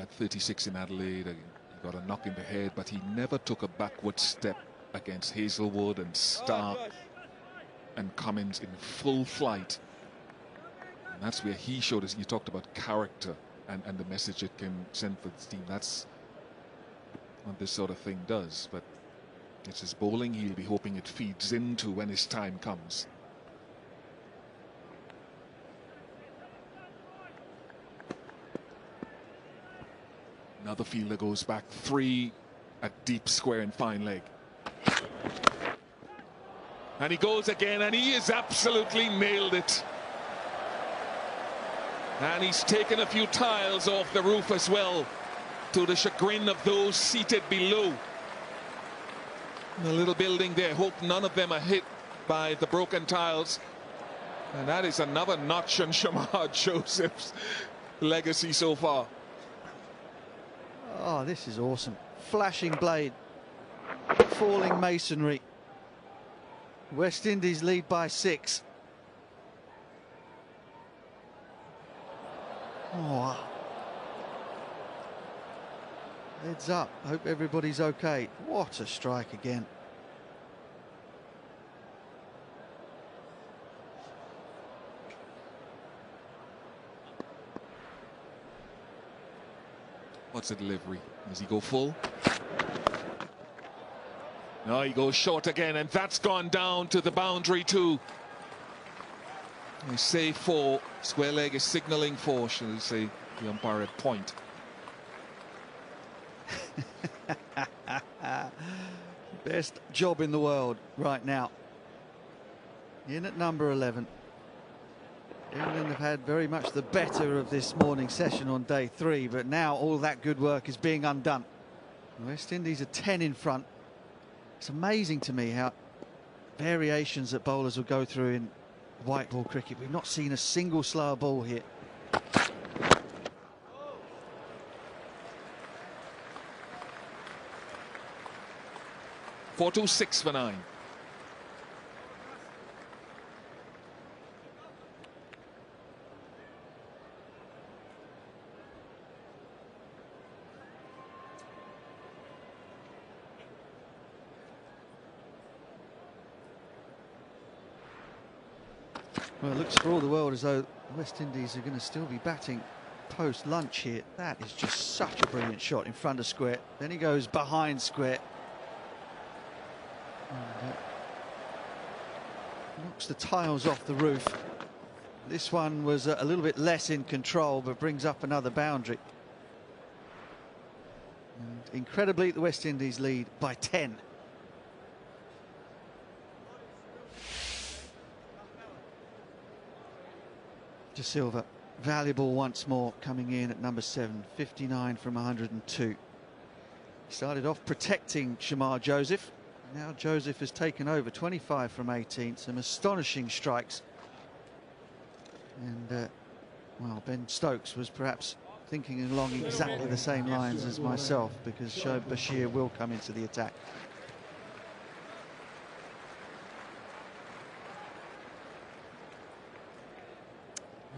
at 36 in Adelaide. He got a knock in the head, but he never took a backward step against Hazelwood and Stark and Cummins in full flight. And that's where he showed us. You talked about character and the message it can send for the team. That's what this sort of thing does. But it's his bowling he'll be hoping it feeds into when his time comes. Another fielder goes back 3 at deep square and fine leg. And he goes again, and he has absolutely nailed it. And he's taken a few tiles off the roof as well, to the chagrin of those seated below. The little building there, hope none of them are hit by the broken tiles. And that is another notch on Shamar Joseph's legacy so far. Oh, this is awesome. Flashing blade, falling masonry. West Indies lead by 6. Oh. Heads up. Hope everybody's okay. What a strike again. What's the delivery? Does he go full? No, he goes short again, and that's gone down to the boundary too. They say 4. Square leg is signalling 4, shall we say, the umpire at point. Best job in the world right now. In at number 11. England have had very much the better of this morning session on day 3, but now all that good work is being undone. West Indies are 10 in front. It's amazing to me how variations that bowlers will go through in white ball cricket. We've not seen a single slower ball here. Four to 6 for 9. Well, it looks for all the world as though West Indies are going to still be batting post-lunch here. That is just such a brilliant shot in front of square. Then he goes behind square. And, knocks the tiles off the roof. This one was a little bit less in control, but brings up another boundary. And incredibly, the West Indies lead by 10. De Silva, valuable once more, coming in at number 7, 59 from 102. He started off protecting Shamar Joseph. Now Joseph has taken over, 25 from 18. Some astonishing strikes. And, well, Ben Stokes was perhaps thinking along exactly the same lines as myself, because Shoaib Bashir will come into the attack.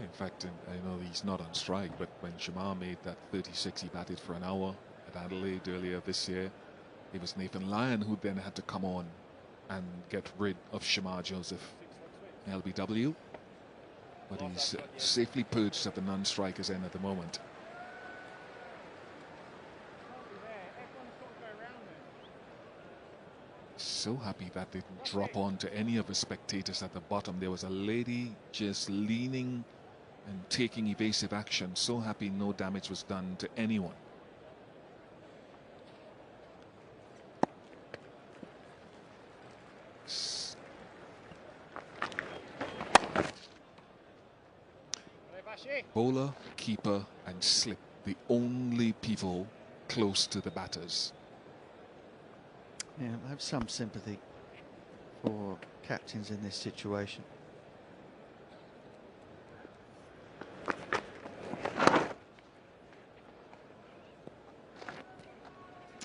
In fact, I know he's not on strike, but when Shamar made that 36, he batted for an hour at Adelaide earlier this year. It was Nathan Lyon who then had to come on and get rid of Shamar Joseph. LBW, but he's safely perched at the non-striker's end at the moment. So happy that didn't drop on to any of the spectators at the bottom. There was a lady just leaning and taking evasive action. So happy no damage was done to anyone. Bowler, keeper and slip, the only people close to the batters. Yeah, I have some sympathy for captains in this situation.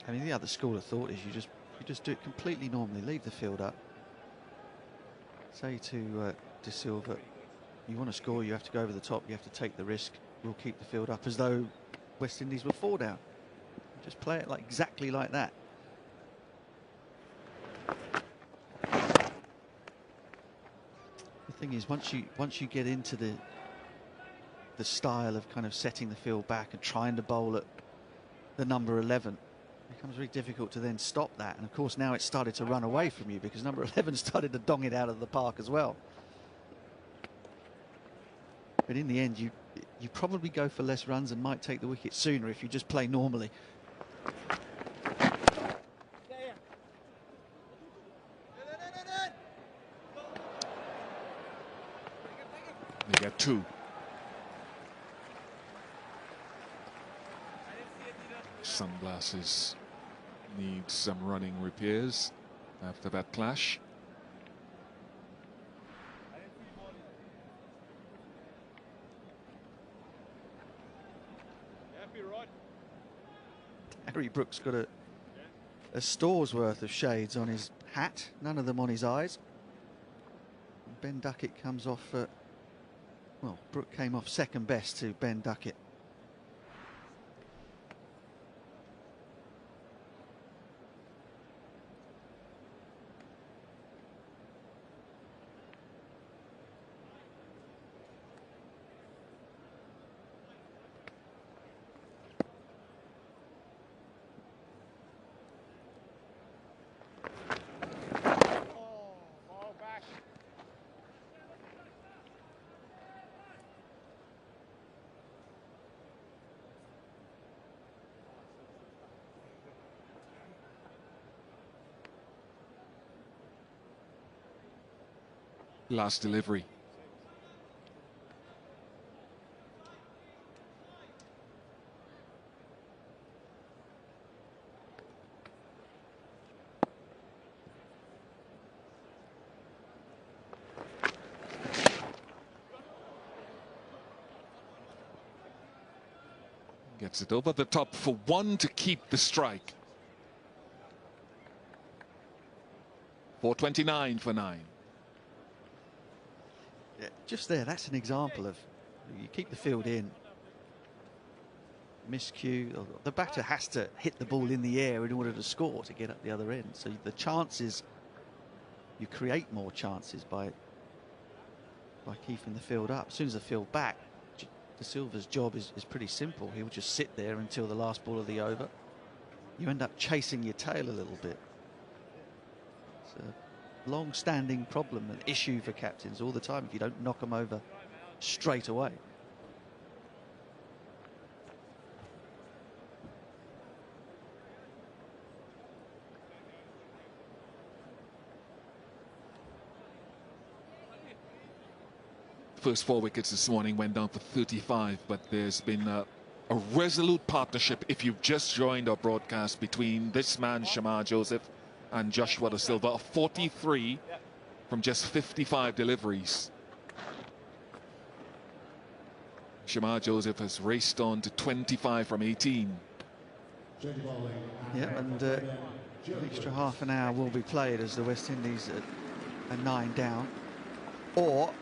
I mean, the other school of thought is you just do it completely normally. Leave the field up. Say to De Silva, you want to score, you have to go over the top, you have to take the risk. We'll keep the field up, as though West Indies were 4 down. Just play it like exactly like that. The thing is, once you get into the style of kind of setting the field back and trying to bowl at the number 11, it becomes very difficult to then stop that. And of course now it's started to run away from you because number 11 started to dong it out of the park as well. But in the end, you probably go for less runs and might take the wicket sooner if you just play normally. They get 2. Sunglasses need some running repairs after that clash. Harry Brooks got a store's worth of shades on his hat, none of them on his eyes. Ben Ducket comes off, well, Brooke came off second best to Ben Ducket. Last delivery. Gets it over the top for 1 to keep the strike. 429 for 9. Yeah, just there, that's an example of you keep the field in, miscue. The batter has to hit the ball in the air in order to score to get up the other end. So the chances, you create more chances by keeping the field up. As soon as the field back, De Silva's job is pretty simple. He'll just sit there until the last ball of the over. You end up chasing your tail a little bit. It's a long-standing problem, an issue for captains all the time if you don't knock them over straight away. First 4 wickets this morning went down for 35, but there's been a resolute partnership, if you've just joined our broadcast, between this man Shamar Joseph and Joshua De Silva, of 43 from just 55 deliveries. Shamar Joseph has raced on to 25 from 18. Yeah, and an extra half an hour will be played as the West Indies are 9 down. Or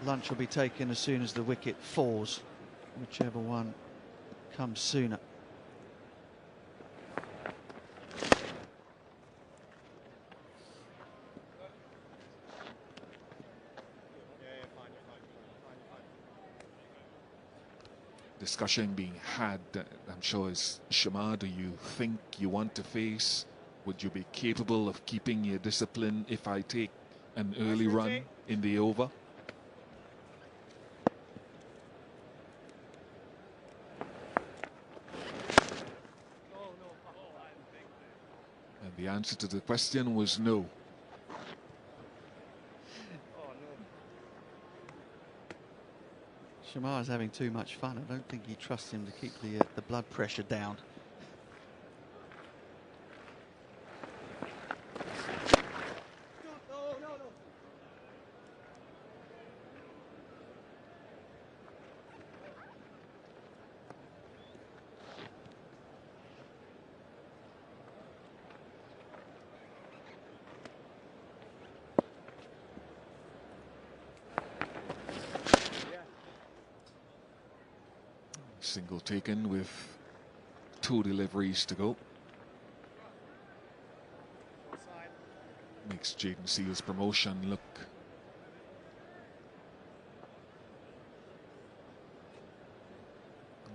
lunch will be taken as soon as the wicket falls, whichever one comes sooner. Discussion being had, I'm sure, is, Shamar, do you think you want to face? Would you be capable of keeping your discipline if I take an early run in the over? And the answer to the question was no. Shamar's having too much fun. I don't think he trusts him to keep the blood pressure down. Single taken with 2 deliveries to go. Makes Jaden Seale's promotion look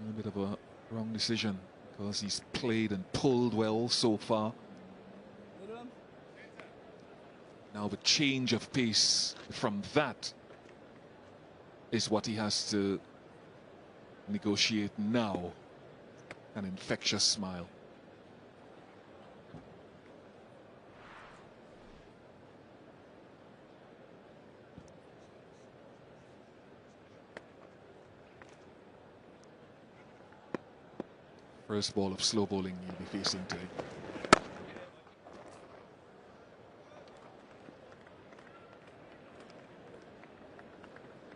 a bit of a wrong decision, because he's played and pulled well so far. Now the change of pace from that is what he has to negotiate now. An infectious smile. First ball of slow bowling he'll be facing today.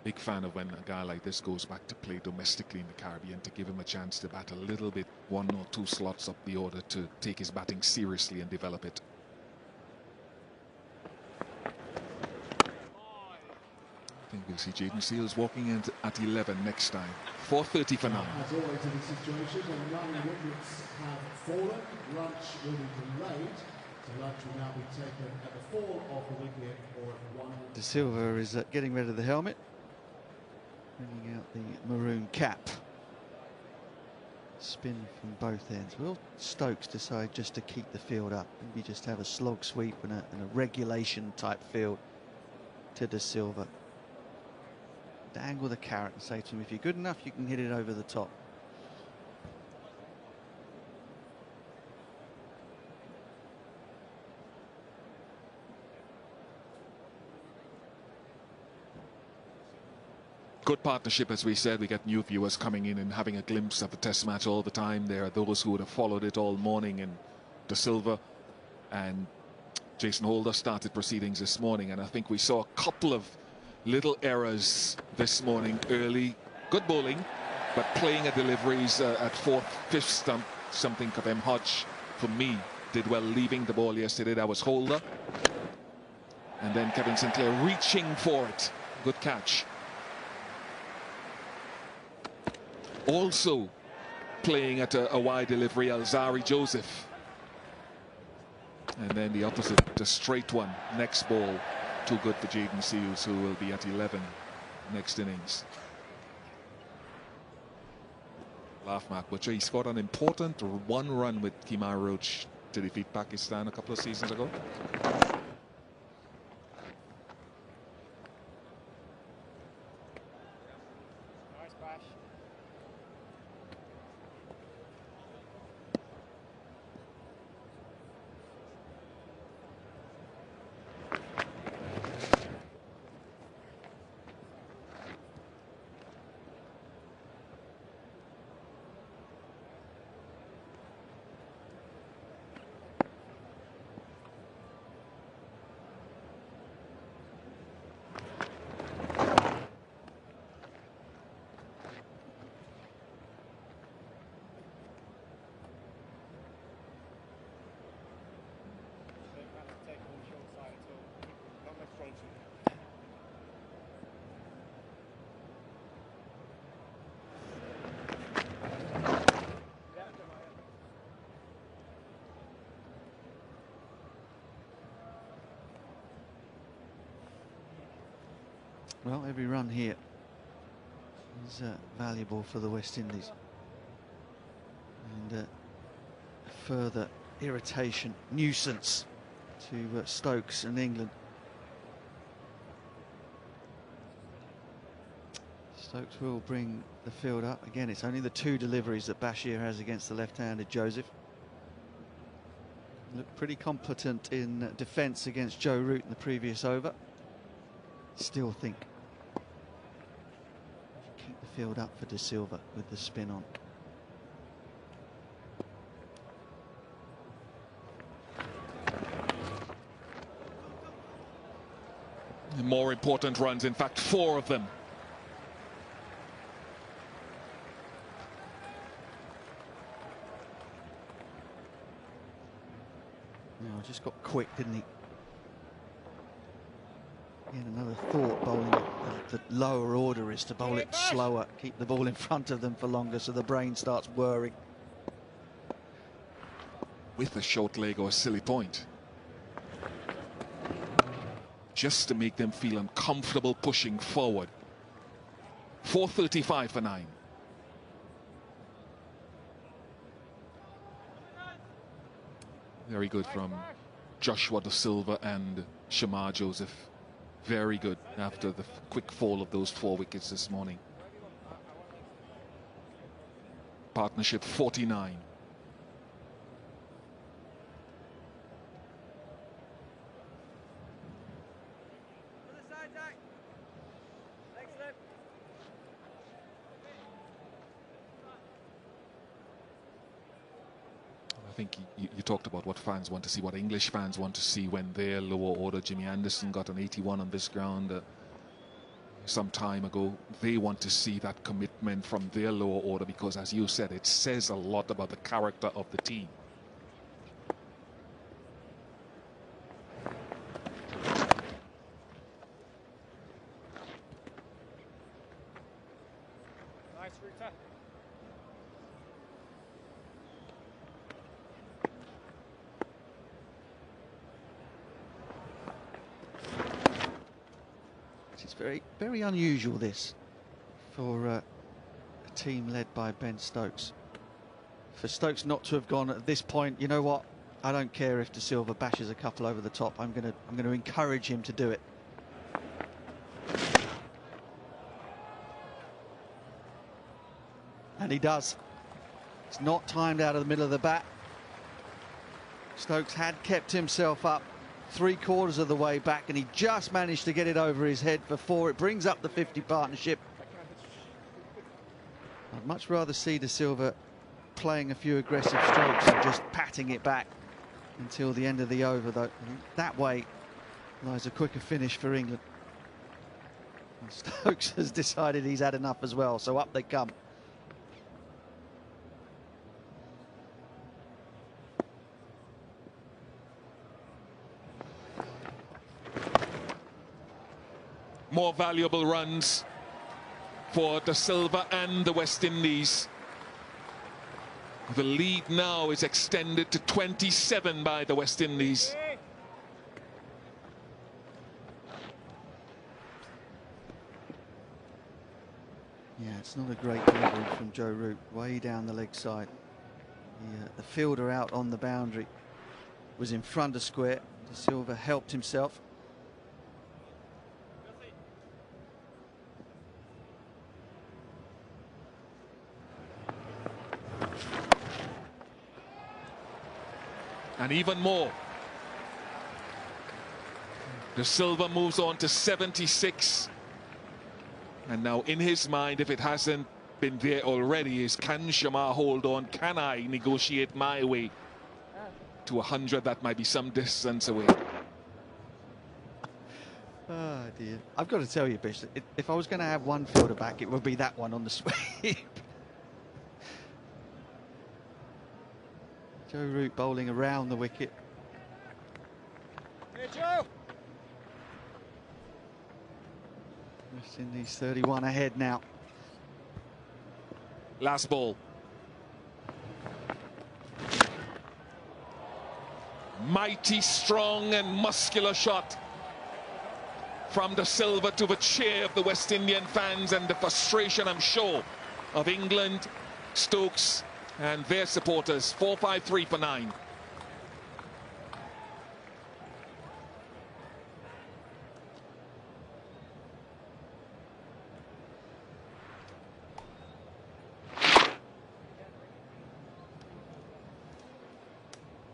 Big fan of when a guy like this goes back to play domestically in the Caribbean, to give him a chance to bat a little bit 1 or 2 slots up the order, to take his batting seriously and develop it. I think we'll see Jaden Seales walking in at 11 next time. 4:30 for now. As always in this situation, when young wickets have fallen, lunch will be delayed. So lunch will now be taken at the fall of the wicket or at 1. De Silva is getting rid of the helmet, bringing out the maroon cap. Spin from both ends. Will Stokes decide just to keep the field up? Maybe just have a slog sweep and a regulation type field to De Silva. Dangle the carrot and say to him, if you're good enough, you can hit it over the top. Good partnership, as we said. We get new viewers coming in and having a glimpse of the Test match all the time. There are those who would have followed it all morning, and De Silva and Jason Holder started proceedings this morning, and I think we saw a couple of little errors this morning early. Good bowling, but playing at deliveries at 4th, 5th stump. Something Kabem Hodge, for me, did well leaving the ball yesterday. That was Holder. And then Kevin Sinclair reaching for it. Good catch. Also playing at a wide delivery, Shamar Joseph. And then the opposite, the straight one. Next ball, too good for Jaden Seales, who will be at 11 next innings. Laugh Mark Butcher, he scored an important 1 run with Kimar Roach to defeat Pakistan a couple of seasons ago. Well, every run here is valuable for the West Indies. And further irritation, nuisance to Stokes and England. Stokes will bring the field up. Again, it's only the 2 deliveries that Bashir has against the left-handed Joseph. Looked pretty competent in defence against Joe Root in the previous over. Still think keep the field up for De Silva with the spin on. More important runs, in fact 4 of them. Now, just got quick, didn't he? Again, another thought bowling the lower order is to bowl it slower, keep the ball in front of them for longer so the brain starts whirring. With a short leg or a silly point, just to make them feel uncomfortable pushing forward. 4:35 for 9. Very good from Joshua Da Silva and Shamar Joseph. Very good after the quick fall of those 4 wickets this morning. Partnership 49. I think you talked about what fans want to see, what English fans want to see when their lower order. Jimmy Anderson got an 81 on this ground some time ago. They want to see that commitment from their lower order because, as you said, it says a lot about the character of the team. Very unusual this for a team led by Ben Stokes. For Stokes not to have gone at this point, you know what? I don't care if Da Silva bashes a couple over the top. I'm going to encourage him to do it. And he does. It's not timed out of the middle of the bat. Stokes had kept himself up 3/4 of the way back, and he just managed to get it over his head for 4. It brings up the 50 partnership. I'd much rather see Da Silva playing a few aggressive strokes and just patting it back until the end of the over, though. That way lies a quicker finish for England. And Stokes has decided he's had enough as well, so up they come. More valuable runs for Da Silva and the West Indies. The lead now is extended to 27 by the West Indies. Yeah, it's not a great delivery from Joe Root, way down the leg side. The fielder out on the boundary was in front of square. Da Silva helped himself. And even more. Da Silva moves on to 76. And now in his mind, if it hasn't been there already, is can Shamar hold on? Can I negotiate my way to 100? That might be some distance away. Oh dear. I've got to tell you, Bish, if I was going to have one fielder back, it would be that one on the sweep. Joe Root bowling around the wicket. Here, Joe. West Indies 31 ahead now. Last ball. Mighty, strong and muscular shot from Da Silva to the cheer of the West Indian fans and the frustration, I'm sure, of England, Stokes and their supporters. 4-5-3 for 9.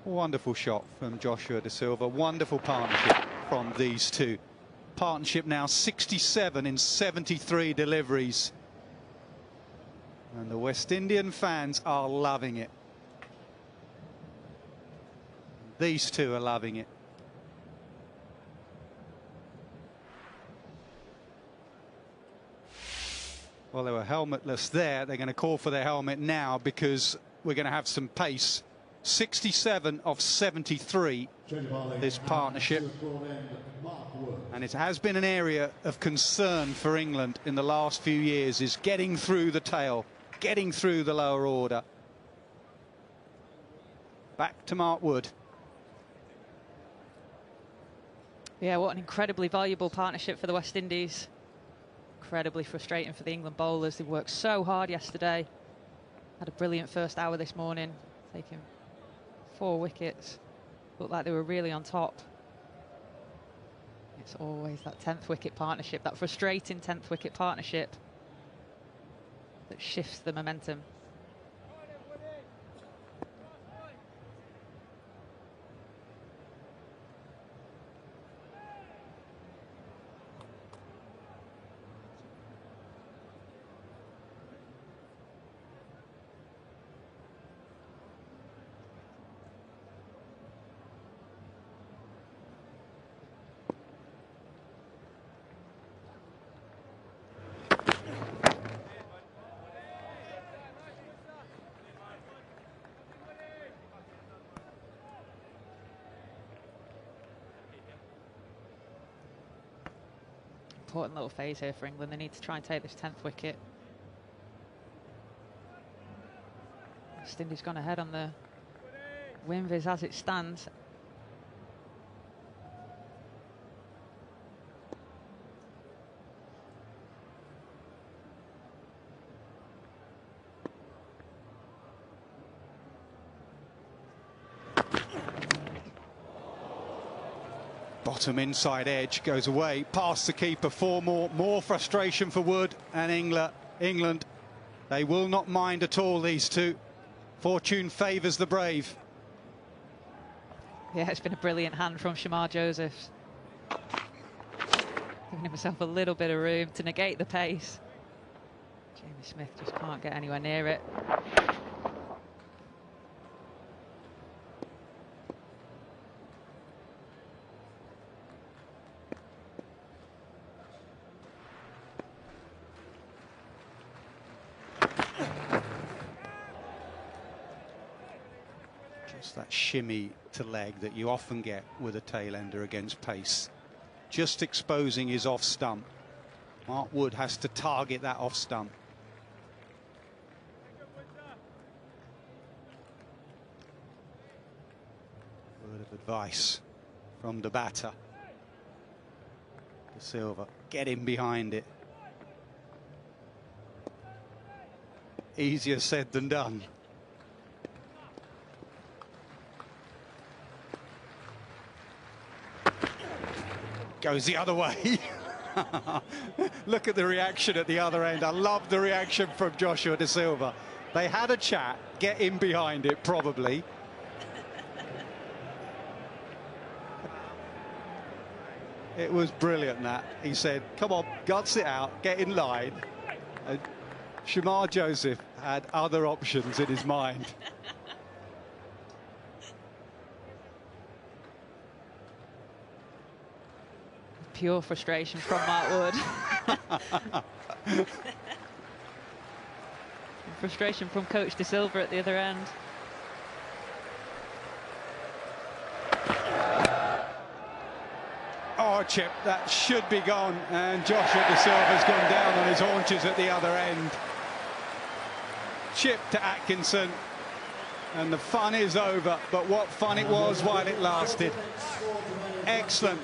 Wonderful shot from Joshua Da Silva. Wonderful partnership from these two. Partnership now 67 in 73 deliveries. And the West Indian fans are loving it. These two are loving it. Well, they were helmetless there. They're going to call for their helmet now because we're going to have some pace. 67 of 73, this partnership. And it has been an area of concern for England in the last few years, is getting through the tail, getting through the lower order. Back to Mark Wood. Yeah, what an incredibly valuable partnership for the West Indies. Incredibly frustrating for the England bowlers. They worked so hard yesterday. Had a brilliant first hour this morning, taking 4 wickets. Looked like they were really on top. It's always that 10th wicket partnership, that frustrating 10th wicket partnership that shifts the momentum. Important little phase here for England. They need to try and take this 10th wicket. West Indies gone ahead on the Winvis as it stands. Bottom inside edge goes away past the keeper. 4 more frustration for Wood and England. They will not mind at all, these two. Fortune favours the brave. Yeah, it's been a brilliant hand from Shamar Joseph, giving himself a little bit of room to negate the pace. Jamie Smith just can't get anywhere near it. That shimmy to leg that you often get with a tail-ender against pace. Just exposing his off-stump. Mark Wood has to target that off-stump. Word of advice from the batter. De Silva, get in behind it. Easier said than done. Goes the other way. Look at the reaction at the other end. I love the reaction from Joshua De Silva. They had a chat, get in behind it probably. It was brilliant that. He said, come on, guts it out, get in line. And Shamar Joseph had other options in his mind. Pure frustration from Mark Wood. Frustration from Coach De Silva at the other end. Oh, Chip, that should be gone. And Joshua De Silva's gone down on his haunches at the other end. Chip to Atkinson. And the fun is over. But what fun it was while it lasted. Excellent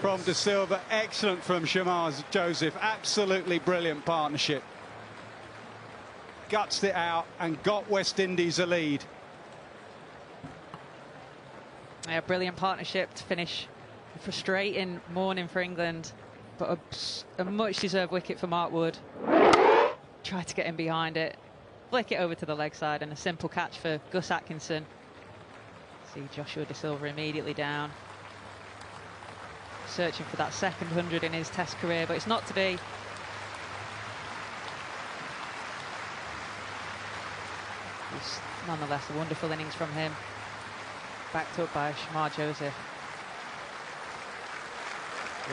from De Silva, excellent from Shamar Joseph. Absolutely brilliant partnership. Gutsed it out and got West Indies a lead. Yeah, brilliant partnership to finish a frustrating morning for England, but a much deserved wicket for Mark Wood. Tried to get in behind it, flick it over to the leg side, and a simple catch for Gus Atkinson. See Joshua De Silva immediately down, searching for that second 100 in his Test career, but it's not to be. It's nonetheless a wonderful innings from him, backed up by Shamar Joseph.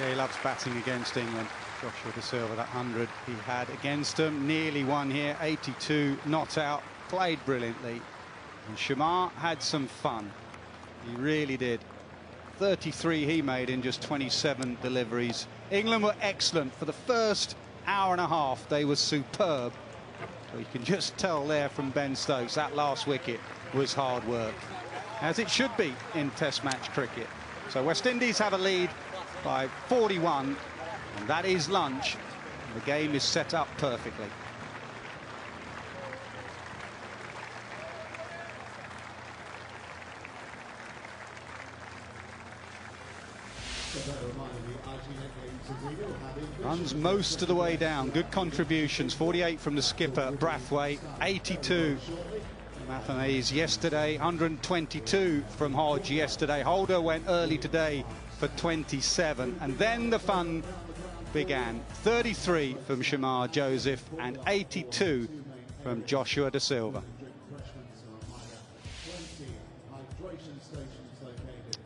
Yeah, he loves batting against England. Joshua De Silva, that 100 he had against them, nearly won here, 82 not out, played brilliantly. And Shamar had some fun. He really did. 33 he made in just 27 deliveries. England were excellent for the first hour and a half. They were superb. So you can just tell there from Ben Stokes that last wicket was hard work, as it should be in Test match cricket. So West Indies have a lead by 41, and that is lunch. The game is set up perfectly. Runs most of the way down. Good contributions. 48 from the skipper, Brathwaite. 82 from Athanase yesterday. 122 from Hodge yesterday. Holder went early today for 27. And then the fun began. 33 from Shamar Joseph and 82 from Joshua Da Silva.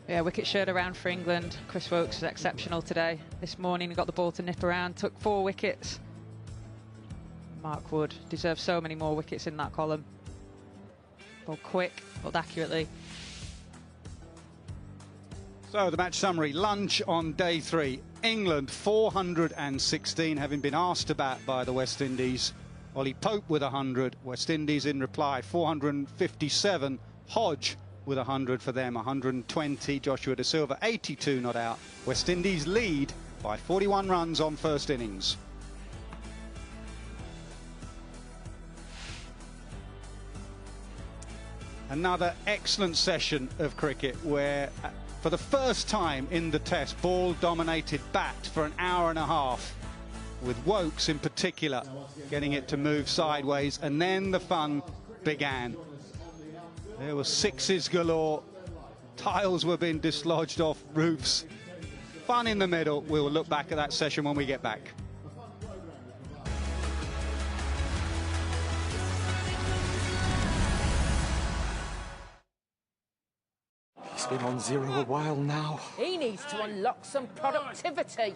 Yeah, wicket shared around for England. Chris Woakes was exceptional today. This morning he got the ball to nip around, took 4 wickets. Mark Wood deserves so many more wickets in that column. Ball quick, bowled accurately. So the match summary, lunch on day 3. England 416, having been asked about by the West Indies. Ollie Pope with 100, West Indies in reply 457. Hodge with 100 for them, 120. Joshua Da Silva 82 not out. West Indies lead by 41 runs on first innings. Another excellent session of cricket where for the first time in the Test, ball dominated bat for an hour and a half, with Woakes in particular getting it to move sideways, and then the fun began. There were sixes galore. Tiles were being dislodged off roofs. Fun in the middle. We'll look back at that session when we get back. He's been on zero a while now. He needs to unlock some productivity.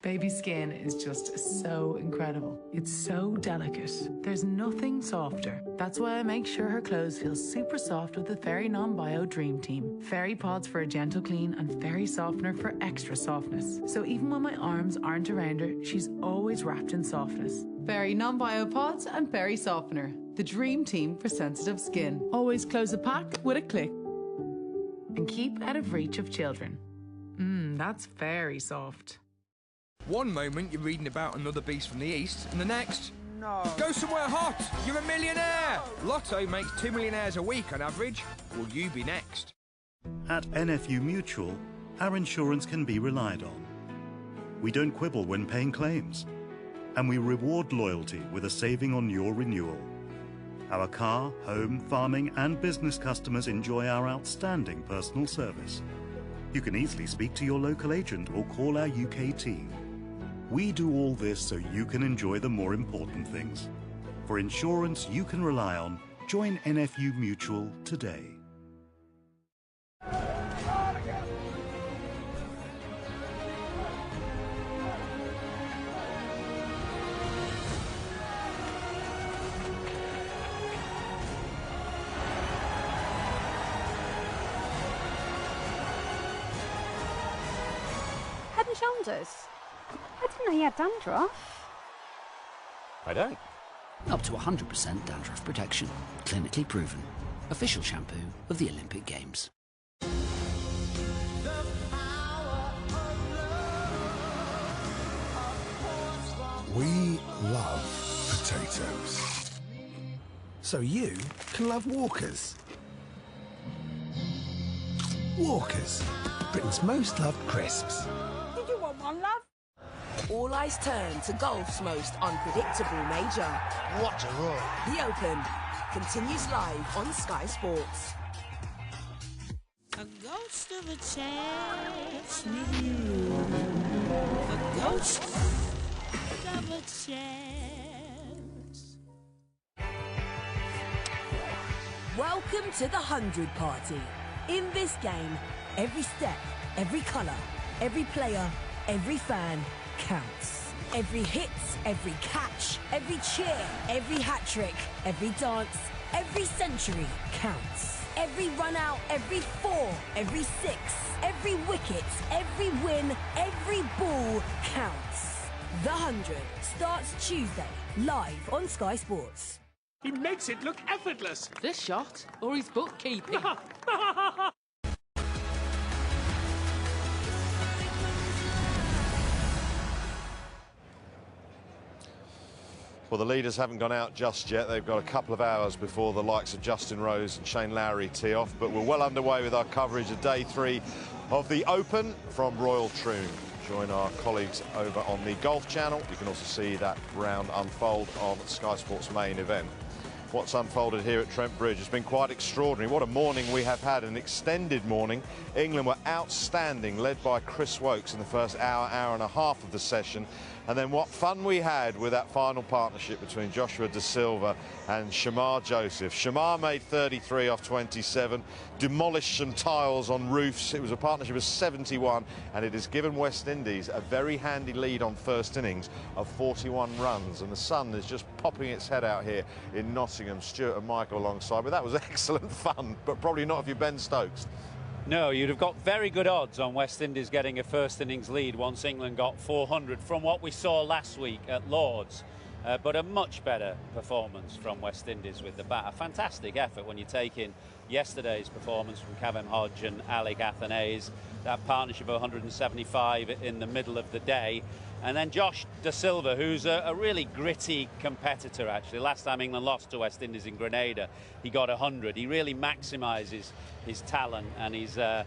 Baby skin is just so incredible. It's so delicate. There's nothing softer. That's why I make sure her clothes feel super soft with the Fairy Non-Bio Dream Team. Fairy Pods for a gentle clean and Fairy Softener for extra softness. So even when my arms aren't around her, she's always wrapped in softness. Fairy Non-Bio Pods and Fairy Softener. The Dream Team for sensitive skin. Always close a pack with a click. And keep out of reach of children. That's very soft. One moment you're reading about another beast from the east, and the next, no. Go somewhere hot, you're a millionaire! Lotto makes 2 millionaires a week on average. Will you be next? At NFU Mutual, our insurance can be relied on. We don't quibble when paying claims, and we reward loyalty with a saving on your renewal. Our car, home, farming and business customers enjoy our outstanding personal service. You can easily speak to your local agent or call our UK team. We do all this so you can enjoy the more important things. For insurance you can rely on, join NFU Mutual today. Head and shoulders? I didn't know you had dandruff. I don't. Up to 100% dandruff protection. Clinically proven. Official shampoo of the Olympic Games. We love potatoes. So you can love Walkers. Walkers, Britain's most loved crisps. Did you want one, love? All eyes turn to golf's most unpredictable major. What a roar. The Open continues live on Sky Sports. A ghost of a chance with you. A ghost of a chance. Welcome to the 100 Party. In this game, every step, every colour, every player, every fan counts. Every hit, every catch, every cheer, every hat-trick, every dance, every century counts. Every run out, every 4, every 6, every wicket, every win, every ball counts. The 100 starts Tuesday, live on Sky Sports. He makes it look effortless. This shot, or his bookkeeping. Well, the leaders haven't gone out just yet. They've got a couple of hours before the likes of Justin Rose and Shane Lowry tee off. But we're well underway with our coverage of day 3 of the Open from Royal Troon. Join our colleagues over on the Golf Channel. You can also see that round unfold on Sky Sports' main event. What's unfolded here at Trent Bridge has been quite extraordinary. What a morning we have had, an extended morning. England were outstanding, led by Chris Woakes in the first hour, hour and a half of the session. And then what fun we had with that final partnership between Joshua Da Silva and Shamar Joseph. Shamar made 33 off 27, demolished some tiles on roofs. It was a partnership of 71, and it has given West Indies a very handy lead on first innings of 41 runs. And the sun is just popping its head out here in Nottingham. Stuart and Michael alongside. But that was excellent fun, but probably not if you're Ben Stokes. No, you'd have got very good odds on West Indies getting a first innings lead once England got 400 from what we saw last week at Lord's. But a much better performance from West Indies with the bat. A fantastic effort when you take in yesterday's performance from Kavem Hodge and Alec Athanaze, that partnership of 175 in the middle of the day. And then Josh Da Silva, who's a really gritty competitor, actually. Last time England lost to West Indies in Grenada, he got 100. He really maximises his talent, and he's a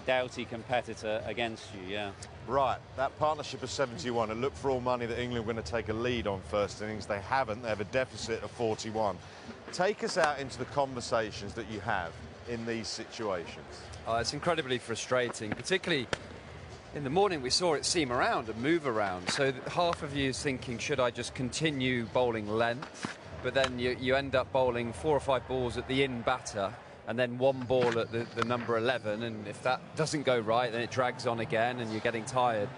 doughty competitor against you, yeah. Right, that partnership of 71, it looked for all money that England were going to take a lead on first innings. They haven't. They have a deficit of 41. Take us out into the conversations that you have in these situations. It's incredibly frustrating, particularly in the morning. We saw it seam around and move around. So half of you is thinking, should I just continue bowling length? But then you end up bowling 4 or 5 balls at the in batter, and then 1 ball at the number 11, and if that doesn't go right, then it drags on again and you're getting tired.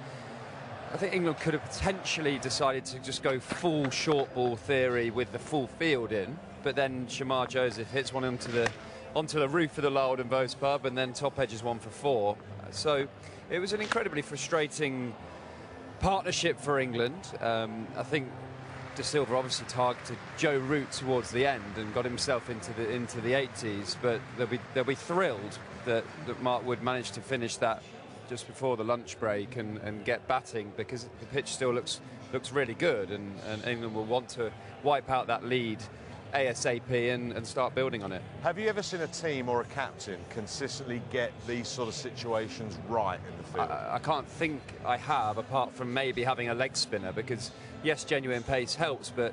I think England could have potentially decided to just go full short ball theory with the full field in, but then Shamar Joseph hits one onto the roof of the Lyle and Vos pub, and then top edges 1 for 4. So it was an incredibly frustrating partnership for England. I think Da Silva obviously targeted Joe Root towards the end and got himself into the 80s, but they'll be thrilled that Mark Wood managed to finish that just before the lunch break and get batting, because the pitch still looks really good, and England will want to wipe out that lead ASAP and start building on it. Have you ever seen a team or a captain consistently get these sort of situations right in the field? I can't think I have, apart from maybe having a leg spinner, because yes, genuine pace helps, but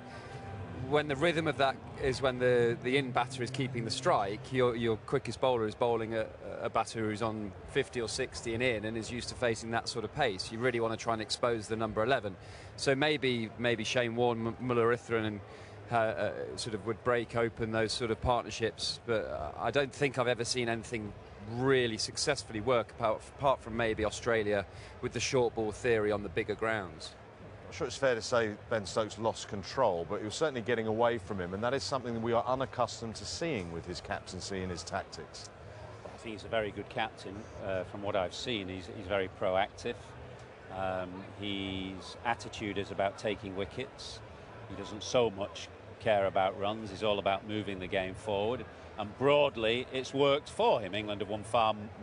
when the rhythm of that is when the in batter is keeping the strike, your quickest bowler is bowling a batter who's on 50 or 60 and in and is used to facing that sort of pace. You really want to try and expose the number 11. So maybe Shane Warne, Mullarathan and sort of would break open those sort of partnerships, but I don't think I've ever seen anything really successfully work apart from maybe Australia with the short ball theory on the bigger grounds. I'm sure it's fair to say Ben Stokes lost control, but he was certainly getting away from him, and that is something that we are unaccustomed to seeing with his captaincy and his tactics. I think he's a very good captain. From what I've seen, he's very proactive. His attitude is about taking wickets. He doesn't so much care about runs. He's all about moving the game forward, and broadly it's worked for him. England have won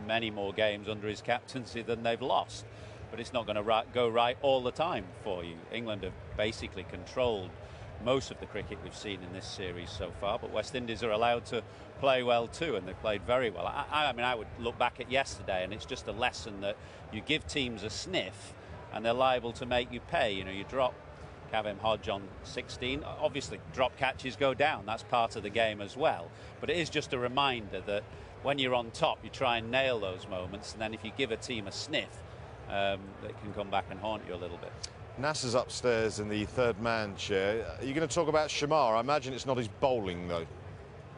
many more games under his captaincy than they've lost, but it's not going to go right all the time for you. England have basically controlled most of the cricket we've seen in this series so far, but West Indies are allowed to play well too, and they played very well. I mean, I would look back at yesterday, and it's just a lesson that you give teams a sniff and they're liable to make you pay. You know, you drop Kavem Hodge on 16. Obviously, drop catches go down. That's part of the game as well. But it is just a reminder that when you're on top, you try and nail those moments, and then if you give a team a sniff, they can come back and haunt you a little bit. Nasser's upstairs in the third man chair. Are you going to talk about Shamar? I imagine it's not his bowling, though.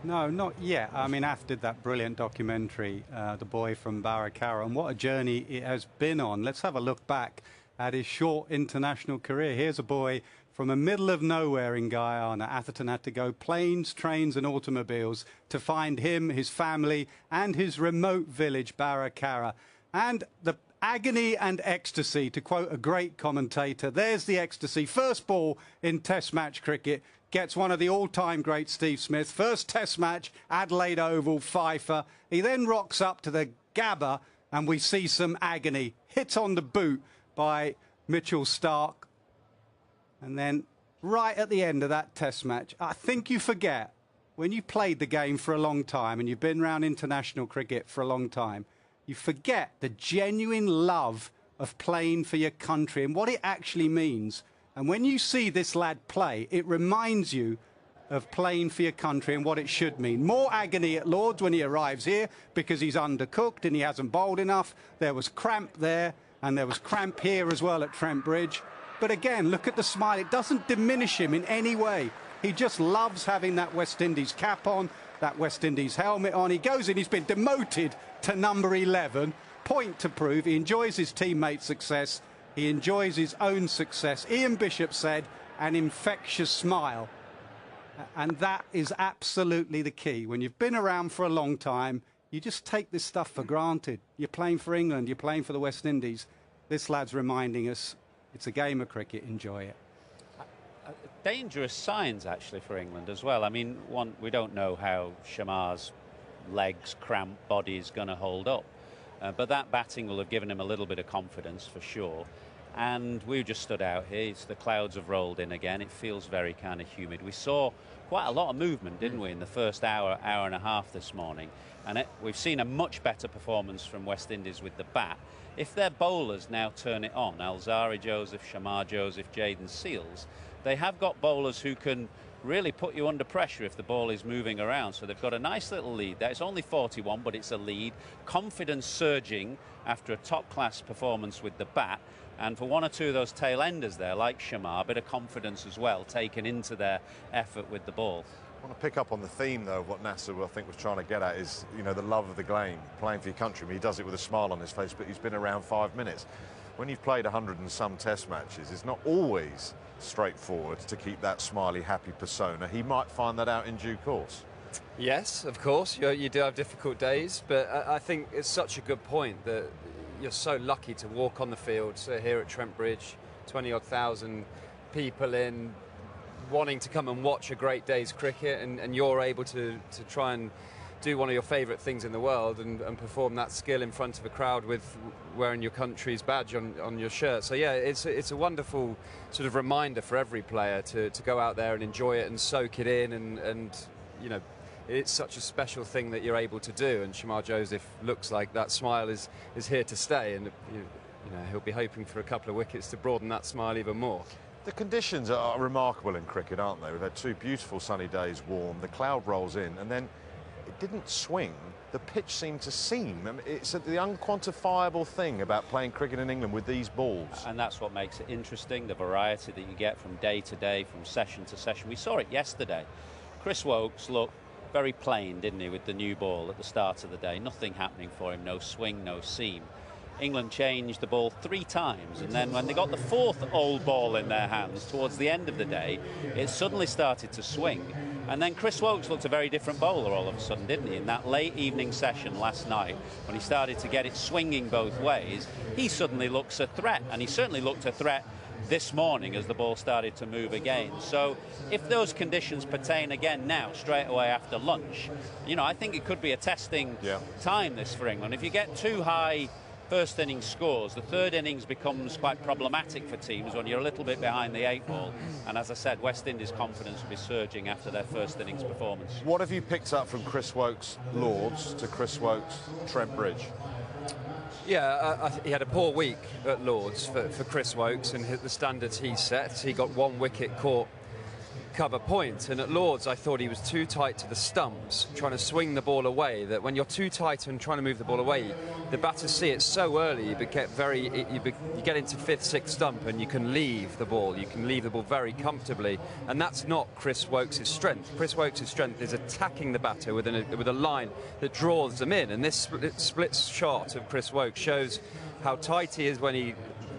No, not yet. I mean, Af did that brilliant documentary, The Boy from Baracara, and what a journey it has been on. Let's have a look back at his short international career. Here's a boy From the middle of nowhere in Guyana, Atherton had to go planes, trains and automobiles to find him, his family and his remote village, Barracara. And the agony and ecstasy, to quote a great commentator, there's the ecstasy. First ball in Test match cricket, gets one of the all-time greats, Steve Smith. First Test match, Adelaide Oval, Fifer. He then rocks up to the Gabba and we see some agony. Hit on the boot by Mitchell Starc. And then right at the end of that Test match, I think you forget, when you played the game for a long time and you've been around international cricket for a long time, you forget the genuine love of playing for your country and what it actually means. And when you see this lad play, it reminds you of playing for your country and what it should mean. More agony at Lords when he arrives here because he's undercooked and he hasn't bowled enough. There was cramp there and there was cramp here as well at Trent Bridge. But again, look at the smile. It doesn't diminish him in any way. He just loves having that West Indies cap on, that West Indies helmet on. He goes in, he's been demoted to number 11. Point to prove. He enjoys his teammates' success. He enjoys his own success. Ian Bishop said, an infectious smile. And that is absolutely the key. When you've been around for a long time, you just take this stuff for granted. You're playing for England, you're playing for the West Indies. This lad's reminding us it's a game of cricket, enjoy it. Dangerous signs, actually, for England as well. I mean, we don't know how Shamar's legs, cramp, body is going to hold up. But that batting will have given him a little bit of confidence, for sure. And we've just stood out here. The clouds have rolled in again. It feels very kind of humid. We saw quite a lot of movement, didn't we, in the first hour and a half this morning. And we've seen a much better performance from West Indies with the bat. If their bowlers now turn it on, Alzari Joseph, Shamar Joseph, Jayden Seales, they have got bowlers who can really put you under pressure if the ball is moving around. So they've got a nice little lead there. It's only 41, but it's a lead. Confidence surging after a top-class performance with the bat. And for one or two of those tail-enders there, like Shamar, a bit of confidence as well taken into their effort with the ball. I want to pick up on the theme, though, of what Nasser, I think, was trying to get at is, you know, the love of the game, playing for your country. I mean, he does it with a smile on his face, but he's been around 5 minutes. When you've played 100 and some Test matches, it's not always straightforward to keep that smiley, happy persona. He might find that out in due course. Yes, of course, you do have difficult days, but I think it's such a good point that you're so lucky to walk on the field here at Trent Bridge, 20-odd thousand people in, wanting to come and watch a great day's cricket, and you're able to try and do one of your favourite things in the world and perform that skill in front of a crowd with wearing your country's badge on your shirt. So yeah, it's a wonderful sort of reminder for every player to go out there and enjoy it and soak it in, and you know, it's such a special thing that you're able to do, and Shamar Joseph looks like that smile is here to stay, and you know, he'll be hoping for a couple of wickets to broaden that smile even more. The conditions are remarkable in cricket, aren't they? We've had 2 beautiful sunny days, warm, the cloud rolls in, and then it didn't swing. The pitch seemed to seam. I mean, it's the unquantifiable thing about playing cricket in England with these balls. And that's what makes it interesting, the variety that you get from day to day, from session to session. We saw it yesterday. Chris Woakes looked very plain, didn't he, with the new ball at the start of the day. Nothing happening for him, no swing, no seam. England changed the ball 3 times, and then when they got the 4th old ball in their hands towards the end of the day, it suddenly started to swing. And then Chris Woakes looked a very different bowler all of a sudden, didn't he? In that late evening session last night, when he started to get it swinging both ways, he suddenly looks a threat, and he certainly looked a threat this morning as the ball started to move again. So if those conditions pertain again now, straight away after lunch, you know, I think it could be a testing time this for England. If you get too high first innings scores, the third innings becomes quite problematic for teams when you're a little bit behind the 8 ball. And as I said, West Indies' confidence will be surging after their first innings performance. What have you picked up from Chris Woakes Lords to Chris Woakes Trent Bridge? Yeah, he had a poor week at Lords for Chris Woakes, and the standards he set. He got 1 wicket caught cover point, and at Lords I thought he was too tight to the stumps, trying to swing the ball away. That when you're too tight and trying to move the ball away, the batters see it so early, you get into 5th, 6th stump, and you can leave the ball. You can leave the ball very comfortably, and that's not Chris Woakes' strength. Chris Woakes' strength is attacking the batter with a line that draws them in, and this split shot of Chris Woakes shows how tight he is when he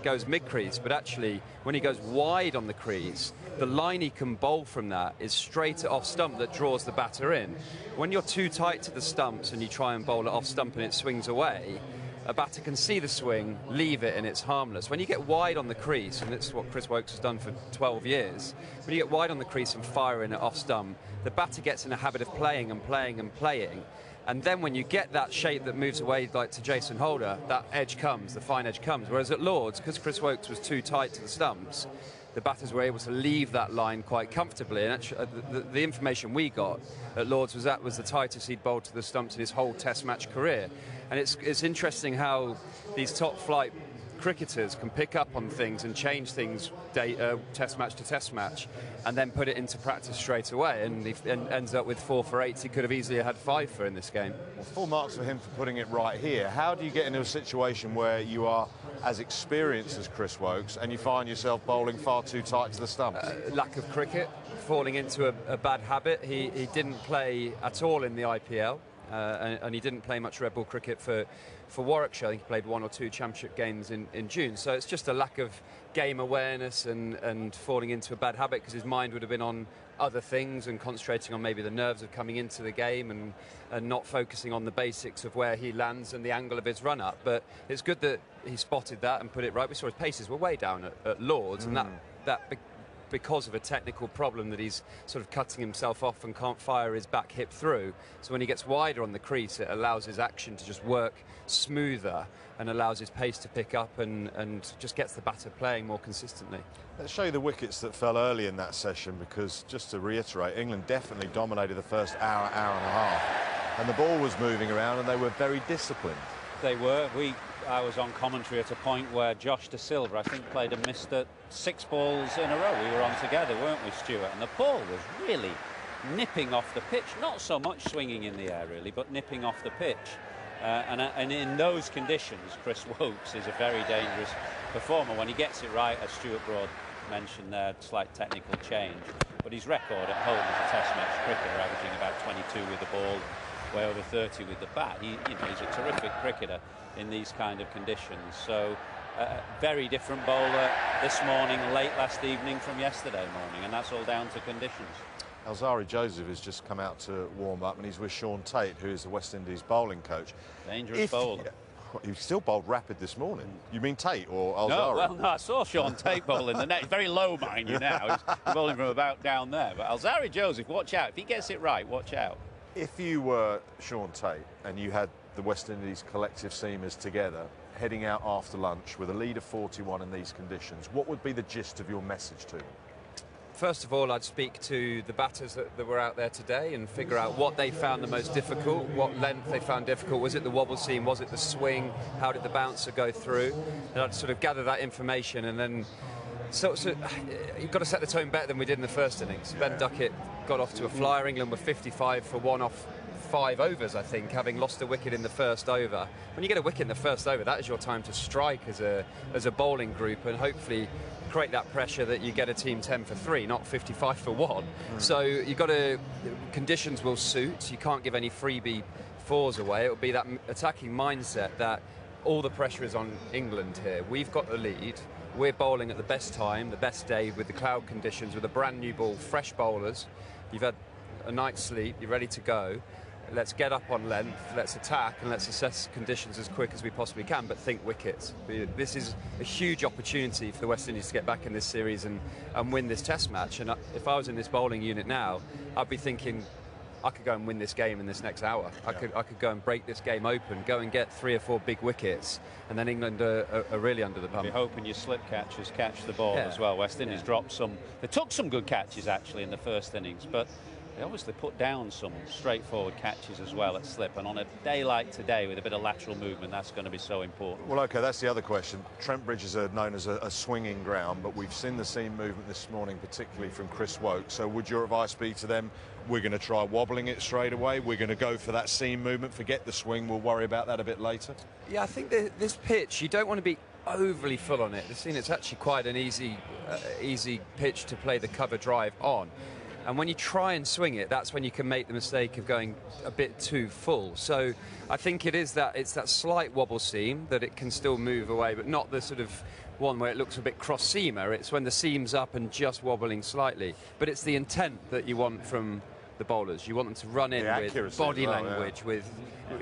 goes mid-crease, but actually when he goes wide on the crease, the line he can bowl from that is straight at off stump that draws the batter in. When you're too tight to the stumps and you try and bowl it off stump and it swings away, a batter can see the swing, leave it, and it's harmless. When you get wide on the crease, and it's what Chris Woakes has done for 12 years, when you get wide on the crease and firing it off stump, the batter gets in a habit of playing and playing and playing. And then when you get that shape that moves away like to Jason Holder, that edge comes, the fine edge comes. Whereas at Lords, because Chris Woakes was too tight to the stumps, the batters were able to leave that line quite comfortably. And actually, the information we got at Lords was that was the tightest he'd bowled to the stumps in his whole Test match career. And it's interesting how these top flight cricketers can pick up on things and change things Test match to Test match and then put it into practice straight away, and he ends up with 4 for 8. He could have easily had 5 for in this game. Well, full marks for him for putting it right here. How do you get into a situation where you are as experienced as Chris Woakes and you find yourself bowling far too tight to the stumps? Lack of cricket, falling into a bad habit. He didn't play at all in the IPL. And he didn't play much red ball cricket for Warwickshire. I think he played 1 or 2 championship games in June. So it's just a lack of game awareness and falling into a bad habit, because his mind would have been on other things and concentrating on maybe the nerves of coming into the game and not focusing on the basics of where he lands and the angle of his run-up. But it's good that he spotted that and put it right. We saw his paces were way down at Lords, and that because of a technical problem that he's sort of cutting himself off and can't fire his back hip through. So when he gets wider on the crease, it allows his action to just work smoother and allows his pace to pick up and just gets the batter playing more consistently. Let's show you the wickets that fell early in that session, because just to reiterate, England definitely dominated the first hour and a half, and the ball was moving around and they were very disciplined. They were. I was on commentary at a point where Josh De Silva, I think, played and missed 6 balls in a row. We were on together, weren't we, Stuart? And the ball was really nipping off the pitch. Not so much swinging in the air, really, but nipping off the pitch. And in those conditions, Chris Woakes is a very dangerous performer. When he gets it right, as Stuart Broad mentioned there, slight technical change. But his record at home as a Test match cricketer, averaging about 22 with the ball, way over 30 with the bat. He's a terrific cricketer in these kind of conditions. So very different bowler this morning, late last evening from yesterday morning, and that's all down to conditions. Shamar Joseph has just come out to warm up, and he's with Sean Tate, who is the West Indies bowling coach. Dangerous bowler. He still bowled rapid this morning. You mean Tate or Alzari? No, well, no, I saw Sean Tate bowl in the net. Very low, mind you, now. He's bowling from about down there. But Shamar Joseph, watch out. If he gets it right, watch out. If you were Sean Tate and you had the West Indies collective seamers together, heading out after lunch with a lead of 41 in these conditions, what would be the gist of your message to them? First of all, I'd speak to the batters that were out there today and figure out what they found the most difficult, what length they found difficult. Was it the wobble seam? Was it the swing? How did the bouncer go through? And I'd sort of gather that information, and then so you've got to set the tone better than we did in the first innings. Ben Ducket got off to a flyer. England were 55 for 1 off 5 overs, I think, having lost a wicket in the first over. When you get a wicket in the first over, that is your time to strike as a bowling group and hopefully create that pressure that you get a team 10 for 3, not 55 for 1. So you've got to, conditions will suit. You can't give any freebie 4s away. It will be that attacking mindset that all the pressure is on England here. We've got the lead. We're bowling at the best time, the best day, with the cloud conditions, with a brand new ball, fresh bowlers. You've had a night's sleep, you're ready to go. Let's get up on length, let's attack, and let's assess conditions as quick as we possibly can, but think wickets. This is a huge opportunity for the West Indies to get back in this series and win this Test match. And if I was in this bowling unit now, I'd be thinking, I could go and win this game in this next hour. I could go and break this game open, go and get 3 or 4 big wickets, and then England are really under the pump. You're hoping your slip catchers catch the ball as well. West Indies dropped some. They took some good catches actually in the first innings, but they obviously put down some straightforward catches as well at slip, and on a day like today with a bit of lateral movement, that's going to be so important. Well, OK, that's the other question. Trent Bridges are known as a swinging ground, but we've seen the seam movement this morning, particularly from Chris Woakes. So would your advice be to them, we're going to try wobbling it straight away, we're going to go for that seam movement, forget the swing, we'll worry about that a bit later? Yeah, I think this pitch, you don't want to be overly full on it. It's actually quite an easy pitch to play the cover drive on. And when you try and swing it, that's when you can make the mistake of going a bit too full. So I think it's that slight wobble seam that it can still move away, but not the sort of one where it looks a bit cross-seamer. It's when the seam's up and just wobbling slightly. But it's the intent that you want from the bowlers. You want them to run in with body language, with,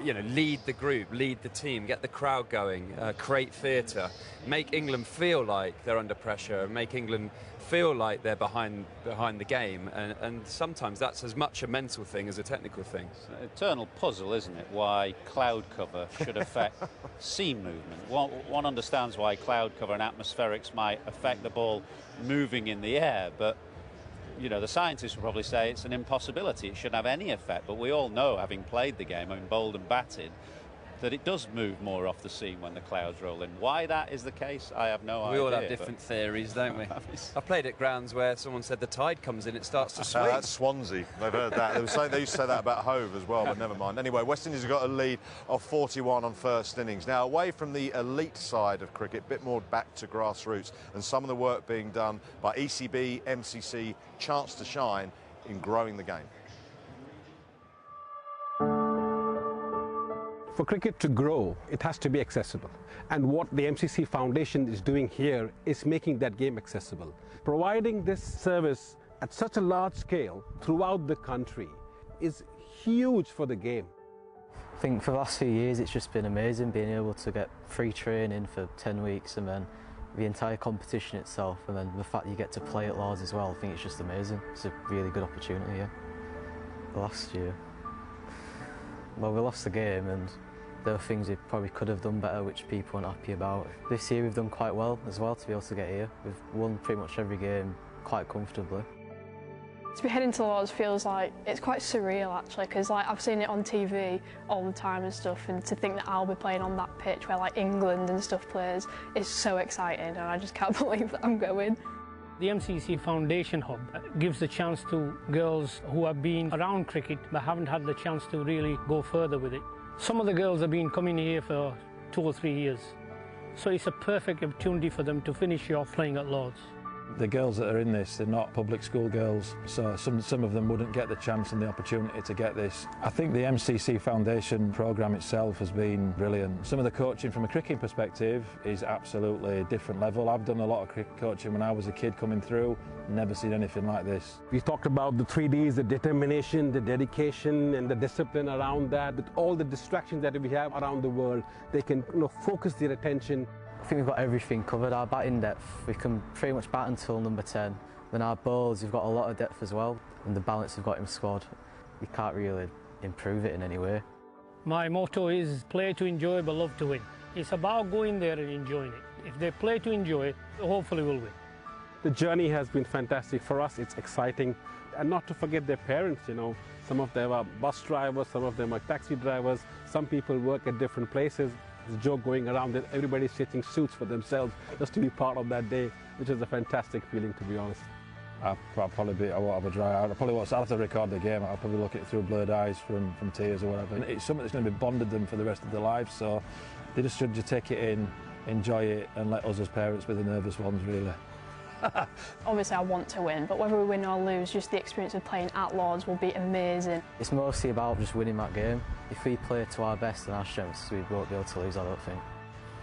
you know, lead the group, lead the team, get the crowd going, create theatre, make England feel like they're under pressure, make England feel like they're behind the game, and sometimes that's as much a mental thing as a technical thing. It's an eternal puzzle, isn't it, why cloud cover should affect seam movement. One understands why cloud cover and atmospherics might affect the ball moving in the air, but you know, the scientists will probably say it's an impossibility, it shouldn't have any effect, but we all know, having played the game, having bowled and batted, that it does move more off the seam when the clouds roll in. Why that is the case, I have no idea. We all have different theories, don't we? I played at grounds where someone said the tide comes in, it starts to swing. That's Swansea. They've heard that. They used to say that about Hove as well, but never mind. Anyway, West Indies have got a lead of 41 on first innings. Now, away from the elite side of cricket, a bit more back to grassroots, and some of the work being done by ECB, MCC, chance to shine in growing the game. For cricket to grow, it has to be accessible. And what the MCC Foundation is doing here is making that game accessible. Providing this service at such a large scale throughout the country is huge for the game. I think for the last few years it's just been amazing being able to get free training for 10 weeks and then the entire competition itself, and then the fact you get to play at Lords as well. I think it's just amazing. It's a really good opportunity, yeah. Last year, well, we lost the game and there were things we probably could have done better which people weren't happy about. This year we've done quite well as well to be able to get here. We've won pretty much every game quite comfortably. To be heading to Lords feels like it's quite surreal actually, because like I've seen it on TV all the time and stuff, and to think that I'll be playing on that pitch where like England and stuff plays is so exciting, and I just can't believe that I'm going. The MCC Foundation Hub gives the chance to girls who have been around cricket but haven't had the chance to really go further with it. Some of the girls have been coming here for 2 or 3 years, so it's a perfect opportunity for them to finish off playing at Lords. The girls that are in this, they're not public school girls, so some of them wouldn't get the chance and the opportunity to get this. I think the MCC Foundation programme itself has been brilliant. Some of the coaching from a cricketing perspective is absolutely a different level. I've done a lot of cricket coaching when I was a kid coming through, never seen anything like this. We talked about the 3 Ds, the determination, the dedication and the discipline around that. With all the distractions that we have around the world, they can focus their attention. I think we've got everything covered. Our batting depth, we can pretty much bat until number 10. Then our bowls, we've got a lot of depth as well. And the balance we've got in squad, we can't really improve it in any way. My motto is play to enjoy but love to win. It's about going there and enjoying it. If they play to enjoy it, hopefully we'll win. The journey has been fantastic for us. It's exciting. And not to forget their parents, you know. Some of them are bus drivers, some of them are taxi drivers. Some people work at different places. There's a joke going around that everybody's stitching suits for themselves just to be part of that day, which is a fantastic feeling, to be honest. I won't have a dry eye. I'll have to record the game. I'll probably look at it through blurred eyes from tears or whatever. And it's something that's going to be bonded them for the rest of their lives, so they just should just take it in, enjoy it, and let us as parents be the nervous ones, really. Obviously I want to win, but whether we win or lose, just the experience of playing at Lords will be amazing. It's mostly about just winning that game. If we play to our best and our strengths, we won't be able to lose, I don't think.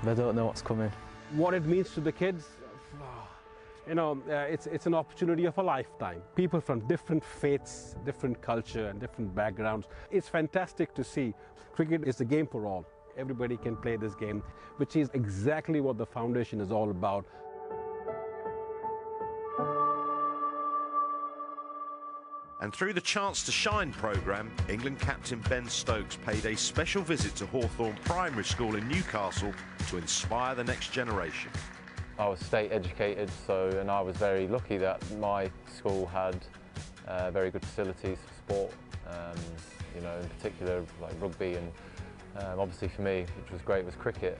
They don't know what's coming. What it means to the kids, you know, it's an opportunity of a lifetime. People from different faiths, different culture and different backgrounds. It's fantastic to see. Cricket is a game for all. Everybody can play this game, which is exactly what the foundation is all about. And through the Chance to Shine programme, England captain Ben Stokes paid a special visit to Hawthorne Primary School in Newcastle to inspire the next generation. I was state educated, and I was very lucky that my school had very good facilities for sport, you know, in particular like rugby, and obviously for me, which was great, was cricket.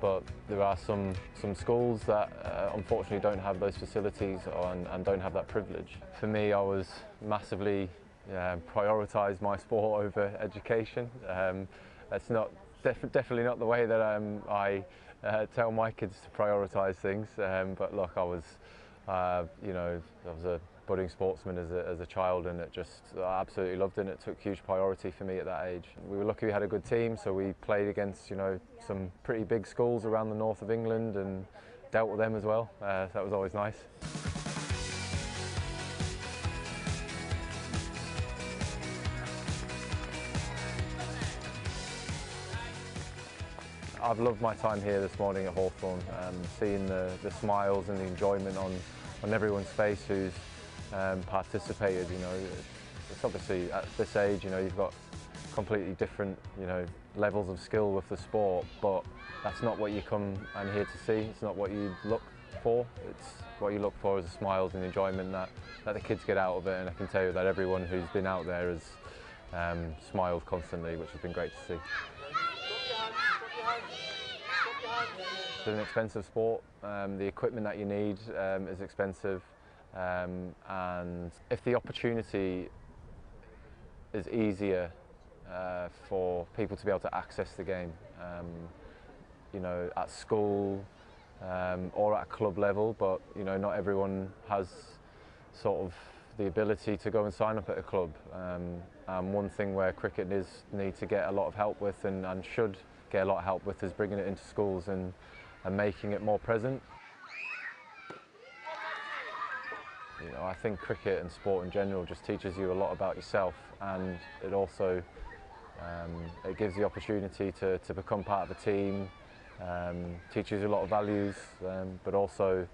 But there are some schools that unfortunately don't have those facilities and don't have that privilege. For me, I was massively prioritised my sport over education. That's definitely not the way that I tell my kids to prioritise things. But look, I was, you know, I was budding sportsman as a child, and I absolutely loved it, and it took huge priority for me at that age. We were lucky we had a good team, so we played against some pretty big schools around the north of England and dealt with them as well, so that was always nice. I've loved my time here this morning at Hawthorn, seeing the smiles and the enjoyment on everyone's face who's participated. It's obviously at this age, you've got completely different, levels of skill with the sport, but that's not what you come and here to see. It's not what you look for. It's what you look for is the smiles and the enjoyment that the kids get out of it, and I can tell you that everyone who's been out there has smiled constantly, which has been great to see. It's an expensive sport. The equipment that you need is expensive, and if the opportunity is easier for people to be able to access the game, at school or at a club level, but not everyone has sort of the ability to go and sign up at a club. And one thing where cricket need to get a lot of help with, and should get a lot of help with, is bringing it into schools and making it more present. I think cricket and sport in general just teaches you a lot about yourself, and it also it gives the opportunity to become part of a team, teaches you a lot of values, but also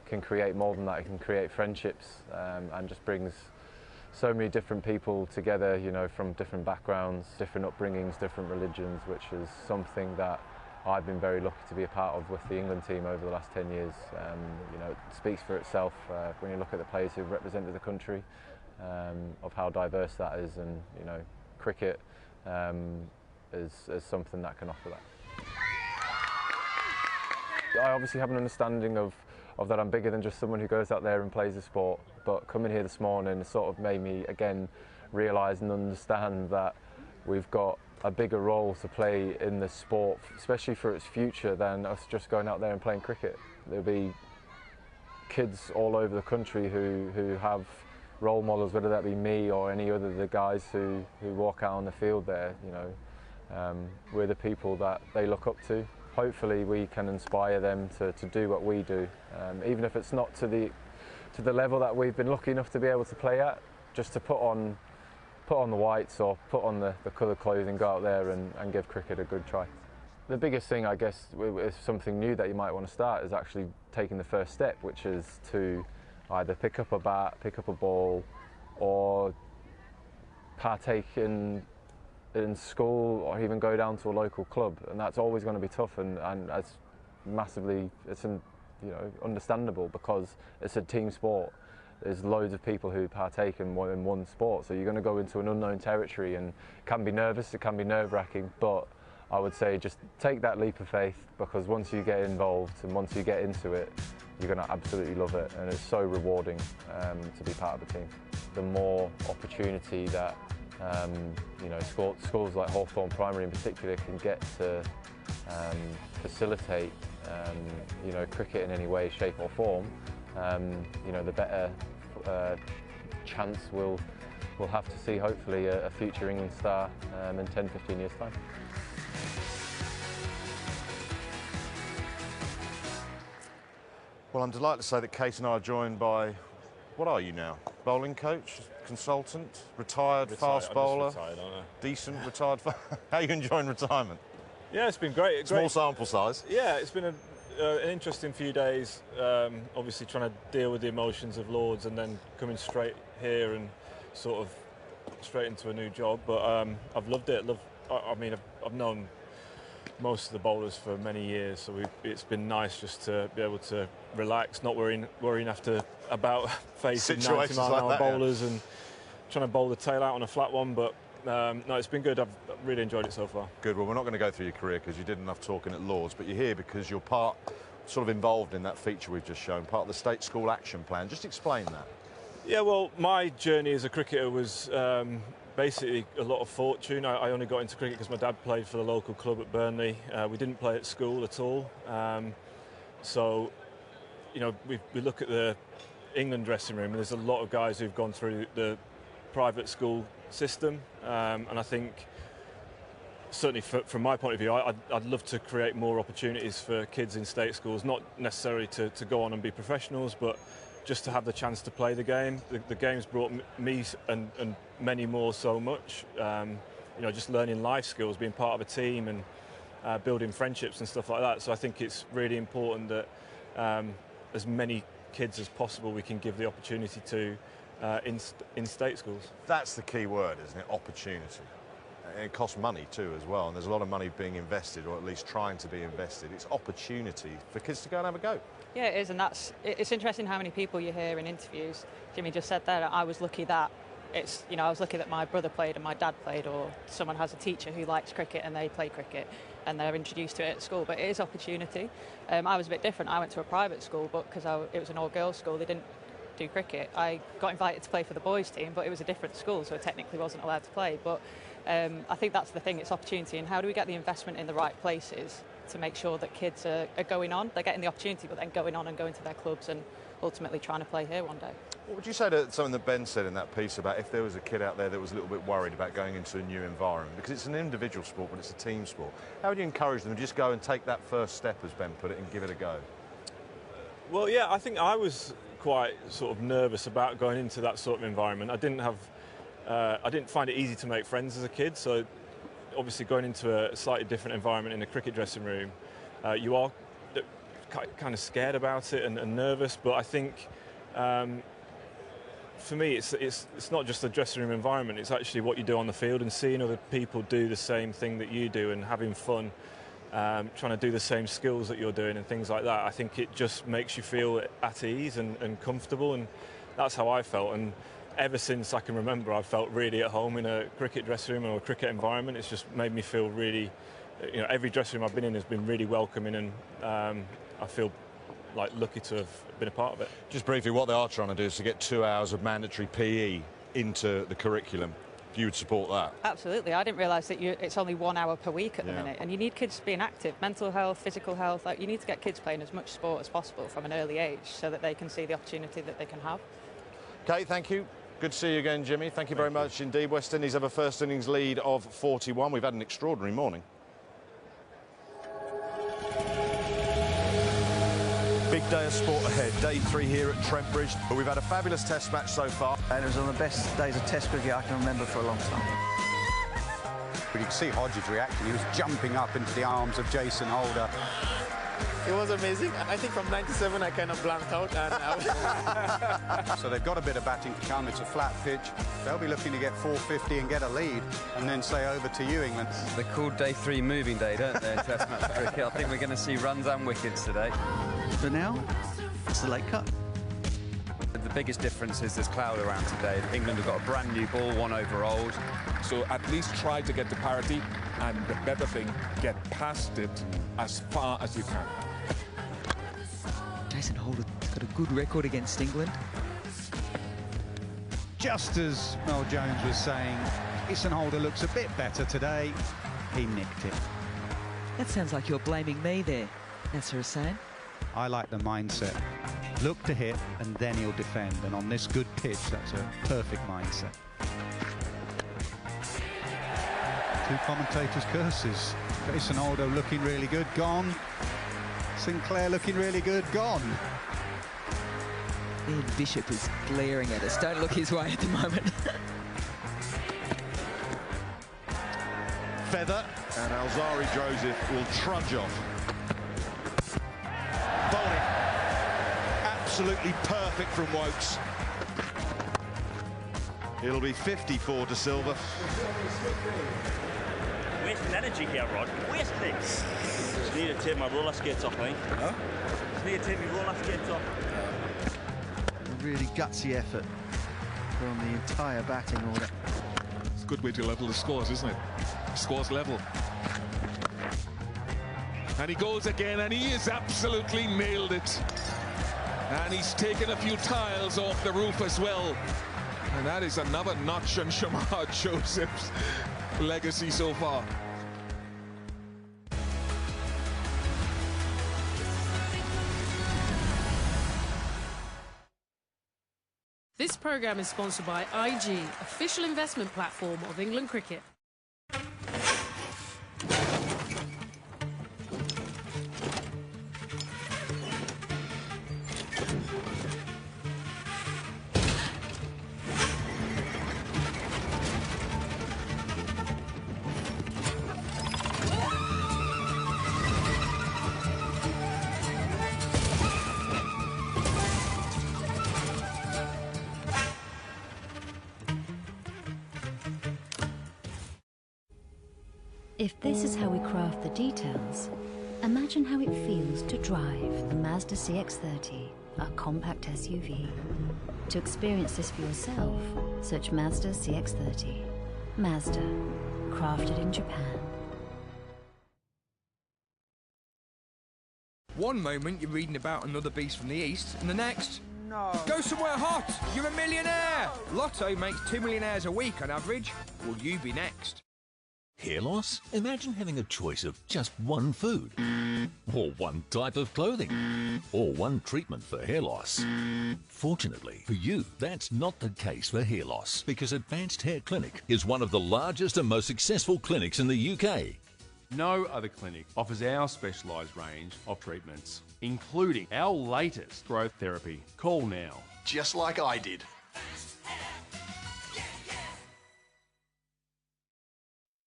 can create more than that. It can create friendships, and just brings so many different people together, from different backgrounds, different upbringings, different religions, which is something that I've been very lucky to be a part of with the England team over the last 10 years. It speaks for itself when you look at the players who've represented the country, of how diverse that is, and cricket is something that can offer that. I obviously have an understanding of that I'm bigger than just someone who goes out there and plays the sport, but coming here this morning sort of made me again realise and understand that we've got a bigger role to play in the sport, especially for its future, than us just going out there and playing cricket. There'll be kids all over the country who have role models, whether that be me or any other of the guys who walk out on the field there. We're the people that they look up to. Hopefully we can inspire them to do what we do, even if it's not to the level that we've been lucky enough to be able to play at, just to put on the whites or put on the coloured clothing, go out there and give cricket a good try. The biggest thing, I guess, is something new that you might want to start, is actually taking the first step, which is to either pick up a bat, pick up a ball, or partake in school, or even go down to a local club. And that's always going to be tough, and it's massively, understandable, because it's a team sport. There's loads of people who partake in one sport, so you're going to go into an unknown territory, and it can be nervous, it can be nerve-wracking, but I would say just take that leap of faith, because once you get involved and once you get into it, you're going to absolutely love it, and it's so rewarding to be part of a team. The more opportunity that schools like Hawthorn Primary in particular can get to facilitate cricket in any way, shape or form, the better chance we'll have to see hopefully a future England star in 10-15 years' time. Well, I'm delighted to say that Kate and I are joined by, what are you now? Bowling coach, consultant, retired fast bowler, retired, aren't I? Decent retired. How are you enjoying retirement? Yeah, it's been great. Small sample size. Yeah, it's been an interesting few days. Obviously, trying to deal with the emotions of Lords and then coming straight here and sort of straight into a new job. But I've loved it. I've known most of the bowlers for many years, so it's been nice just to be able to relax, not worrying about facing 90-mile-an-hour bowlers and trying to bowl the tail out on a flat one. But no, it's been good. I've really enjoyed it so far. Good. Well, we're not going to go through your career because you did enough talking at Lords, but you're here because you're sort of involved in that feature we've just shown, part of the State School Action Plan. Just explain that. Yeah, well, my journey as a cricketer was basically a lot of fortune. I only got into cricket because my dad played for the local club at Burnley. We didn't play at school at all. So, we look at the England dressing room, and there's a lot of guys who've gone through the private school system, and I think certainly from my point of view, I'd love to create more opportunities for kids in state schools, not necessarily to go on and be professionals, but just to have the chance to play the game. The game's brought me and many more so much. You know, just learning life skills, being part of a team, and building friendships and stuff like that. So I think it's really important that as many kids as possible we can give the opportunity to in state schools. That's the key word, isn't it? Opportunity. It costs money too as well, and there's a lot of money being invested, or at least trying to be invested. It's opportunity for kids to go and have a go. Yeah, it is, and it's interesting how many people you hear in interviews. Jimmy just said there, I was lucky that I was lucky that my brother played and my dad played, or someone has a teacher who likes cricket and they play cricket and they're introduced to it at school. But it is opportunity. I was a bit different. I went to a private school, but because it was an all-girls school, they didn't do cricket. I got invited to play for the boys team, but it was a different school, so I technically wasn't allowed to play. But I think that's the thing, it's opportunity, and how do we get the investment in the right places to make sure that kids are going on, they're getting the opportunity, but then going on and going to their clubs and ultimately trying to play here one day. What would you say to something that Ben said in that piece about if there was a kid out there that was a little bit worried about going into a new environment? Because it's an individual sport, but it's a team sport. How would you encourage them to just go and take that first step, as Ben put it, and give it a go? Well, yeah, I think I was quite sort of nervous about going into that sort of environment. I didn't find it easy to make friends as a kid, so obviously going into a slightly different environment in a cricket dressing room, you are kind of scared about it and nervous, but I think for me it's not just the dressing room environment, it's actually what you do on the field and seeing other people do the same thing that you do and having fun, trying to do the same skills that you're doing and things like that. I think it just makes you feel at ease and comfortable, and that's how I felt. And ever since I can remember, I've felt really at home in a cricket dressing room or a cricket environment. It's just made me feel really, you know, every dressing room I've been in has been really welcoming, and I feel like lucky to have been a part of it. Just briefly, what they are trying to do is to get 2 hours of mandatory PE into the curriculum. You would support that? Absolutely. I didn't realise that it's only 1 hour per week at the minute, and you need kids being active, mental health, physical health. Like, you need to get kids playing as much sport as possible from an early age so that they can see the opportunity that they can have. Okay, thank you. Good to see you again, Jimmy. Thank you very much indeed. West Indies have a first innings lead of 41. We've had an extraordinary morning. Big day of sport ahead. Day 3 here at Trent Bridge. But we've had a fabulous test match so far. And it was one of the best days of test cricket I can remember for a long time. But you can see Hodges reacting. He was jumping up into the arms of Jason Holder. It was amazing. I think from 97 I kind of blanked out. And So they've got a bit of batting to come. It's a flat pitch. They'll be looking to get 450 and get a lead, and then say over to you, England. They call day 3 moving day, don't they, in Test match cricket? I think we're going to see runs and wickets today. But now, it's the late cut. The biggest difference is there's cloud around today. England have got a brand new ball, 1 over old. So at least try to get to parity, and the better thing, get past it as far as you can. Jason Holder's got a good record against England. Just as Mel Jones was saying, Jason Holder looks a bit better today. He nicked it. That sounds like you're blaming me there, Nasser Hussain. I like the mindset. Look to hit, and then he'll defend. And on this good pitch, that's a perfect mindset. 2 commentators' curses. Jason Holder looking really good, gone. Sinclair looking really good, gone. Ian Bishop is glaring at us. Don't look his way at the moment. Feather. And Alzari Joseph will trudge off. Bowling. Absolutely perfect from Woakes. It'll be 54 to Silva. Wasting energy here, Rod. Wasting. Just need to take my roller skates off, mate. Huh? Just need to take my roller skates off. A really gutsy effort from the entire batting order. It's a good way to level the scores, isn't it? Scores level. And he goes again, and he has absolutely nailed it. And he's taken a few tiles off the roof as well. And that is another notch on Shamar Joseph's legacy so far. This programme is sponsored by IG, official investment platform of England Cricket. If this is how we craft the details, imagine how it feels to drive the Mazda CX-30, a compact SUV. To experience this for yourself, search Mazda CX-30. Mazda, crafted in Japan. One moment you're reading about another beast from the east, and the next, no. Go somewhere hot! You're a millionaire! Lotto makes 2 millionaires a week on average. Will you be next? Hair loss? Imagine having a choice of just one food, or one type of clothing, or one treatment for hair loss. Fortunately for you, that's not the case for hair loss, because Advanced Hair Clinic is one of the largest and most successful clinics in the UK. No other clinic offers our specialised range of treatments, including our latest growth therapy. Call now. Just like I did.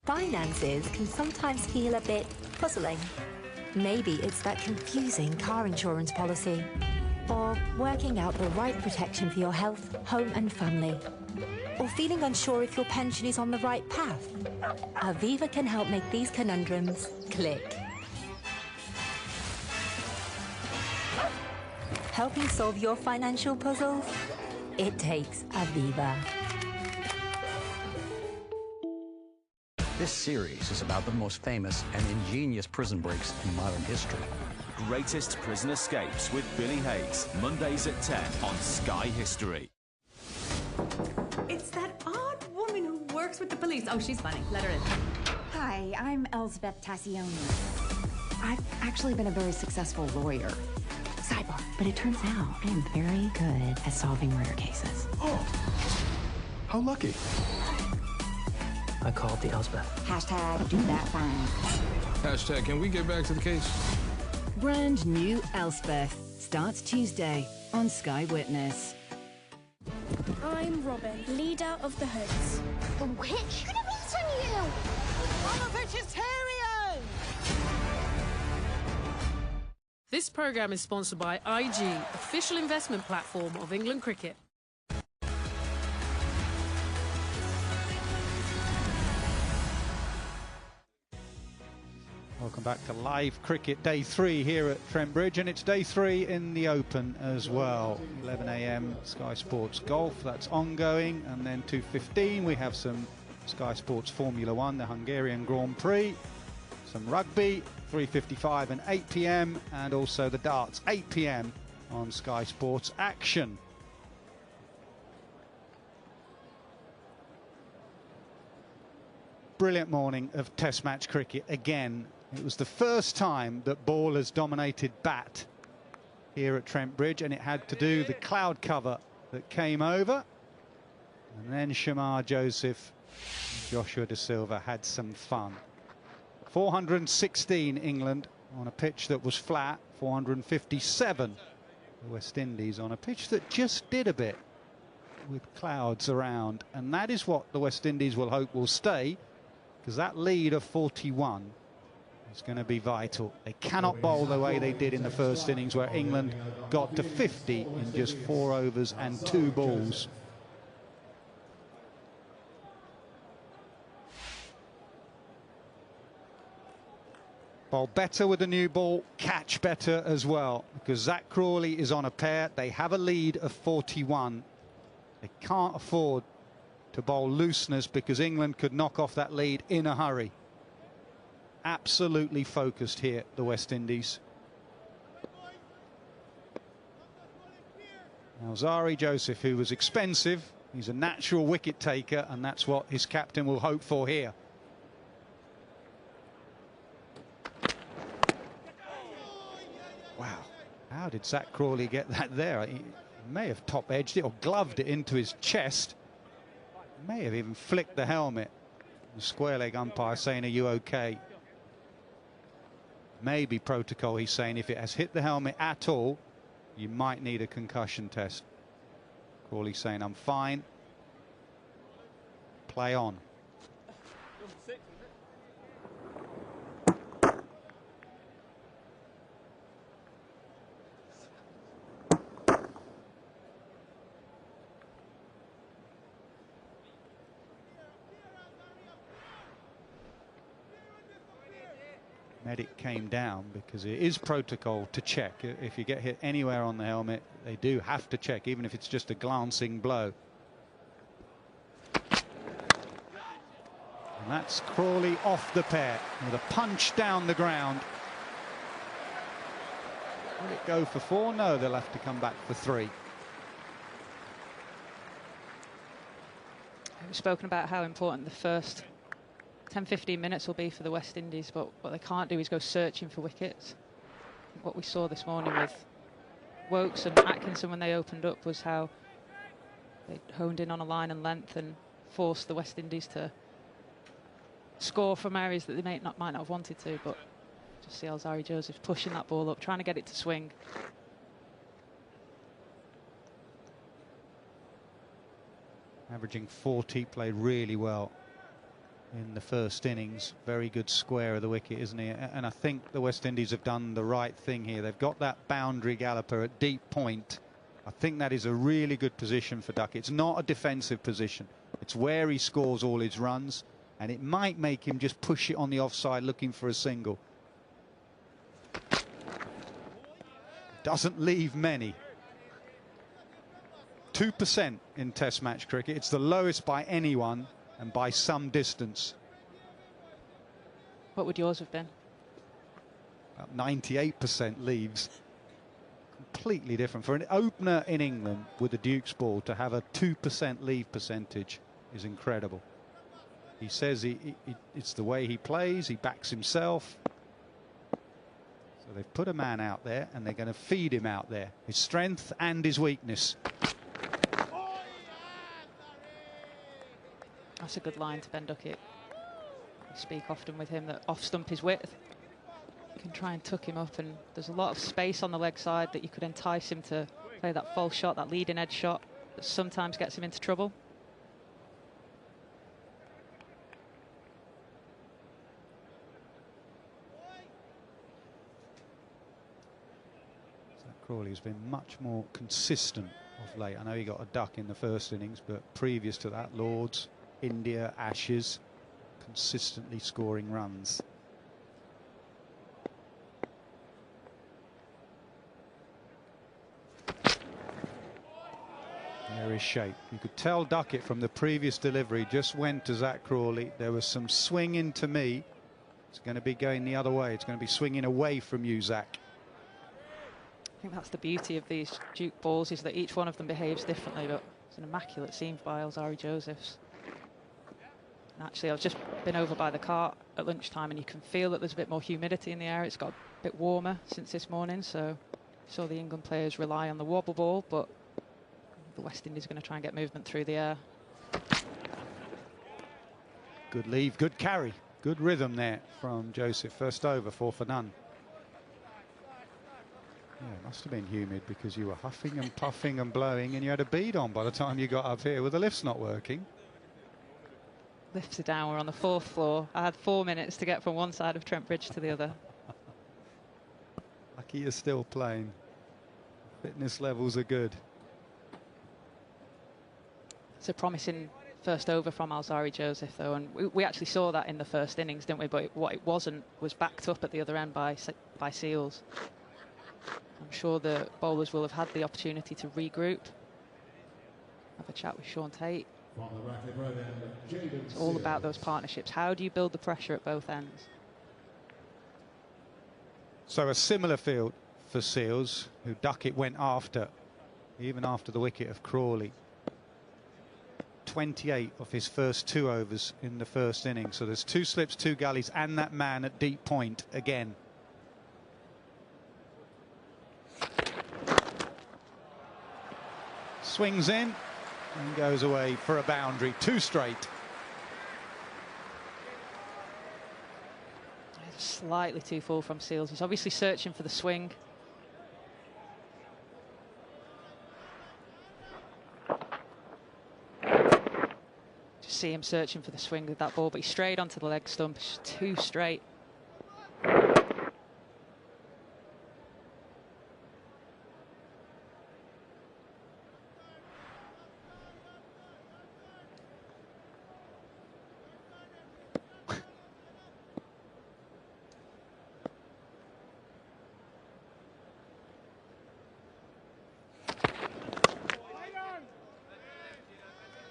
Finances can sometimes feel a bit puzzling. Maybe it's that confusing car insurance policy, or working out the right protection for your health, home and family, or feeling unsure if your pension is on the right path. Aviva can help make these conundrums click. Helping solve your financial puzzles? It takes Aviva. This series is about the most famous and ingenious prison breaks in modern history. Greatest Prison Escapes with Billy Hayes, Mondays at 10 on Sky History. It's that odd woman who works with the police. Oh, she's funny. Let her in. Hi, I'm Elizabeth Tassioni. I've actually been a very successful lawyer. Sidebar, but it turns out I am very good at solving murder cases. Oh, how lucky. I called the Elspeth. Hashtag do that fine. Hashtag can we get back to the case? Brand new Elspeth starts Tuesday on Sky Witness. I'm Robin, leader of the Hoods. The witch? Gonna beat on you! I'm a vegetarian! This programme is sponsored by IG, official investment platform of England Cricket. Welcome back to live cricket, day 3 here at Trent Bridge, and it's day 3 in the Open as well. 11 AM Sky Sports Golf, that's ongoing, and then 2:15 we have some Sky Sports Formula 1, the Hungarian Grand Prix, some rugby, 3:55 and 8 PM, and also the darts, 8 PM on Sky Sports Action. Brilliant morning of Test match cricket again. It was the first time that ball has dominated bat here at Trent Bridge, and it had to do the cloud cover that came over. And then Shamar Joseph and Joshua De Silva had some fun. 416 England on a pitch that was flat, 457 the West Indies on a pitch that just did a bit with clouds around. And that is what the West Indies will hope will stay, because that lead of 41 is going to be vital. They cannot bowl the way they did in the first innings, where England got to 50 in just 4 overs and 2 balls. Bowl better with the new ball, catch better as well, because Zach Crawley is on a pair. They have a lead of 41. They can't afford to bowl looseness, because England could knock off that lead in a hurry. Absolutely focused here, the West Indies. Now Shamar Joseph, who was expensive, he's a natural wicket taker, and that's what his captain will hope for here. Wow, how did Zach Crawley get that there? May have top edged it or gloved it into his chest. May have even flicked the helmet. The square leg umpire saying, are you okay? Maybe protocol, he's saying, if it has hit the helmet at all, you might need a concussion test. Crawley saying, I'm fine. Play on. Medic came down because it is protocol to check. If you get hit anywhere on the helmet, they do have to check, even if it's just a glancing blow. And that's Crawley off the pair with a punch down the ground. Will it go for 4? No, they'll have to come back for 3. We've spoken about how important the first 10-15 minutes will be for the West Indies, but what they can't do is go searching for wickets. What we saw this morning with Woakes and Atkinson when they opened up was how they honed in on a line and length and forced the West Indies to score from areas that they might not have wanted to, but just see Shamar Joseph pushing that ball up, trying to get it to swing. Averaging 40, played really well in the first innings. Very good square of the wicket, isn't he? And I think the West Indies have done the right thing here. They've got that boundary galloper at deep point. I think that is a really good position for Ducket. It's not a defensive position. It's where he scores all his runs, and it might make him just push it on the offside looking for a single. Doesn't leave many. 2% in Test match cricket. It's the lowest by anyone, and by some distance. What would yours have been? About 98% leaves. Completely different. For an opener in England with the Duke's ball to have a 2% leave percentage is incredible. He says it's the way he plays, he backs himself. So they've put a man out there and they're going to feed him out there. His strength and his weakness. That's a good line to Ben Ducket. We speak often with him that off stump his width. You can try and tuck him up, and there's a lot of space on the leg side that you could entice him to play that false shot, that leading edge shot that sometimes gets him into trouble. Crawley's been much more consistent of late. I know he got a duck in the first innings, but previous to that, Lords, India, Ashes, consistently scoring runs. There is shape. You could tell Ducket from the previous delivery just went to Zach Crawley. There was some swing into me. It's going to be going the other way. It's going to be swinging away from you, Zach. I think that's the beauty of these Duke balls, is that each one of them behaves differently, but it's an immaculate seam by Shamar Joseph's. And actually, I've just been over by the cart at lunchtime, and you can feel that there's a bit more humidity in the air. It's got a bit warmer since this morning, so you saw the England players rely on the wobble ball, but the West Indies are going to try and get movement through the air. Good leave, good carry, good rhythm there from Joseph. First over, 4 for none. Yeah, it must have been humid because you were huffing and puffing and blowing, and you had a bead on by the time you got up here with the lifts not working. Lifts are down, we're on the 4th floor. I had 4 minutes to get from one side of Trent Bridge to the other. Lucky you're still playing. Fitness levels are good. It's a promising first over from Shamar Joseph, though, and we actually saw that in the first innings, didn't we? But what it wasn't was backed up at the other end by Seals. I'm sure the bowlers will have had the opportunity to regroup, have a chat with Sean Tate. It's all about those partnerships. How do you build the pressure at both ends? So a similar field for Seals, who Ducket went after, even after the wicket of Crawley. 28 of his first 2 overs in the first innings. So there's 2 slips, 2 gullies, and that man at deep point again. swings in and goes away for a boundary. 2 straight. Slightly too full from Seals. He's obviously searching for the swing. Just see him searching for the swing with that ball, but he strayed onto the leg stump. It's 2 straight.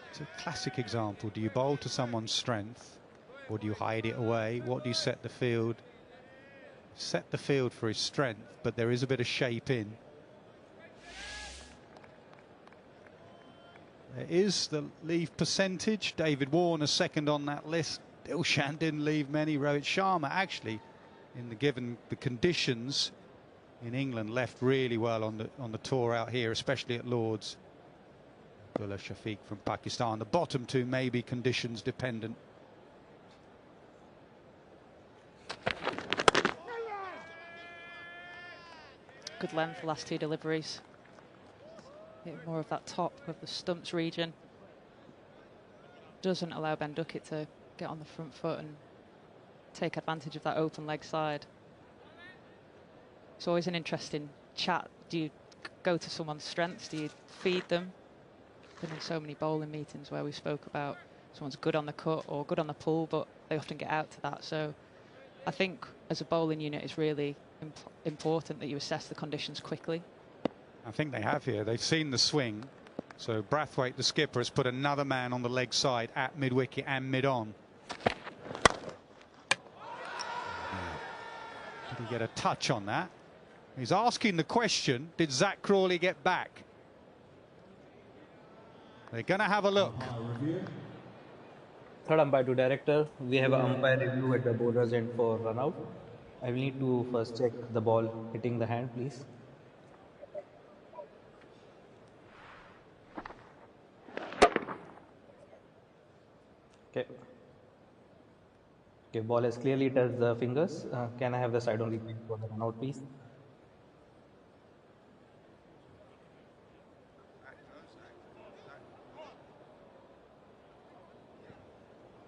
It's a classic example. Do you bowl to someone's strength, or do you hide it away? What do you set the field? Set the field for his strength, but there is a bit of shape in. There is the leave percentage. David Warner second on that list. Dilshan didn't leave many. Rohit Sharma actually, given the conditions in England, left really well on the tour out here, especially at Lord's. Abdullah Shafiq from Pakistan. The bottom 2 may be conditions dependent. Good length the last 2 deliveries. Bit more of that top of the stumps region. Doesn't allow Ben Ducket to get on the front foot and take advantage of that open leg side. It's always an interesting chat. Do you go to someone's strengths? Do you feed them? Been in so many bowling meetings where we spoke about someone's good on the cut or good on the pull, but they often get out to that. So I think as a bowling unit, it's really important that you assess the conditions quickly. I think they have here. They've seen the swing. So Brathwaite, the skipper, has put another man on the leg side at mid-wicket and mid-on. Did he get a touch on that? He's asking the question, did Zach Crawley get back? They're going to have a look. Third umpire to director. We have an umpire review at the bowler's end for run out. I will need to first check the ball hitting the hand, please. Okay. Okay, ball has clearly touched the fingers. Can I have the side on replay for the run out, please?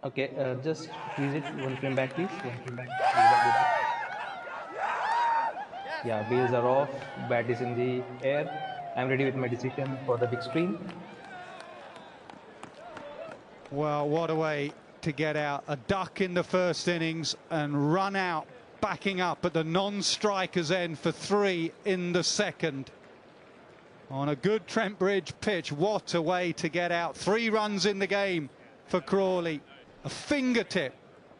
Okay, just freeze it 1 frame back, please. 1 frame back. Yeah, wheels are off, bat is in the air. I'm ready with my decision for the big screen. Well, what a way to get out. A duck in the first innings and run out, backing up at the non-striker's end for 3 in the second. On a good Trent Bridge pitch, what a way to get out. 3 runs in the game for Crawley. A fingertip,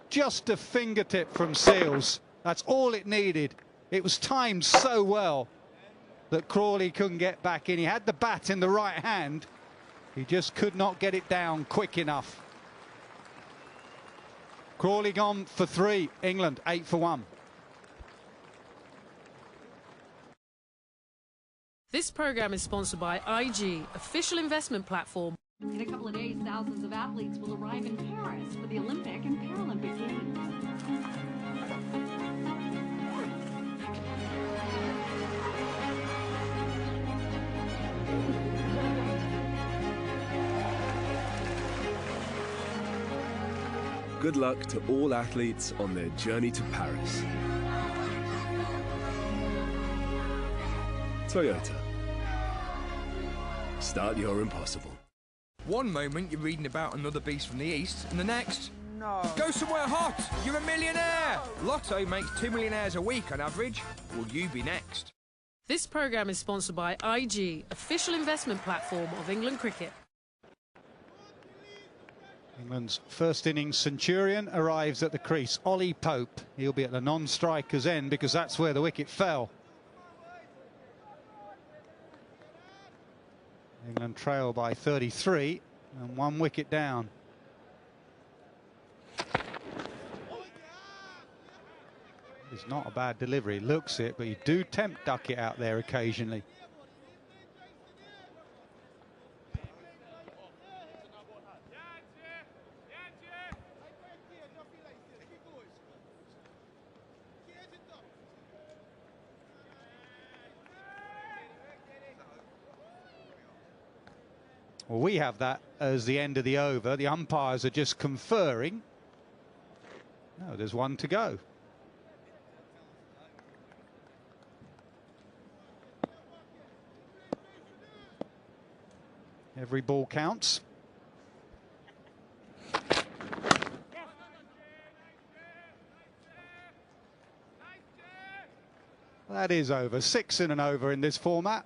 just a fingertip from Seals. That's all it needed. It was timed so well that Crawley couldn't get back in. He had the bat in the right hand. He just could not get it down quick enough. Crawley gone for 3. England 8 for 1. This programme is sponsored by IG, official investment platform. In a couple of days, thousands of athletes will arrive in Paris for the Olympic and Paralympic Games. Good luck to all athletes on their journey to Paris. Toyota. Start your impossible. One moment you're reading about another beast from the east, and the next, no. Go somewhere hot! You're a millionaire! Lotto makes 2 millionaires a week on average. Will you be next? This programme is sponsored by IG, official investment platform of England cricket. England's first innings centurion arrives at the crease. Ollie Pope. He'll be at the non-striker's end because that's where the wicket fell. England trail by 33 and 1 wicket down. It's not a bad delivery, looks it, but you do tempt Ducket out there occasionally. Well, we have that as the end of the over. The umpires are just conferring. No, there's one to go. Every ball counts. That is over. 6 in and over in this format.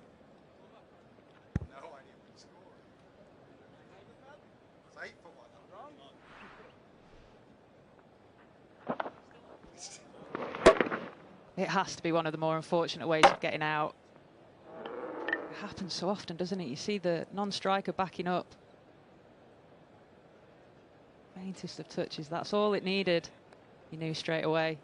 It has to be one of the more unfortunate ways of getting out. It happens so often, doesn't it? You see the non-striker backing up. Faintest of touches, that's all it needed. You knew straight away.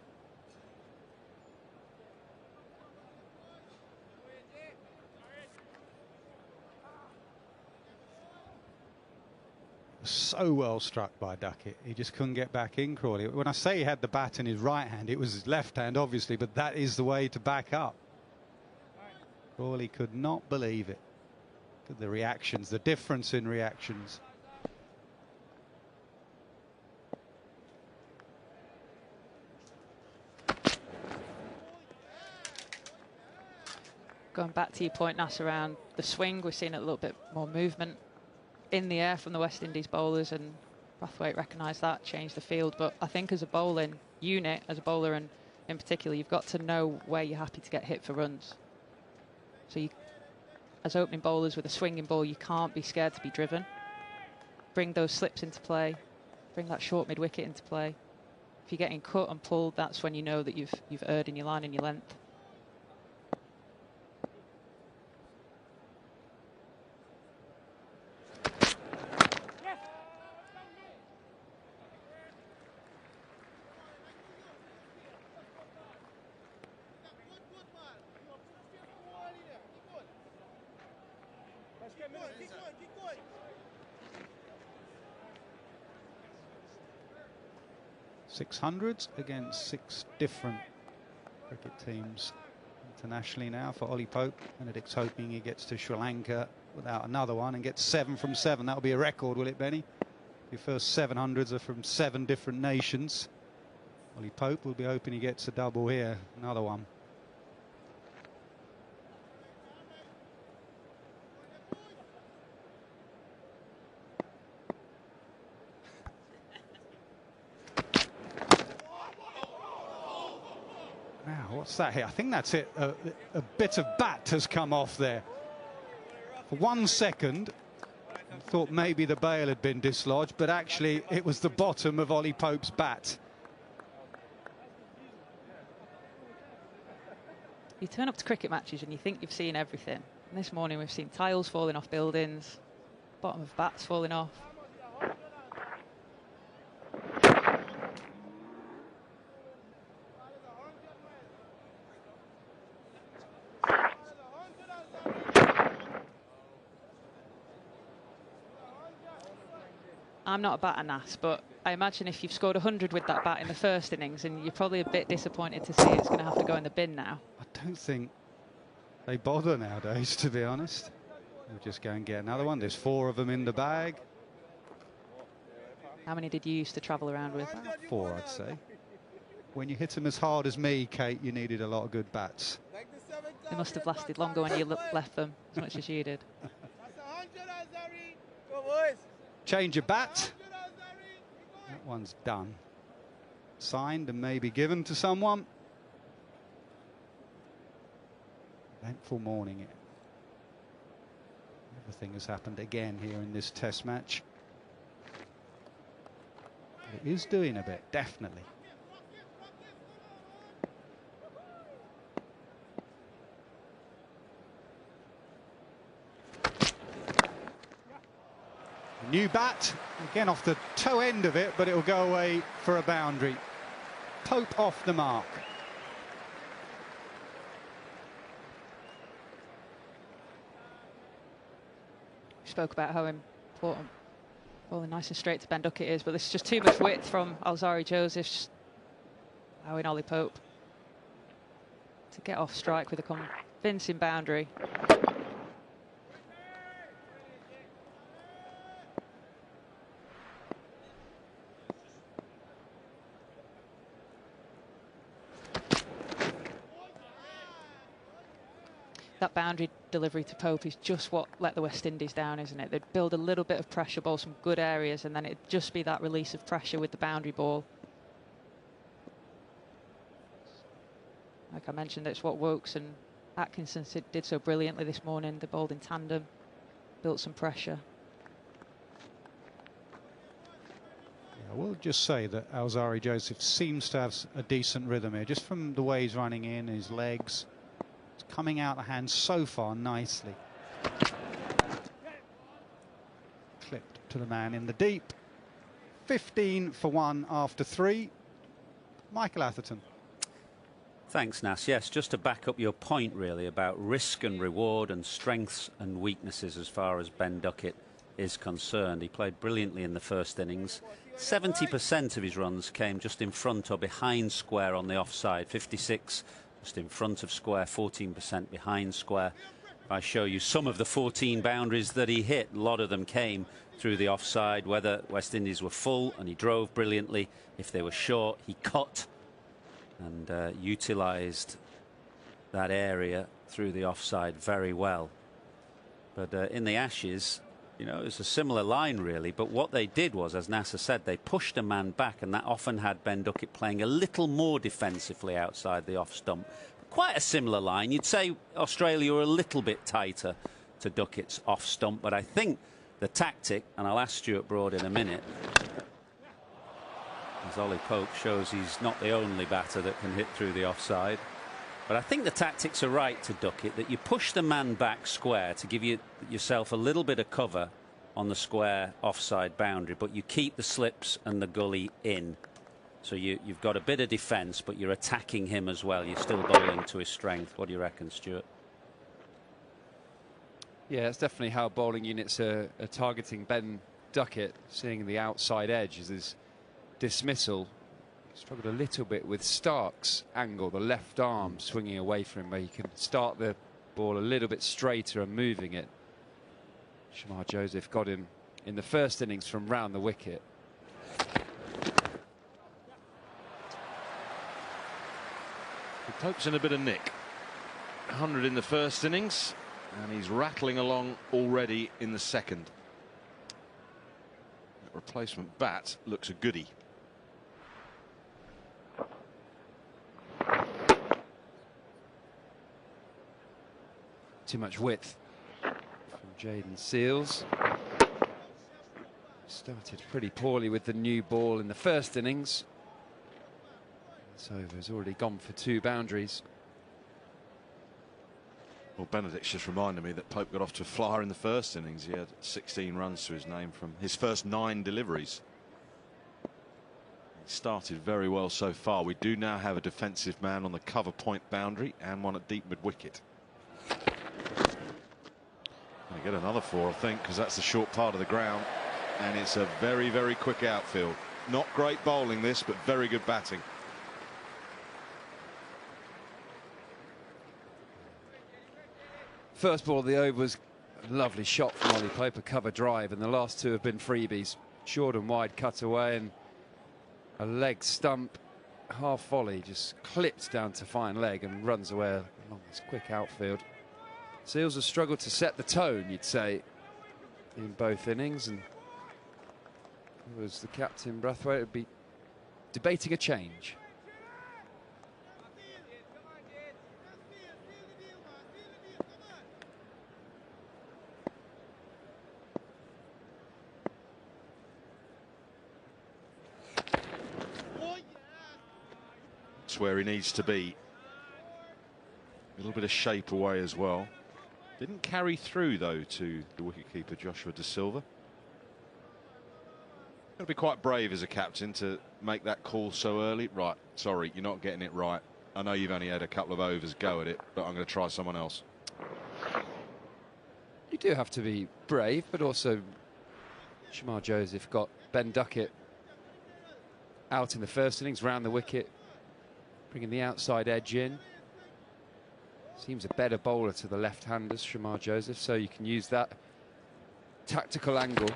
So well struck by Ducket. He just couldn't get back in, Crawley. When I say he had the bat in his right hand, it was his left hand, obviously, but that is the way to back up. Crawley could not believe it. Look at the reactions, the difference in reactions. Going back to your point, Nass, around the swing, we're seeing a little bit more movement in the air from the West Indies bowlers, and Brathwaite recognised that, changed the field. But I think as a bowling unit, as a bowler and in particular, you've got to know where you're happy to get hit for runs. So you, as opening bowlers with a swinging ball, you can't be scared to be driven. Bring those slips into play, bring that short mid-wicket into play. If you're getting cut and pulled, that's when you know that you've erred in your line and your length. .600s against 6 different cricket teams internationally now for Ollie Pope. Benedict's hoping he gets to Sri Lanka without another one and gets 7 from 7. That'll be a record, will it, Benny? Your first 700s are from 7 different nations. Ollie Pope will be hoping he gets a double here, another one. What's that here? I think that's it. A bit of bat has come off there. For 1 second, I thought maybe the bail had been dislodged, but actually it was the bottom of Ollie Pope's bat. You turn up to cricket matches and you think you've seen everything. And this morning we've seen tiles falling off buildings, bottom of bats falling off. I'm not a batter, Nass, but I imagine if you've scored 100 with that bat in the first innings, and you're probably a bit disappointed to see it's going to have to go in the bin now. I don't think they bother nowadays, to be honest. We'll just go and get another one. There's 4 of them in the bag. How many did you used to travel around with? 4, I'd say. When you hit them as hard as me, Kate, you needed a lot of good bats. They must have lasted longer when you left them as much as you did. Change of bat. That one's done. Signed and maybe given to someone. Eventful morning. Everything has happened again here in this test match. It is doing a bit, definitely. New bat, again off the toe end of it, but it will go away for a boundary. Pope off the mark. We spoke about how important bowling nice and straight to Ben Ducket is, but this is just too much width from Shamar Joseph, allowing Ollie Pope to get off strike with a convincing boundary. boundary delivery to Pope is just what let the West Indies down, isn't it? They'd build a little bit of pressure ball, some good areas, and then it'd just be that release of pressure with the boundary ball. Like I mentioned, it's what Woakes and Atkinson did so brilliantly this morning. They bowled in tandem, built some pressure. I will just say that Shamar Joseph seems to have a decent rhythm here, just from the way he's running in, his legs. It's coming out the hand so far nicely. Clipped to the man in the deep. 15 for 1 after 3. Michael Atherton. Thanks, Nas. Yes, just to back up your point, really, about risk and reward and strengths and weaknesses as far as Ben Ducket is concerned. He played brilliantly in the first innings. 70% of his runs came just in front or behind square on the offside. 56 just in front of square, 14% behind square. If I show you some of the 14 boundaries that he hit, a lot of them came through the offside, whether West Indies were full, and he drove brilliantly. If they were short, he cut and utilised that area through the offside very well. But in the Ashes, you know, it's a similar line really, but what they did was, as Nasser said, they pushed a man back, and that often had Ben Ducket playing a little more defensively outside the off stump. Quite a similar line. You'd say Australia were a little bit tighter to Duckett's off stump, but I think the tactic, and I'll ask Stuart Broad in a minute, as Ollie Pope shows he's not the only batter that can hit through the offside. But I think the tactics are right to Ducket, that you push the man back square to give yourself a little bit of cover on the square offside boundary, but you keep the slips and the gully in. So you've got a bit of defence, but you're attacking him as well. You're still bowling to his strength. What do you reckon, Stuart? Yeah, it's definitely how bowling units are targeting Ben Ducket, seeing the outside edge as his dismissal. Struggled a little bit with Stark's angle, the left arm swinging away from him, where he can start the ball a little bit straighter and moving it. Shamar Joseph got him in the first innings from round the wicket. Pope's in a bit of nick. 100 in the first innings, and he's rattling along already in the second. That replacement bat looks a goodie. Too much width from Jayden Seales. Started pretty poorly with the new ball in the first innings. This over has already gone for 2 boundaries. Well, Benedict's just reminded me that Pope got off to a flyer in the first innings. He had 16 runs to his name from his first 9 deliveries. He started very well so far. We do now have a defensive man on the cover point boundary and one at deep mid-wicket. They get another 4, I think, because that's the short part of the ground, and it's a very, very quick outfield. Not great bowling this, but very good batting. First ball of the over was a lovely shot from Ollie Pope, a cover drive, and the last 2 have been freebies. Short and wide cut away, and a leg stump, half volley, just clips down to fine leg and runs away along this quick outfield. Seales has struggled to set the tone, you'd say, in both innings, and was the captain Brathwaite would be debating a change. That's where he needs to be. A little bit of shape away as well. Didn't carry through, though, to the wicketkeeper Joshua De Silva. Got to be quite brave as a captain to make that call so early. Right, sorry, you're not getting it right. I know you've only had a couple of overs go at it, but I'm going to try someone else. You do have to be brave, but also Shamar Joseph got Ben Ducket out in the first innings, round the wicket, bringing the outside edge in. Seems a better bowler to the left-handers, Shamar Joseph, so you can use that tactical angle.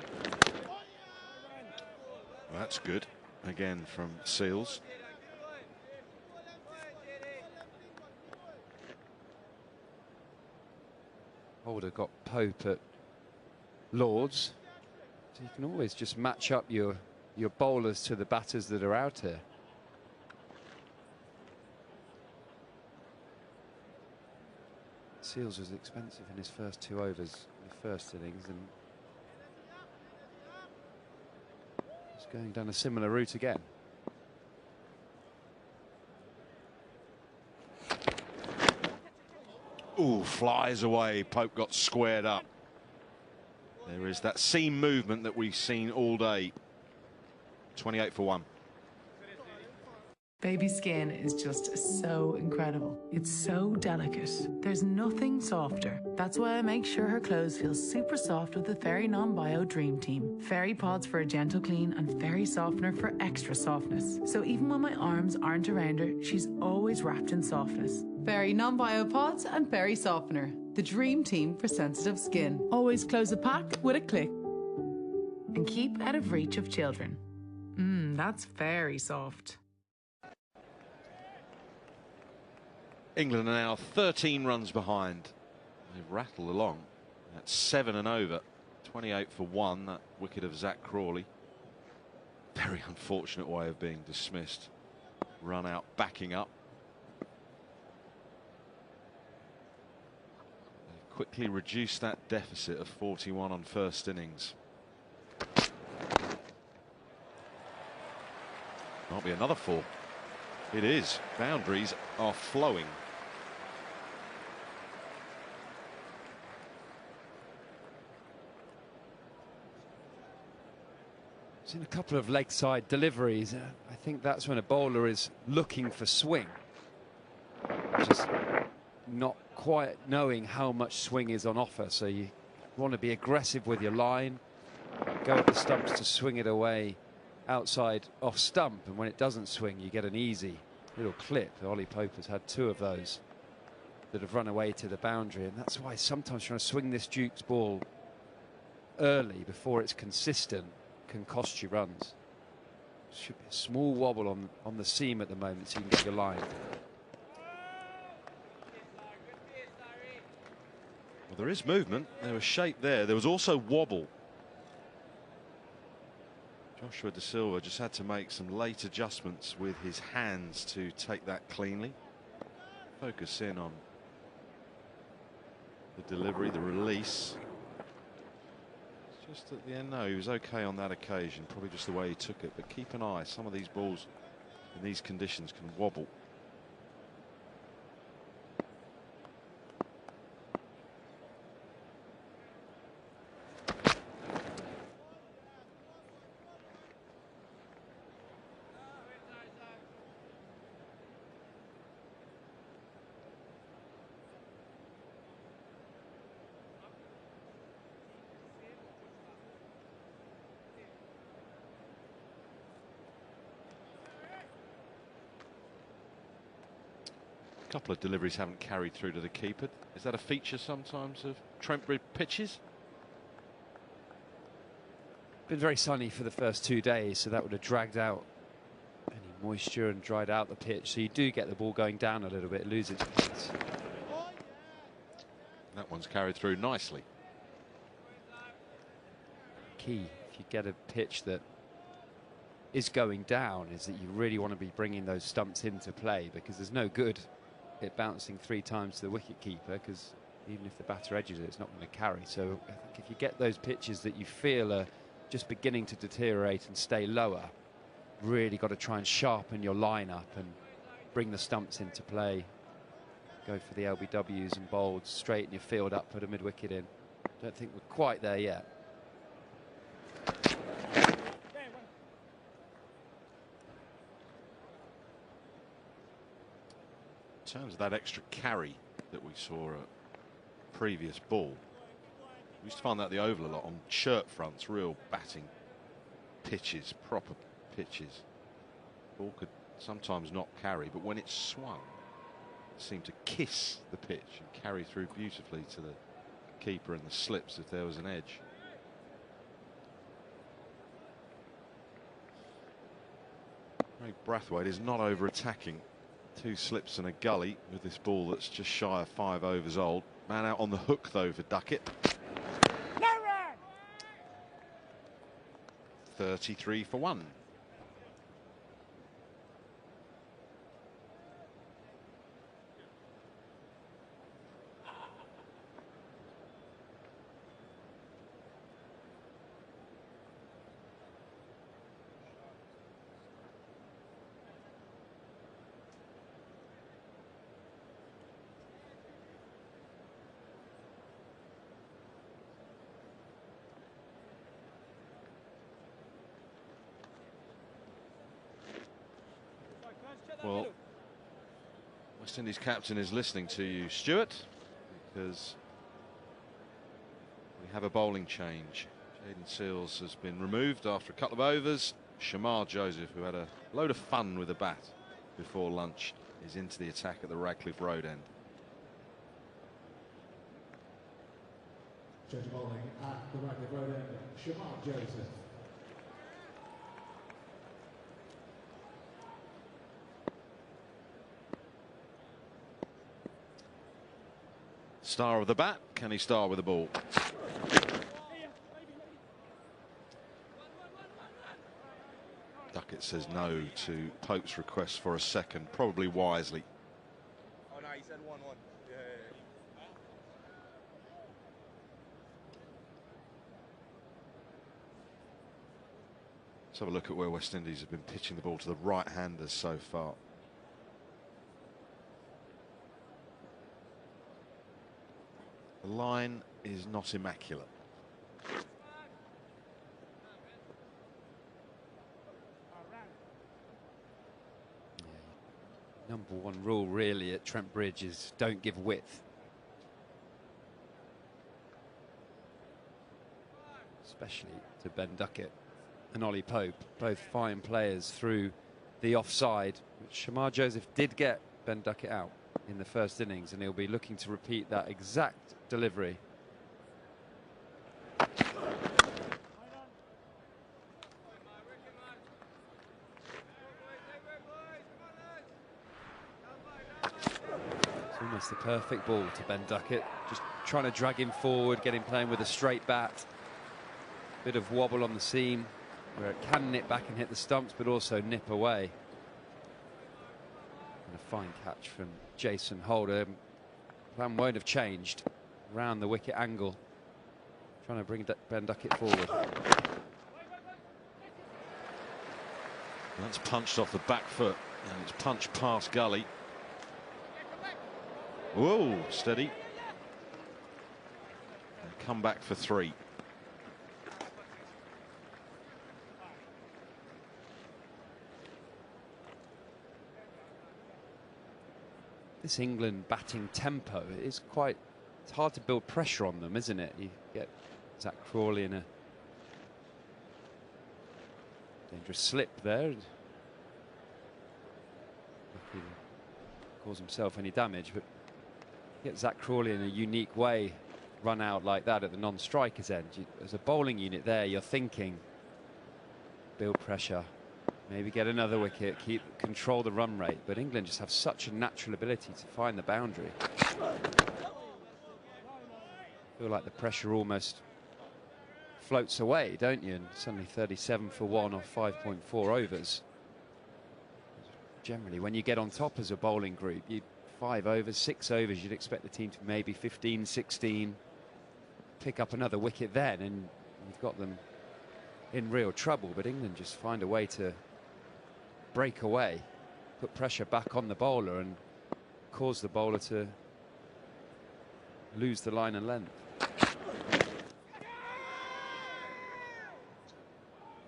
Well, that's good, again, from Seales. Holder got Pope at Lords. So you can always just match up your bowlers to the batters that are out here. Seals was expensive in his first 2 overs in the first innings, and he's going down a similar route again. Ooh, flies away. Pope got squared up. There is that seam movement that we've seen all day. 28 for 1. Baby skin is just so incredible. It's so delicate. There's nothing softer. That's why I make sure her clothes feel super soft with the Fairy Non-Bio Dream Team. Fairy Pods for a gentle clean and Fairy Softener for extra softness. So even when my arms aren't around her, she's always wrapped in softness. Fairy Non-Bio Pods and Fairy Softener. The Dream Team for sensitive skin. Always close a pack with a click. And keep out of reach of children. That's very soft. England are now 13 runs behind. They've rattled along. That's 7 and over. 28 for 1. That wicket of Zach Crawley. Very unfortunate way of being dismissed. Run out, backing up. They've quickly reduced that deficit of 41 on first innings. Might be another 4. It is. Boundaries are flowing. Seen a couple of leg side deliveries. I think that's when a bowler is looking for swing. Just not quite knowing how much swing is on offer. So you want to be aggressive with your line. Go at the stumps to swing it away outside off stump. And when it doesn't swing, you get an easy little clip. Ollie Pope has had 2 of those that have run away to the boundary. And that's why sometimes trying to swing this Duke's ball early before it's consistent can cost you runs. Should be a small wobble on the seam at the moment so you can get your line. Well, there is movement. There was shape there. There was also wobble. Joshua De Silva just had to make some late adjustments with his hands to take that cleanly. Focus in on the delivery, the release. Just at the end, no, he was okay on that occasion, probably just the way he took it. But keep an eye, some of these balls in these conditions can wobble. A couple of deliveries haven't carried through to the keeper. Is that a feature sometimes of Trentbury pitches? Been very sunny for the first 2 days, so that would have dragged out any moisture and dried out the pitch. So you do get the ball going down a little bit, lose its pace. That one's carried through nicely. Key, if you get a pitch that is going down, is that you really want to be bringing those stumps into play, because there's no good it bouncing 3 times to the wicket keeper, because even if the batter edges it, it's not going to carry. So I think if you get those pitches that you feel are just beginning to deteriorate and stay lower, really got to try and sharpen your line up and bring the stumps into play. Go for the LBWs and bolds, straighten your field up, put a mid-wicket in. Don't think we're quite there yet. In terms of that extra carry that we saw at previous ball, we used to find that at the Oval a lot on shirt fronts, real batting pitches, proper pitches. Ball could sometimes not carry, but when it swung, it seemed to kiss the pitch and carry through beautifully to the keeper and the slips if there was an edge. Craig Brathwaite is not over attacking. 2 slips and a gully with this ball that's just shy of 5 overs old. Man out on the hook, though, for Ducket. 33 for 1. Well, West Indies captain is listening to you, Stuart, because we have a bowling change. Jaden Seals has been removed after a couple of overs. Shamar Joseph, who had a load of fun with the bat before lunch, is into the attack at the Radcliffe Road end. Change bowling at the Radcliffe Road end, Shamar Joseph. Star of the bat, can he star with the ball? Ducket says no to Pope's request for a second, probably wisely. Oh no, he said 1-1. Yeah. Let's have a look at where West Indies have been pitching the ball to the right-handers so far. The line is not immaculate. Number one rule really at Trent Bridge is don't give width. Especially to Ben Ducket and Ollie Pope, both fine players through the offside. Shamar Joseph did get Ben Ducket out in the first innings, and he'll be looking to repeat that exact delivery. It's almost the perfect ball to Ben Ducket, just trying to drag him forward, get him playing with a straight bat. Bit of wobble on the seam where it can nip back and hit the stumps, but also nip away. And a fine catch from Jason Holder. Plan won't have changed. Round the wicket angle, trying to bring Ben Ducket forward. That's punched off the back foot, and it's punched past gully. Whoa, steady. And come back for 3. This England batting tempo is quite, it's hard to build pressure on them, isn't it? You get Zach Crawley in a dangerous slip there. Lucky to cause himself any damage, but get Zach Crawley in a unique way, run out like that at the non-striker's end. As a bowling unit there, you're thinking, build pressure, maybe get another wicket, control the run rate. But England just have such a natural ability to find the boundary. Feel like the pressure almost floats away, don't you? And suddenly 37 for 1 or 5.4 overs. Generally, when you get on top as a bowling group, 5 overs, 6 overs, you'd expect the team to maybe 15, 16, pick up another wicket then, and you've got them in real trouble. But England just find a way to break away, put pressure back on the bowler and cause the bowler to lose the line and length.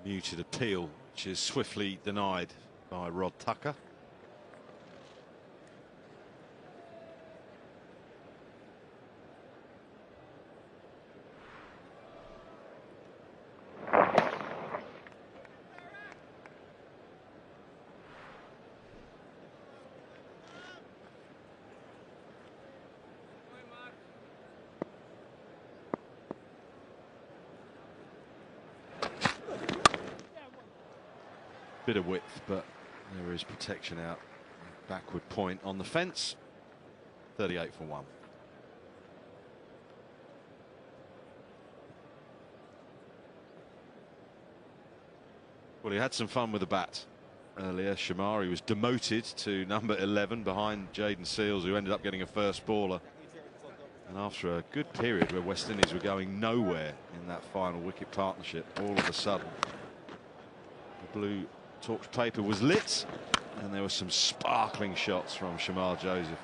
Muted appeal, which is swiftly denied by Rod Tucker. Bit of width, but there is protection out. Backward point on the fence. 38 for 1. Well, he had some fun with the bat earlier. Shamar, he was demoted to number 11 behind Jaden Seals, who ended up getting a first baller. And after a good period where West Indies were going nowhere in that final wicket partnership, all of a sudden the blue torch paper was lit and there were some sparkling shots from Shamar Joseph.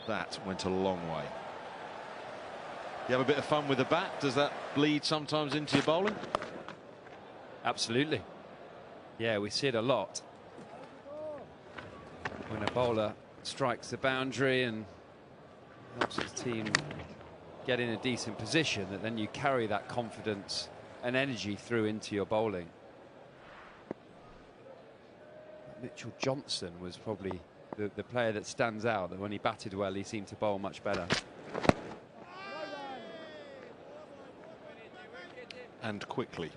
That went a long way. You have a bit of fun with the bat. Does that bleed sometimes into your bowling? Absolutely. Yeah, we see it a lot. When a bowler strikes the boundary and helps his team get in a decent position, that then you carry that confidence and energy through into your bowling. Mitchell Johnson was probably the player that stands out, that when he batted well he seemed to bowl much better. And quickly.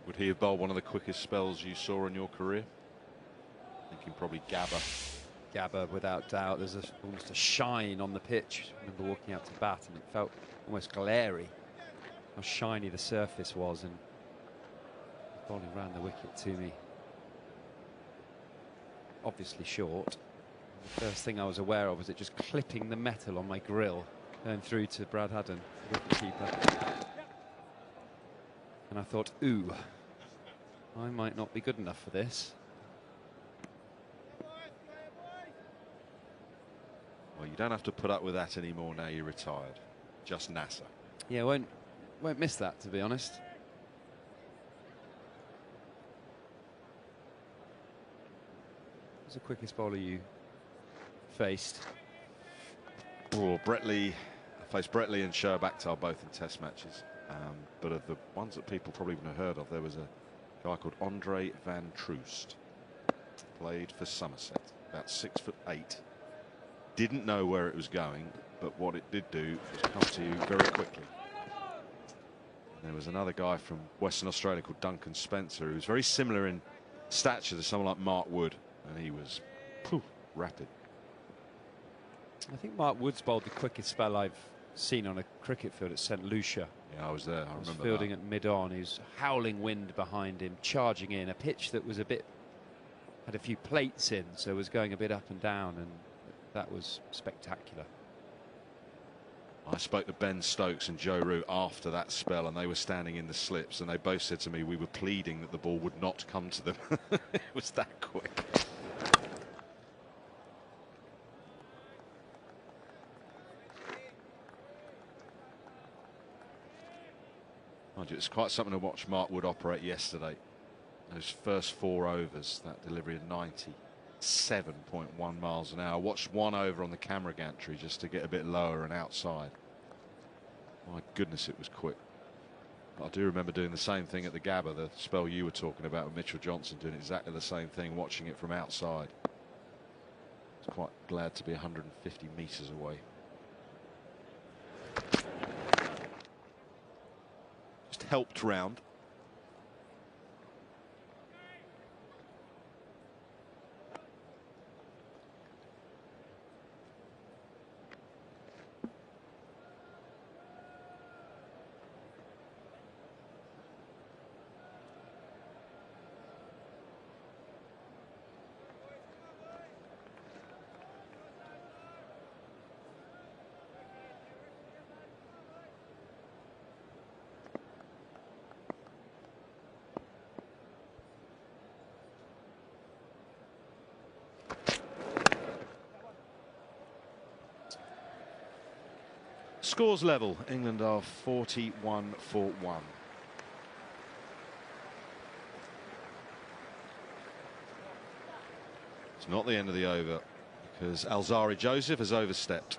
Would he have bowled one of the quickest spells you saw in your career? Thinking probably Gabba. Gabba, without doubt. There's almost a shine on the pitch. I remember walking out to bat and it felt almost glary how shiny the surface was, and bowling round the wicket to me. Obviously short. The first thing I was aware of was it just clipping the metal on my grill going through to Brad Haddon, the wicketkeeper. And I thought, ooh, I might not be good enough for this. Well, you don't have to put up with that anymore now you're retired. Just NASA. Yeah, won't miss that, to be honest. Who's the quickest bowler you faced? Oh, Bretley. I faced Bretley and Shoaib Akhtar both in test matches. But of the ones that people probably wouldn't have heard of, there was a guy called Andre van Troost. Played for Somerset, about 6'8". Didn't know where it was going, but what it did do was come to you very quickly. And there was another guy from Western Australia called Duncan Spencer, who was very similar in stature to someone like Mark Wood, and he was rapid. I think Mark Wood's bowled the quickest spell I've seen on a cricket field at St Lucia. Yeah, I was there. I remember fielding that. at mid-on. He was howling wind behind him, charging in a pitch that was had a few plates in, so was going a bit up and down, and that was spectacular. I spoke to Ben Stokes and Joe Root after that spell, and they were standing in the slips, and they both said to me we were pleading that the ball would not come to them. It was that quick. It's quite something to watch Mark Wood operate yesterday. Those first 4 overs, that delivery of 97.1 miles an hour. I watched one over on the camera gantry just to get a bit lower and outside. My goodness, it was quick. But I do remember doing the same thing at the Gabba, the spell you were talking about with Mitchell Johnson, doing exactly the same thing, watching it from outside. I was quite glad to be 150 metres away. Helped round. Scores level. England are 41 for 1. It's not the end of the over because Shamar Joseph has overstepped.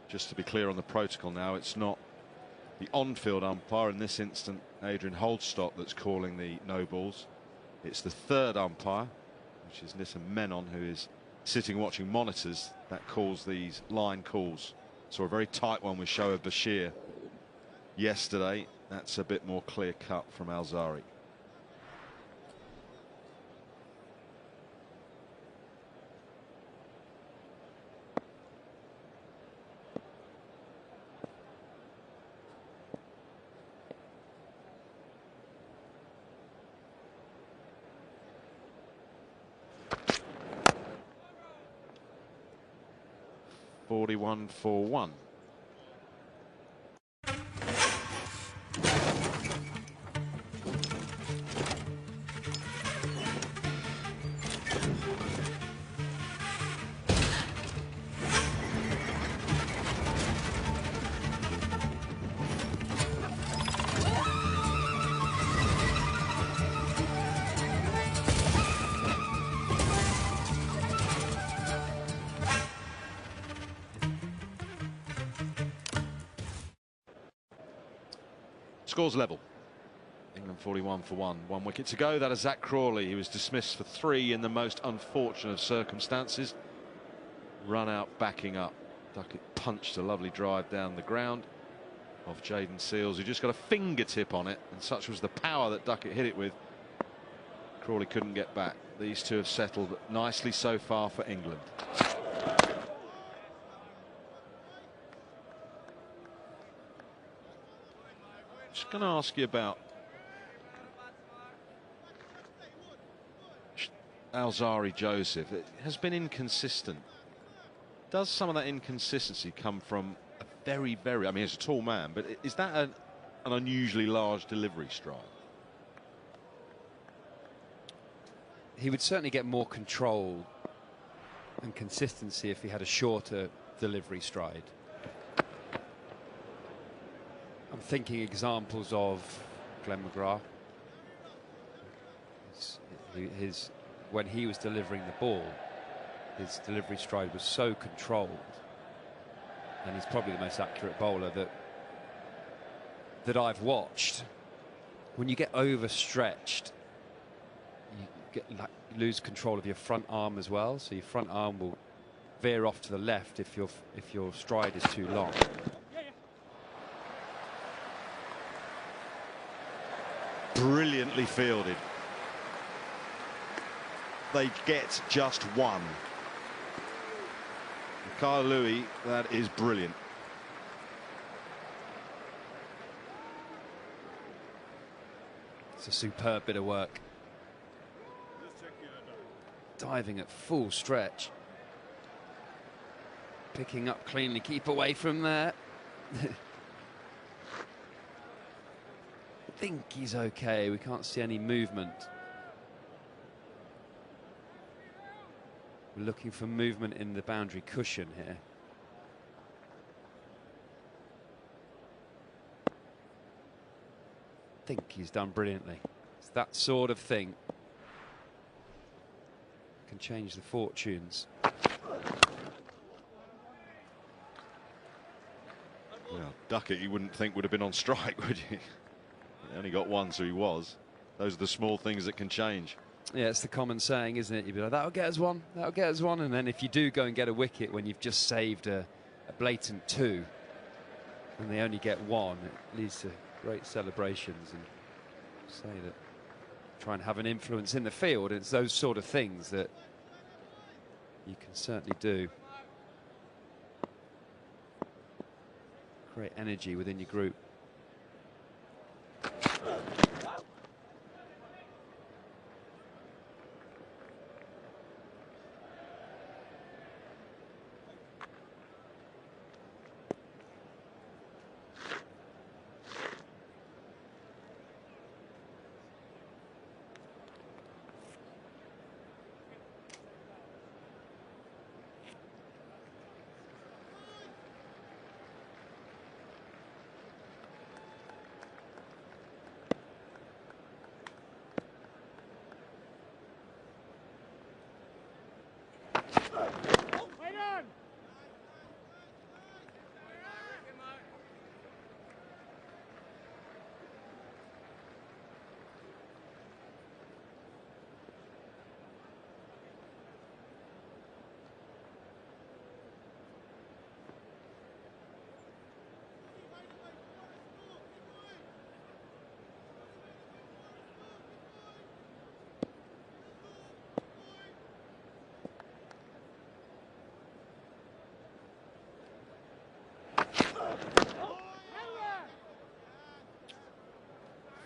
Just to be clear on the protocol now, it's not the on-field umpire, in this instant Adrian Holdstock, that's calling the no balls. It's the third umpire, which is Nissan Menon, who is sitting watching monitors, that calls these line calls. Saw a very tight one with Shoaib Bashir yesterday. That's a bit more clear cut from Shamar. 41 for 1. Scores level. England 41 for 1. 1 wicket to go. That is Zach Crawley. He was dismissed for 3 in the most unfortunate of circumstances. Run out, backing up. Ducket punched a lovely drive down the ground of Jaden Seals, who just got a fingertip on it, and such was the power that Ducket hit it with. Crawley couldn't get back. These two have settled nicely so far for England. Just going to ask you about Shamar Joseph. It has been inconsistent. Does some of that inconsistency come from a very, I mean, he's a tall man, but is that an unusually large delivery stride? He would certainly get more control and consistency if he had a shorter delivery stride. I'm thinking examples of Glenn McGrath. When he was delivering the ball, his delivery stride was so controlled, and he's probably the most accurate bowler that I've watched. When you get overstretched, you lose control of your front arm as well, so your front arm will veer off to the left if your stride is too long. Brilliantly fielded. They get just 1. Kyle Louis, that is brilliant. It's a superb bit of work. Diving at full stretch. Picking up cleanly, keep away from there. I think he's okay. We can't see any movement. We're looking for movement in the boundary cushion here. I think he's done brilliantly. It's that sort of thing can change the fortunes. Well, Ducket, you wouldn't think would have been on strike, would you? He only got 1, so he was. Those are the small things that can change. Yeah, it's the common saying, isn't it? You'd be like, that'll get us 1, that'll get us 1. And then if you do go and get a wicket when you've just saved a blatant 2, and they only get 1, it leads to great celebrations and say that try and have an influence in the field. It's those sort of things that you can certainly do. Create energy within your group.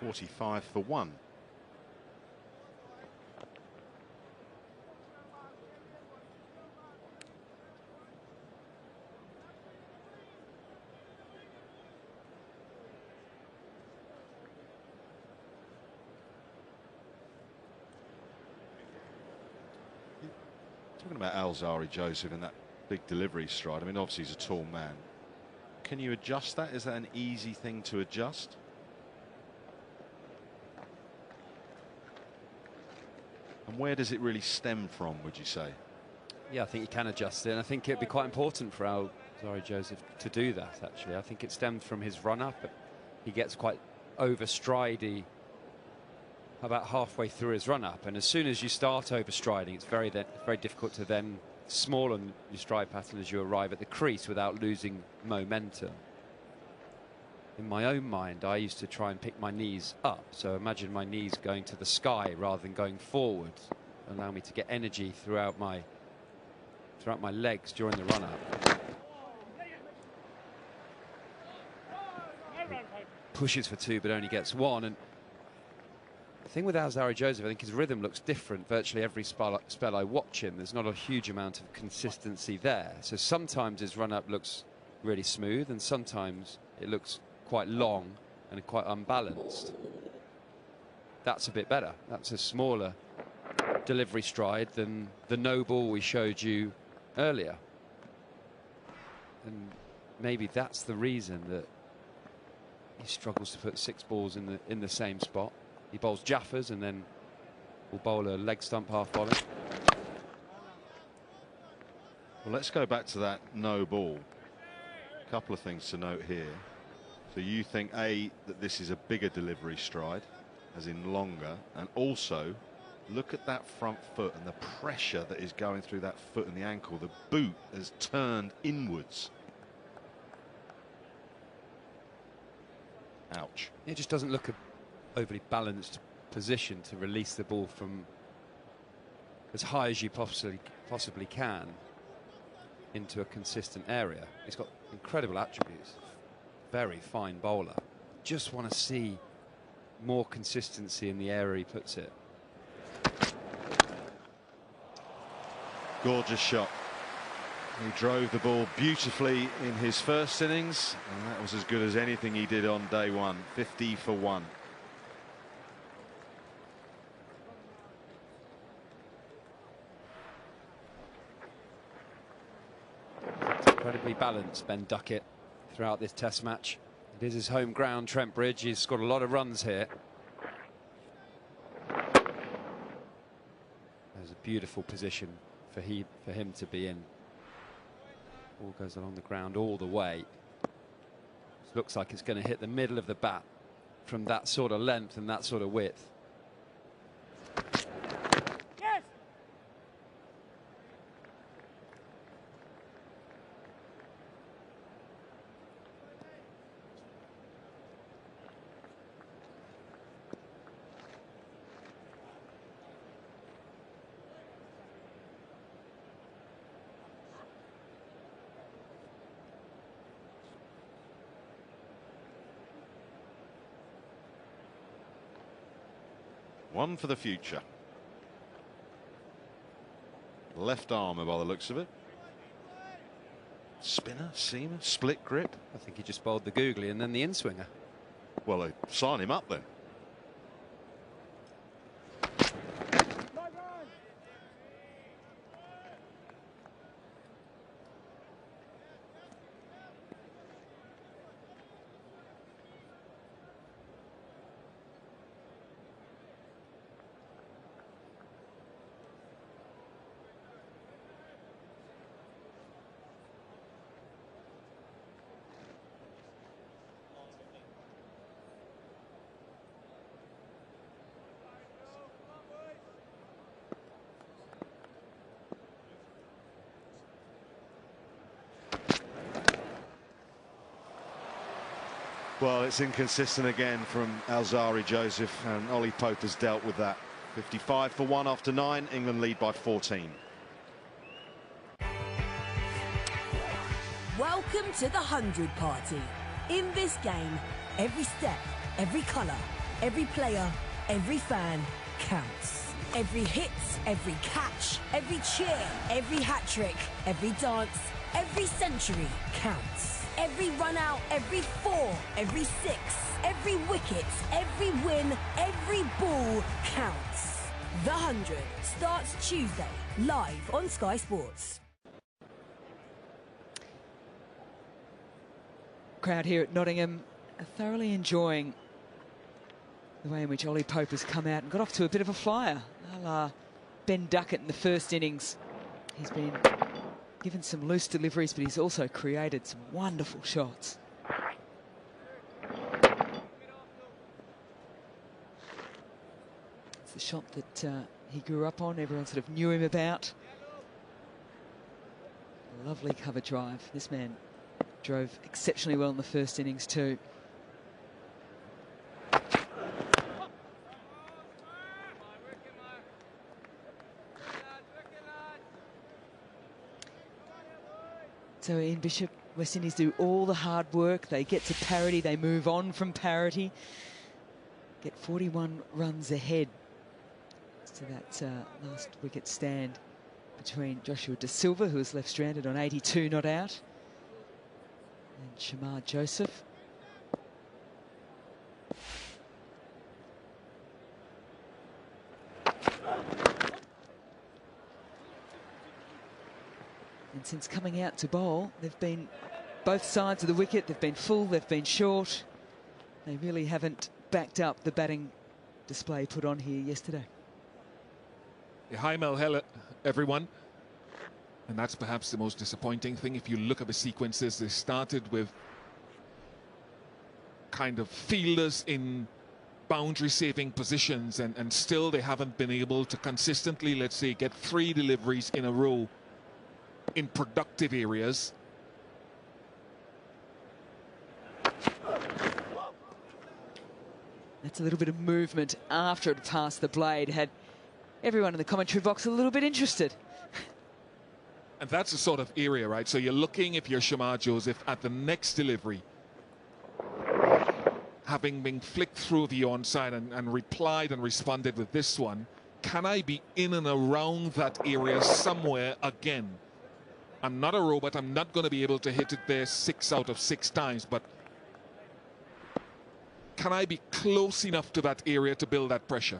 .45 for 1. Talking about Shamar Joseph and that big delivery stride. I mean, obviously he's a tall man. Can you adjust that? Is that an easy thing to adjust? And where does it really stem from, would you say? Yeah, I think you can adjust it, and I think it'd be quite important for Shamar Joseph to do that, actually. I think it stemmed from his run-up. He gets quite overstridey about halfway through his run-up, and as soon as you start overstriding, it's very difficult to then smallen your stride pattern as you arrive at the crease without losing momentum. In my own mind, I used to try and pick my knees up, so imagine my knees going to the sky rather than going forward, allow me to get energy throughout my legs during the run-up. Pushes for 2 but only gets 1, and the thing with Shamar Joseph, I think his rhythm looks different virtually every spell I watch him. There's not a huge amount of consistency there, so sometimes his run-up looks really smooth and sometimes it looks quite long and quite unbalanced. That's a bit better. That's a smaller delivery stride than the no ball we showed you earlier, and maybe that's the reason that he struggles to put 6 balls in the same spot. He bowls Jaffers and then will bowl a leg stump half volley. Well, let's go back to that no ball. A couple of things to note here. So you think, A, that this is a bigger delivery stride, as in longer, and also look at that front foot and the pressure that is going through that foot and the ankle. The boot has turned inwards. Ouch. It just doesn't look a overly balanced position to release the ball from as high as you possibly can into a consistent area. He's got incredible attributes. Very fine bowler. Just want to see more consistency in the area he puts it. Gorgeous shot. He drove the ball beautifully in his first innings, and that was as good as anything he did on day one. 50 for 1. Incredibly balanced, Ben Ducket, throughout this Test match. It is his home ground, Trent Bridge. He's scored a lot of runs here. There's a beautiful position for him to be in. Ball goes along the ground all the way. It looks like it's going to hit the middle of the bat from that sort of length and that sort of width. Yes. One for the future. Left armour by the looks of it. Spinner, seamer, split grip. I think he just bowled the googly and then the in-swinger. Well, they sign him up then. Well, it's inconsistent again from Shamar Joseph, and Ollie Pope has dealt with that. 55 for 1 after 9. England lead by 14. Welcome to the 100 party. In this game, every step, every colour, every player, every fan counts. Every hit, every catch, every cheer, every hat-trick, every dance, every century counts. Every run out, every 4, every 6, every wicket, every win, every ball counts. The 100 starts Tuesday, live on Sky Sports. Crowd here at Nottingham are thoroughly enjoying the way in which Ollie Pope has come out and got off to a bit of a flyer, a la Ben Ducket in the first innings. He's been given some loose deliveries, but he's also created some wonderful shots. It's the shot that he grew up on, everyone sort of knew him about. A lovely cover drive. This man drove exceptionally well in the first innings too. So Ian Bishop, West Indies do all the hard work. They get to parity, they move on from parity, get 41 runs ahead. So that last wicket stand between Joshua De Silva, who was left stranded on 82 not out, and Shamar Joseph. And since coming out to bowl, they've been both sides of the wicket. They've been full, they've been short. They really haven't backed up the batting display put on here yesterday. Hi, Mel, everyone. And that's perhaps the most disappointing thing. If you look at the sequences, they started with kind of fielders in boundary-saving positions, and still they haven't been able to consistently, let's say, get 3 deliveries in a row in productive areas. That's a little bit of movement after it passed the blade, had everyone in the commentary box a little bit interested. And that's the sort of area, right? So you're looking, if you're Shamar Joseph, at the next delivery, having been flicked through the onside and replied and responded with this one. Can I be in and around that area somewhere again? I'm not a robot. I'm not going to be able to hit it there 6 out of 6 times, but can I be close enough to that area to build that pressure?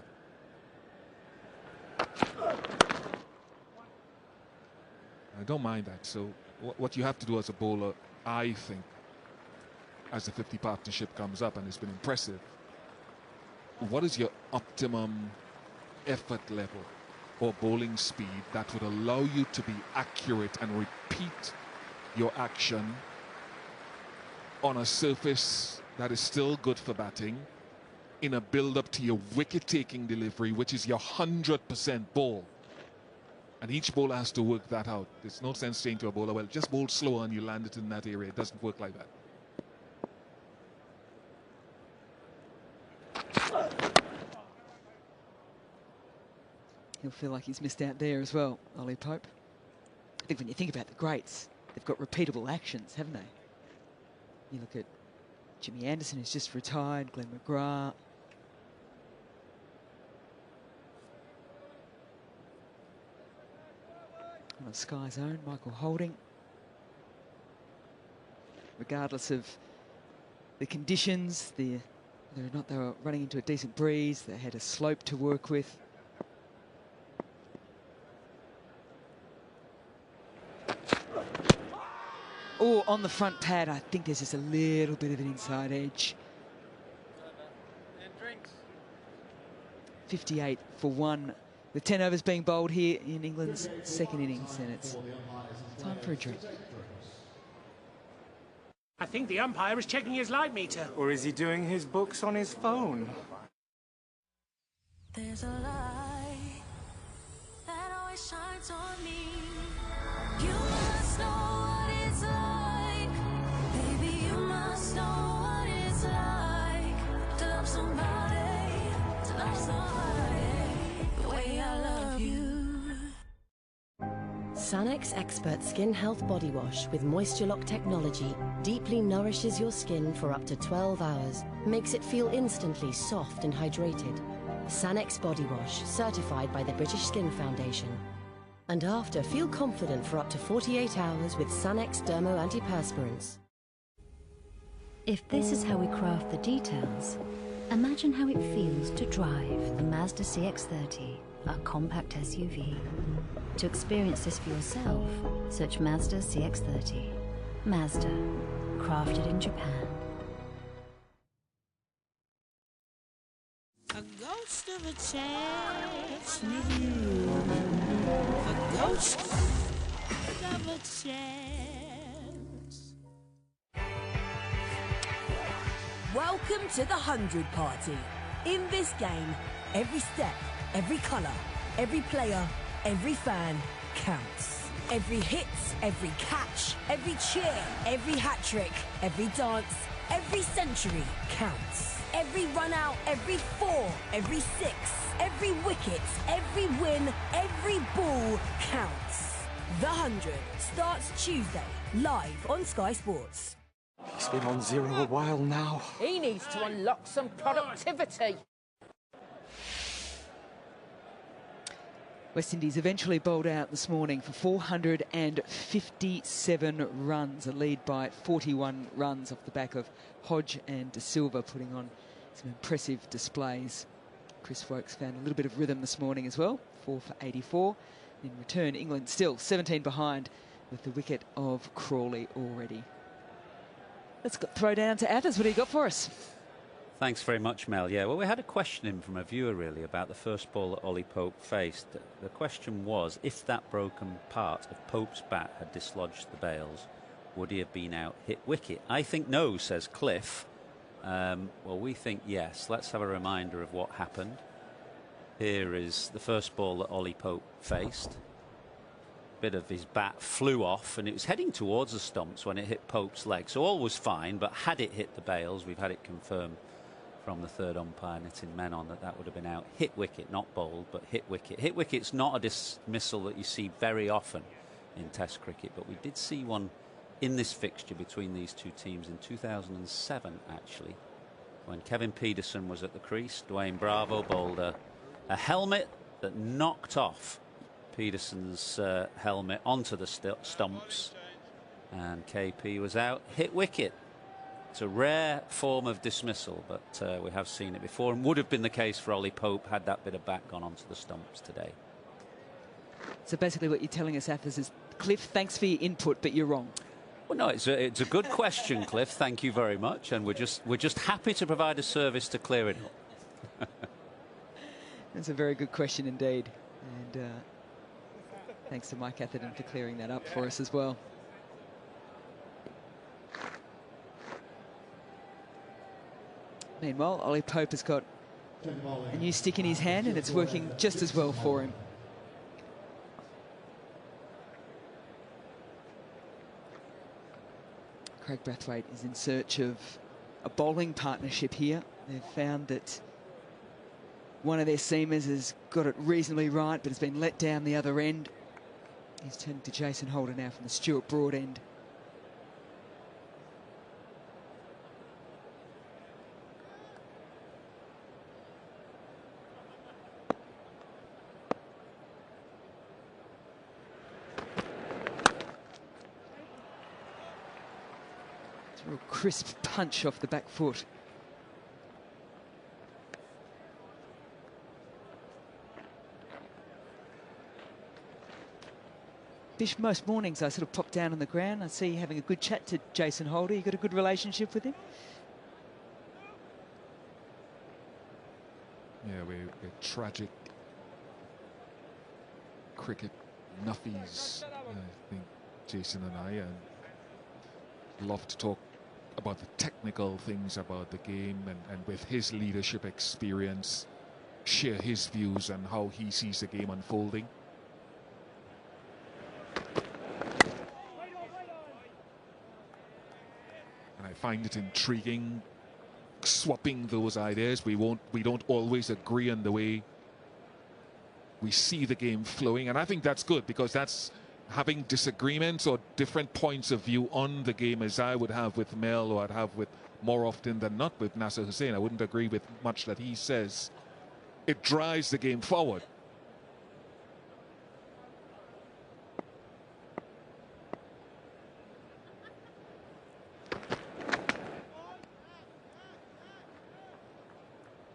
I don't mind that. So what you have to do as a bowler, I think, as the 50 partnership comes up, and it's been impressive, what is your optimum effort level or bowling speed that would allow you to be accurate and repeat your action on a surface that is still good for batting in a build-up to your wicket-taking delivery, which is your 100% ball. And each bowler has to work that out. There's no sense saying to a bowler, well, just bowl slower and you land it in that area. It doesn't work like that. He'll feel like he's missed out there as well, Ollie Pope. I think when you think about the greats, they've got repeatable actions, haven't they? You look at Jimmy Anderson, who's just retired, Glenn McGrath. On Sky's own, Michael Holding. Regardless of the conditions, whether or not they were running into a decent breeze, they had a slope to work with. Oh, on the front pad, I think there's just a little bit of an inside edge. 58 for 1. With 10 overs being bowled here in England's second innings, and it's time for a drink. I think the umpire is checking his light meter. Or is he doing his books on his phone? There's a light that always shines on me. You must know what it's like. Baby, you must know what it's like to love somebody, to love somebody the way I love you. Sanex Expert Skin Health Body Wash with Moisture Lock technology deeply nourishes your skin for up to 12 hours, makes it feel instantly soft and hydrated. Sanex Body Wash, certified by the British Skin Foundation. And after, feel confident for up to 48 hours with Sanex Dermo Antiperspirants. If this is how we craft the details, imagine how it feels to drive the Mazda CX-30. a compact SUV. To experience this for yourself, search Mazda CX-30. Mazda, crafted in Japan. A ghost of a chance with you. A ghost of a chance. Welcome to the 100 Party. In this game, every step, every colour, every player, every fan counts. Every hit, every catch, every cheer, every hat-trick, every dance, every century counts. Every run out, every four, every six, every wicket, every win, every ball counts. The 100 starts Tuesday, live on Sky Sports. He's been on zero a while now. He needs to unlock some productivity. West Indies eventually bowled out this morning for 457 runs, a lead by 41 runs off the back of Hodge and De Silva putting on some impressive displays. Chris Woakes found a little bit of rhythm this morning as well, 4 for 84. In return, England still 17 behind with the wicket of Crawley already. Let's throw down to Athers. What do you got for us? Thanks very much, Mel. Yeah, well, we had a question in from a viewer, really, about the first ball that Ollie Pope faced. The question was, if that broken part of Pope's bat had dislodged the bails, would he have been out hit wicket? I think no, says Cliff. Well, we think yes. Let's have a reminder of what happened. Here is the first ball that Ollie Pope faced. Bit of his bat flew off and it was heading towards the stumps when it hit Pope's leg. So all was fine, but had it hit the bails, we've had it confirmed from the third umpire, Nitin Menon, that would have been out. Hit wicket, not bowled, but hit wicket. Hit wicket's not a dismissal that you see very often in Test cricket, but we did see one in this fixture between these two teams in 2007, actually, when Kevin Pietersen was at the crease. Dwayne Bravo bowled a helmet that knocked off Pietersen's helmet onto the stumps, and KP was out, hit wicket. It's a rare form of dismissal, but we have seen it before, and would have been the case for Ollie Pope had that bit of bat gone onto the stumps today. So basically what you're telling us, Athers, is, Cliff, thanks for your input, but you're wrong. Well, no, it's a good question, Cliff. Thank you very much, and we're just happy to provide a service to clear it up. That's a very good question indeed, and thanks to Mike Atherton for clearing that up for us as well. Meanwhile, Ollie Pope has got a new stick in his hand, and it's working just as well for him. Craig Brathwaite is in search of a bowling partnership here. They've found that one of their seamers has got it reasonably right, but has been let down the other end. He's turning to Jason Holder now from the Stuart Broad end. It's a real crisp punch off the back foot. Bish, most mornings I sort of pop down on the ground. I see you having a good chat to Jason Holder. You got a good relationship with him? Yeah, we're tragic cricket nuffies, I think, Jason and I, and love to talk about the technical things about the game, and with his leadership experience, share his views on how he sees the game unfolding. And I find it intriguing, swapping those ideas. We don't always agree on the way we see the game flowing, and I think that's good, because that's having disagreements or different points of view on the game, as I would have with Mel, or I'd have with, more often than not, with Nasser Hussain. I wouldn't agree with much that he says. It drives the game forward.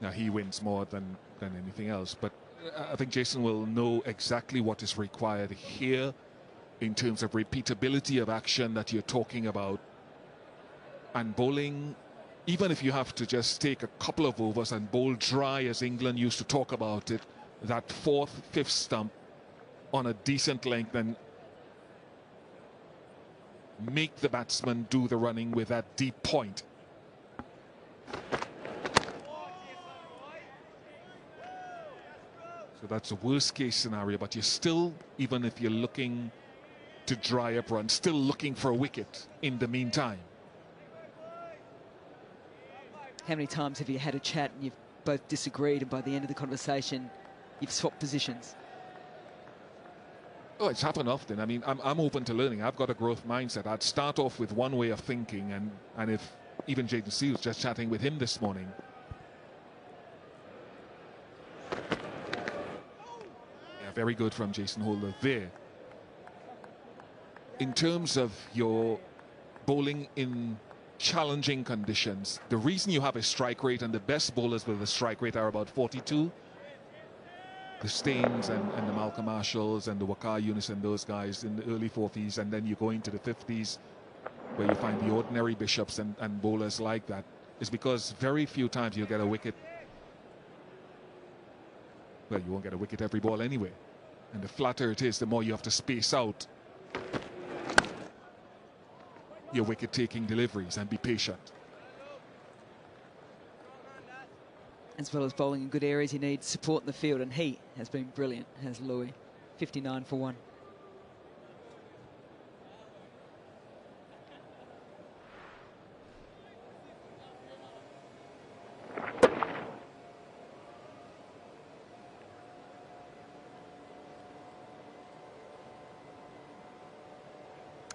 Now he wins more than anything else, but I think Jason will know exactly what is required here in terms of repeatability of action that you're talking about. And bowling, even if you have to just take a couple of overs and bowl dry, as England used to talk about it, that fourth, fifth stump on a decent length, and make the batsman do the running with that deep point. So that's a worst case scenario, but you're still, even if you're looking to dry up runs, still looking for a wicket in the meantime. How many times have you had a chat and you've both disagreed, and by the end of the conversation you've swapped positions? Oh, it's happened often. I mean, I'm open to learning. I've got a growth mindset. I'd start off with one way of thinking, and if even Jaden Steele was just chatting with him this morning. Yeah, very good from Jason Holder there. In terms of your bowling in challenging conditions, the reason you have a strike rate, and the best bowlers with a strike rate are about 42. The Staines and the Malcolm Marshalls and the Wakar Yunus and those guys in the early 40s, and then you go into the 50s where you find the ordinary Bishops and bowlers like that, is because very few times you'll get a wicket. Well, you won't get a wicket every ball anyway, and the flatter it is, the more you have to space out your wicket taking deliveries and be patient. As well as bowling in good areas, you need support in the field, and he has been brilliant, has Louis. 59 for 1.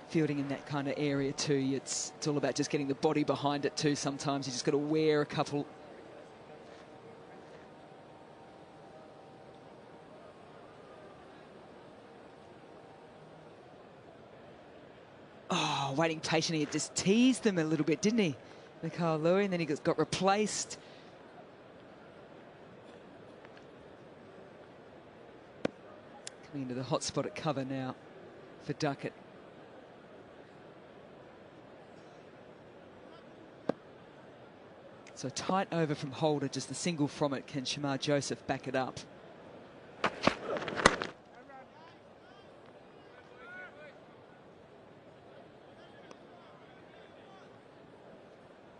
Fielding in that kind of area too, it's all about just getting the body behind it too. Sometimes you just got to wear a couple. Oh, waiting patiently. It just teased them a little bit, didn't he, Mikhail Louis? And then he got replaced. Coming into the hot spot at cover now for Ducket. So tight over from Holder, just the single from it. Can Shamar Joseph back it up? I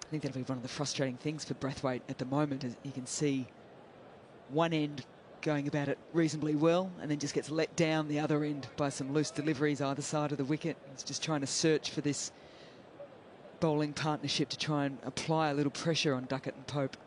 think that'll be one of the frustrating things for Brathwaite at the moment, as you can see one end going about it reasonably well and then just gets let down the other end by some loose deliveries either side of the wicket. He's just trying to search for this bowling partnership to try and apply a little pressure on Ducket and Pope.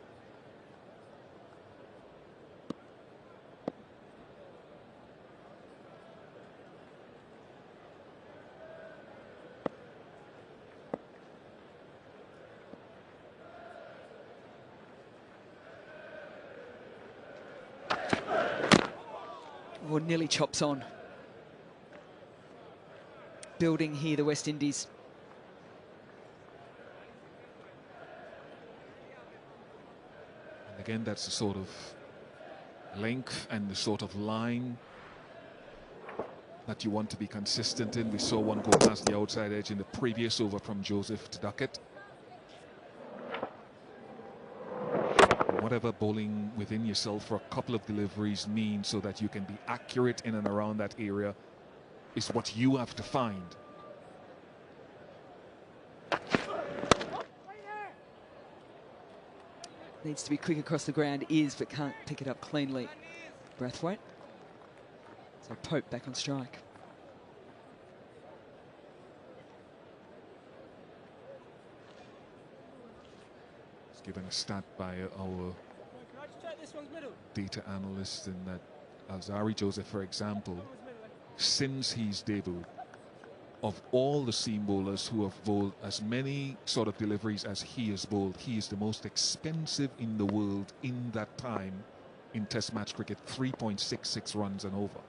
Oh, nearly chops on. Building here, the West Indies. And again, that's the sort of length and the sort of line that you want to be consistent in. We saw one go past the outside edge in the previous over from Joseph to Ducket. Whatever bowling within yourself for a couple of deliveries means, so that you can be accurate in and around that area, is what you have to find. Needs to be quick across the ground, but can't pick it up cleanly. Brathwaite. So Pope back on strike. Given a stat by our data analyst in that Alzari Joseph, for example, since he's debuted, of all the seam bowlers who have bowled as many sort of deliveries as he has bowled, he is the most expensive in the world in that time in Test match cricket. 3.66 runs and over.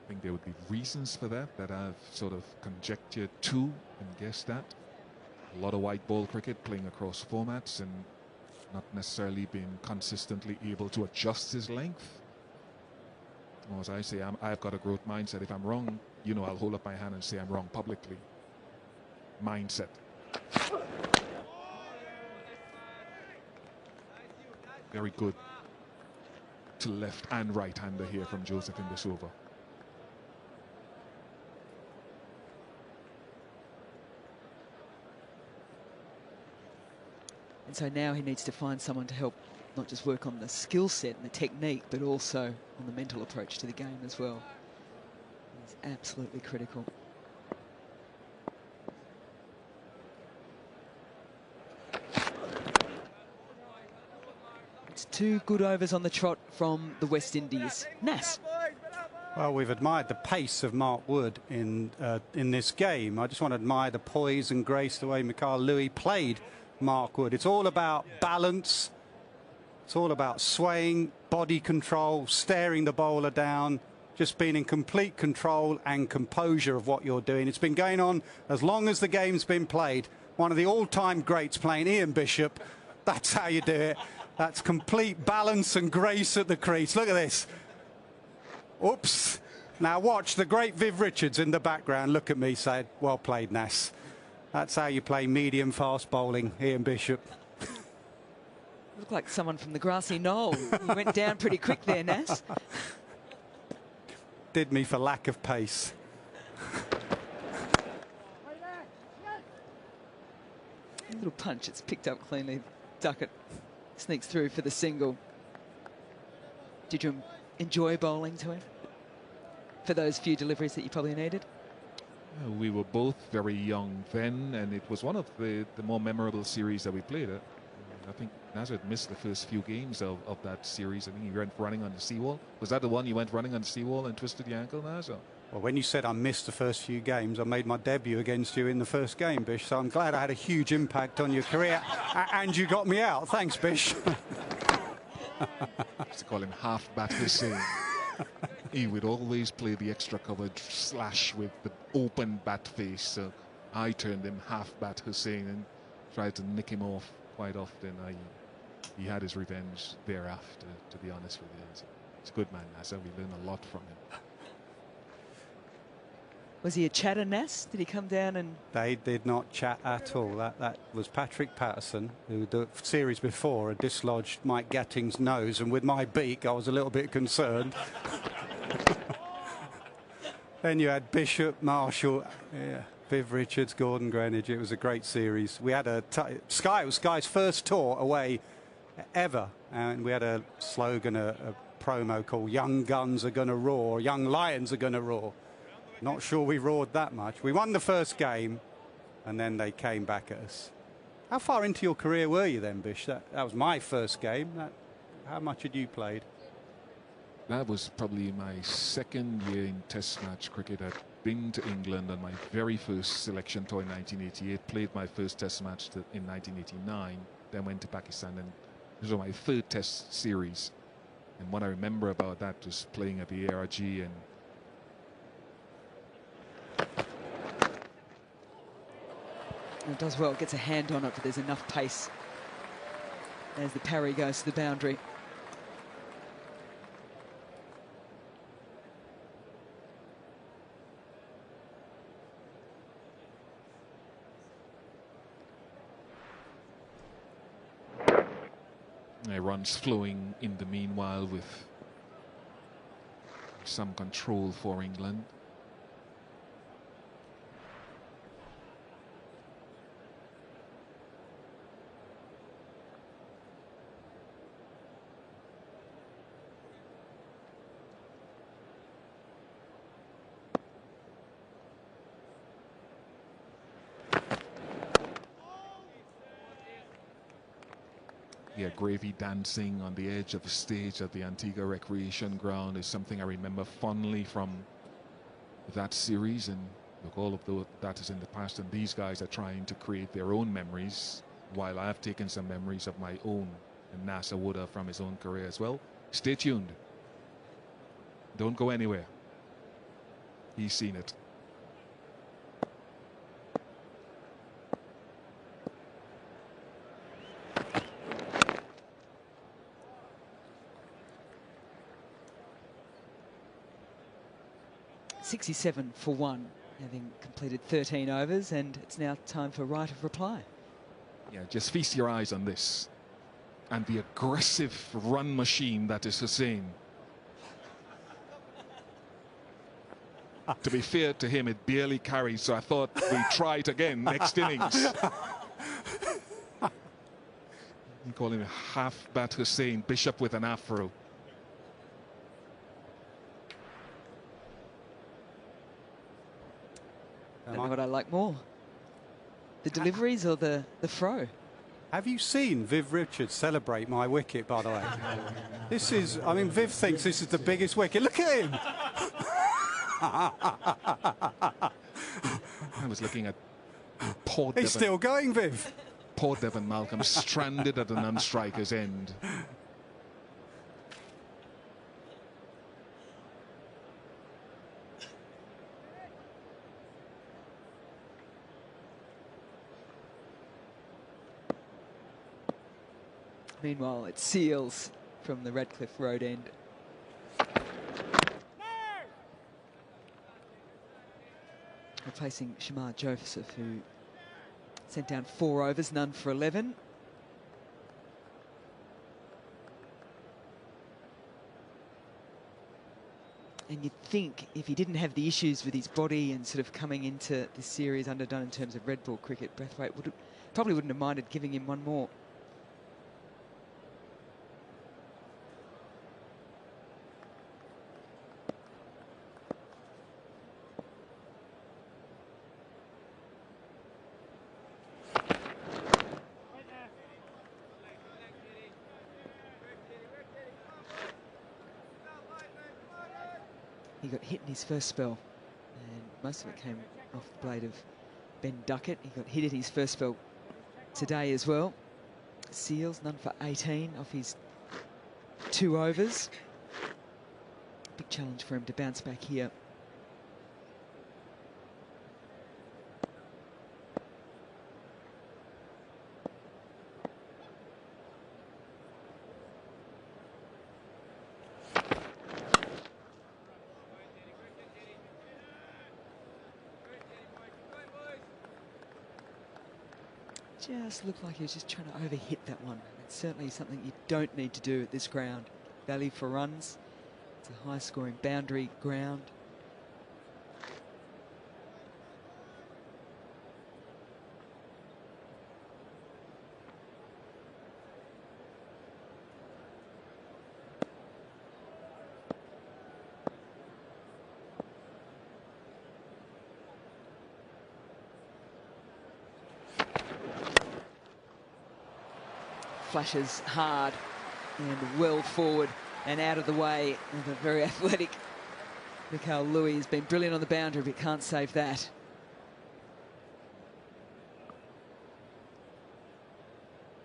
I think there would be reasons for that I've sort of conjectured to and guessed at. A lot of white ball cricket playing across formats and not necessarily being consistently able to adjust his length. Or as I say, I've got a growth mindset. If I'm wrong, you know, I'll hold up my hand and say I'm wrong publicly. Mindset. Very good to left and right-hander here from Joseph in this over. And so now he needs to find someone to help not just work on the skill set and the technique, but also on the mental approach to the game as well. It's absolutely critical. It's 2 good overs on the trot from the West Indies. Nas. Well, we've admired the pace of Mark Wood in this game. I just want to admire the poise and grace the way Mikhail Louis played Mark Wood. It's all about balance. It's all about swaying, body control, staring the bowler down, just being in complete control and composure of what you're doing. It's been going on as long as the game's been played. One of the all-time greats playing Ian Bishop. That's how you do it. That's complete balance and grace at the crease. Look at this. Oops. Now watch the great Viv Richards in the background. Look at me saying, well played, Nas. That's how you play medium fast bowling, Ian Bishop. Looked like someone from the grassy knoll. You went down pretty quick there, Nas. Did me for lack of pace. A little punch, it's picked up cleanly. Ducket sneaks through for the single. Did you enjoy bowling to him for those few deliveries that you probably needed? We were both very young then, and it was one of the more memorable series that we played. I think Nazar missed the first few games of that series. I think he went running on the seawall. Was that the one you went running on the seawall and twisted your ankle, Nazar? Well, when you said I missed the first few games, I made my debut against you in the first game, Bish. So I'm glad I had a huge impact on your career, and you got me out. Thanks, Bish. I used to call him Half Bat Hussein. He would always play the extra covered slash with the open bat face. So I turned him Half Bat Hussein and tried to nick him off quite often. He had his revenge thereafter, to be honest with you. He's a good man, Nasser. We learn a lot from him. Was he a chatter, Nas? Did he come down and... They did not chat at all. That was Patrick Patterson, who the series before had dislodged Mike Gatting's nose, and with my beak I was a little bit concerned. Then you had Bishop, Marshall, Viv Richards, Gordon Greenidge. It was a great series. We had it was Sky's first tour away ever, and we had a slogan, a promo called "Young Guns are gonna roar, young lions are gonna roar." Not sure we roared that much. We won the first game, and then they came back at us. How far into your career were you then, Bish? That was my first game. How much had you played? That was probably my second year in Test match cricket. I'd been to England on my very first selection tour in 1988. Played my first Test match in 1989. Then went to Pakistan, and this was my third Test series. And what I remember about that was playing at the ARG and. It does well, gets a hand on it, but there's enough pace as the parry goes to the boundary. Runs flowing in the meanwhile with some control for England. Yeah, gravy dancing on the edge of the stage at the Antigua Recreation Ground is something I remember fondly from that series. And look, all of that is in the past, and these guys are trying to create their own memories, while I've taken some memories of my own, and Nasser would have from his own career as well. Stay tuned. Don't go anywhere. He's seen it. .67 for one, having completed 13 overs, and it's now time for right of reply. Yeah, just feast your eyes on this. And the aggressive run machine that is Hussain. To be fair to him, it barely carried, so I thought we'd try it again next innings. You call him half-bat Hussain, Bishop with an afro. I don't know what I like more, the deliveries or the throw. Have you seen Viv Richards celebrate my wicket, by the way? This is, I mean, Viv thinks this is the biggest wicket. Look at him! I was looking at poor Devon. He's still going, Viv. Poor Devon Malcolm, stranded at the non-striker's end. Meanwhile, it's Seals from the Redcliffe Road end. Replacing Shamar Joseph, who sent down 4 overs, none for 11. And you'd think if he didn't have the issues with his body and sort of coming into this series underdone in terms of red ball cricket, Braithwaite probably wouldn't have minded giving him one more. He got hit in his first spell, and most of it came off the blade of Ben Ducket. He got hit in his first spell today as well. Seals, none for 18 off his 2 overs. Big challenge for him to bounce back here. Just looked like he was just trying to overhit that one. It's certainly something you don't need to do at this ground. Value for runs. It's a high-scoring boundary ground. Flashes hard and well forward and out of the way of a very athletic Mikhail Louis. Has been brilliant on the boundary, but can't save that.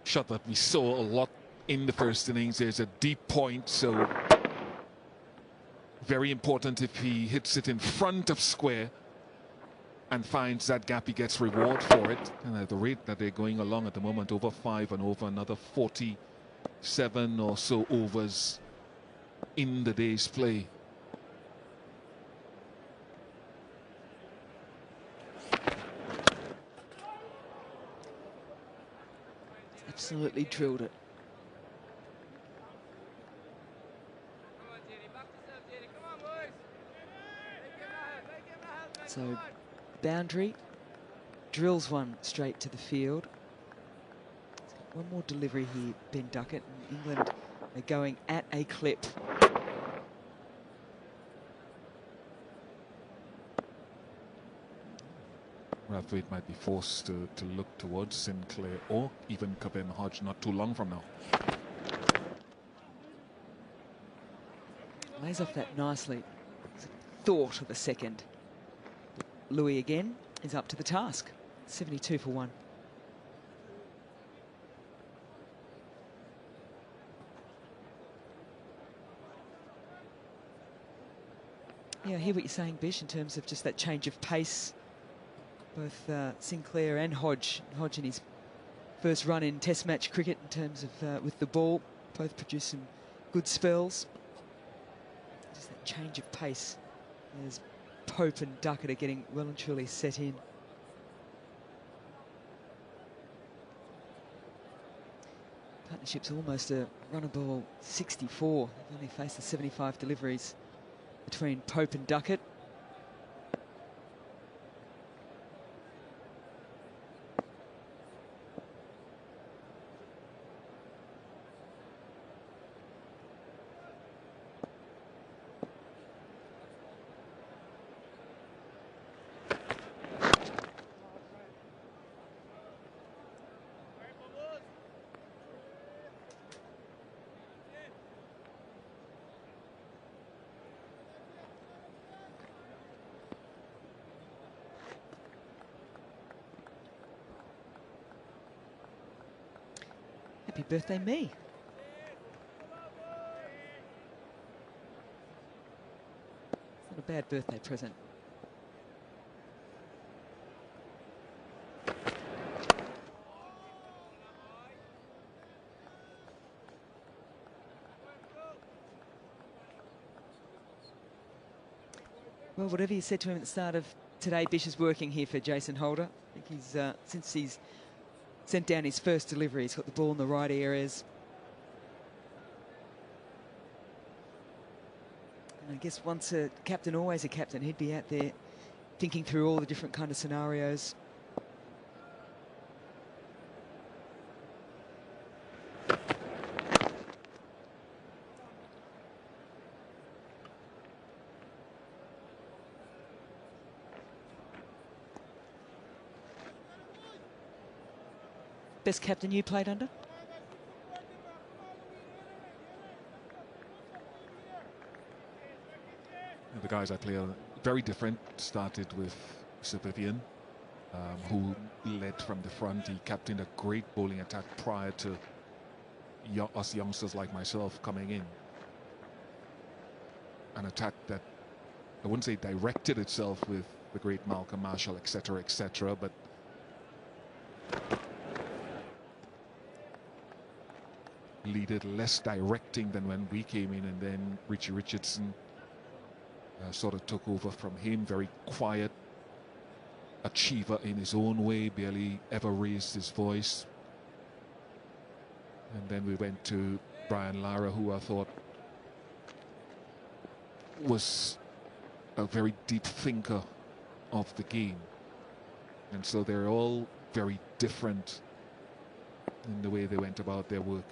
Shot that we saw a lot in the first innings. There's a deep point, so very important if he hits it in front of square and finds that gap, he gets reward for it. And at the rate that they're going along at the moment, over 5 and over another 47 or so overs in the day's play. Absolutely drilled it. So boundary, drills one straight to the field. He's got one more delivery here, Ben Ducket. And England are going at a clip. Braithwaite might be forced to look towards Sinclair or even Kabem Hodge not too long from now. Lays off that nicely. It's a thought of a second. Louis again is up to the task. 72 for 1. Yeah, I hear what you're saying, Bish, in terms of just that change of pace. Both Sinclair and Hodge in his first run in Test match cricket in terms of with the ball, both produced some good spells. Just that change of pace as Pope and Ducket are getting well and truly set in. Partnership's almost a runnable 64. They've only faced the 75 deliveries between Pope and Ducket. Happy birthday, me. It's not a bad birthday present. Well, whatever you said to him at the start of today, Bish is working here for Jason Holder. I think he's, since he's sent down his first delivery, he's got the ball in the right areas. And I guess once a captain, always a captain, he'd be out there thinking through all the different kind of scenarios. Best captain you played under? The guys I play are very different. Started with Sir Vivian, who led from the front. He captained a great bowling attack prior to us youngsters like myself coming in. An attack that, I wouldn't say directed itself with the great Malcolm Marshall, etc., but needed less directing than when we came in, and then Richie Richardson sort of took over from him. Very quiet achiever in his own way, barely ever raised his voice. And then we went to Brian Lara, who I thought was a very deep thinker of the game. And so they're all very different in the way they went about their work.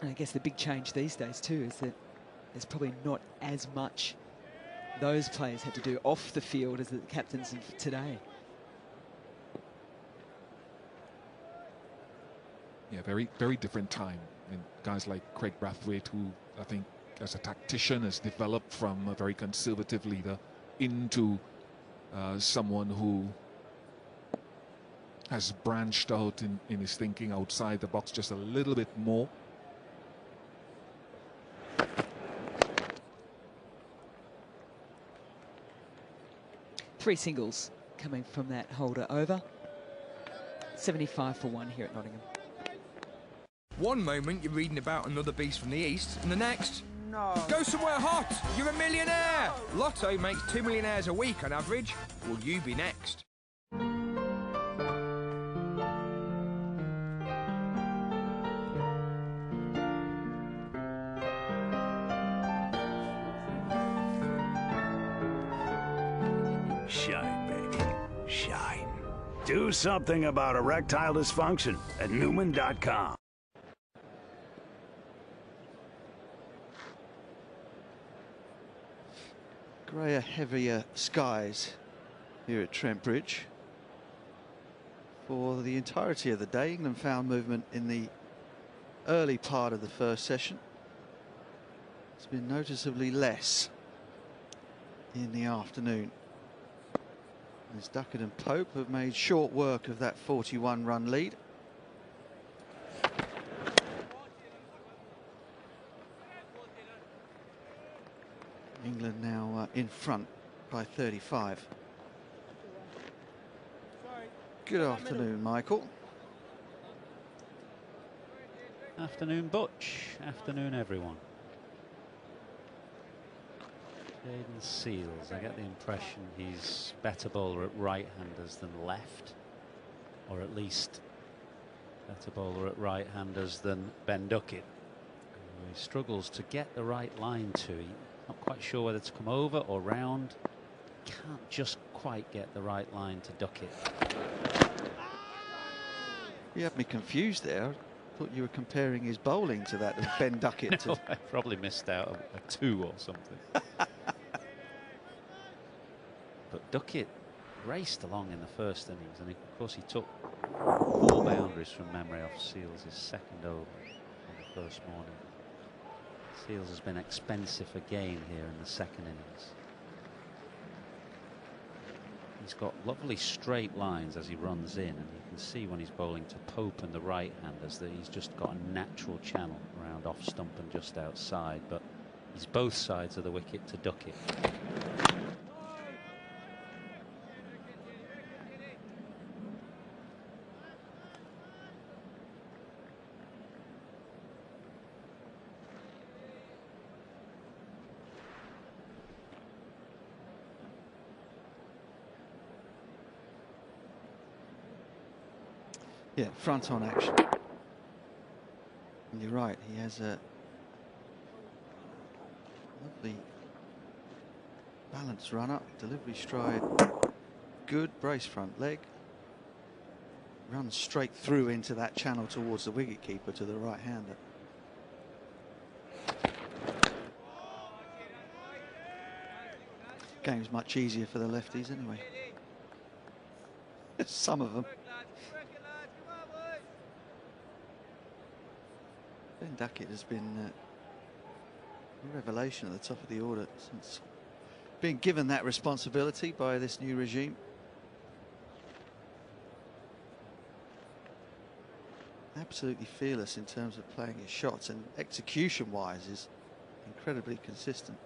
And I guess the big change these days too is that there's probably not as much those players had to do off the field as the captains of today. Yeah, very different time. And guys like Craig Brathwaite, who I think as a tactician has developed from a very conservative leader into someone who has branched out in his thinking outside the box just a little bit more. Three singles coming from that Holder over. 75 for 1 here at Nottingham. One moment you're reading about another beast from the east, and the next, go somewhere hot, you're a millionaire. Lotto makes 2 millionaires a week on average. Will you be next? Shine, baby. Shine. Do something about erectile dysfunction at Newman.com. Greyer, heavier skies here at Trent Bridge. For the entirety of the day, England found movement in the early part of the first session. It's been noticeably less in the afternoon. As Ducket and Pope have made short work of that 41-run lead. England now in front by 35. Good afternoon, Michael. Afternoon, Butch. Afternoon, everyone. Jaden Seals, I get the impression he's better bowler at right-handers than left, or at least better bowler at right-handers than Ben Ducket. He struggles to get the right line to. He's not quite sure whether to come over or round. Can't just quite get the right line to Ducket. You had me confused there. I thought you were comparing his bowling to that of Ben Ducket. No, I probably missed out a 2 or something. But Ducket raced along in the first innings, and of course he took 4 boundaries from memory off Seals' second over on the first morning. Seals has been expensive again here in the second innings. He's got lovely straight lines as he runs in, and you can see when he's bowling to Pope and the right-handers that he's just got a natural channel around off stump and just outside, but he's both sides of the wicket to Ducket. Yeah, front on action. And you're right, he has a lovely balanced run up, delivery stride, good brace front leg. Runs straight through into that channel towards the wicket keeper to the right hander. Game's much easier for the lefties anyway. Some of them. Ben Ducket has been a revelation at the top of the order since being given that responsibility by this new regime. Absolutely fearless in terms of playing his shots, and execution-wise is incredibly consistent.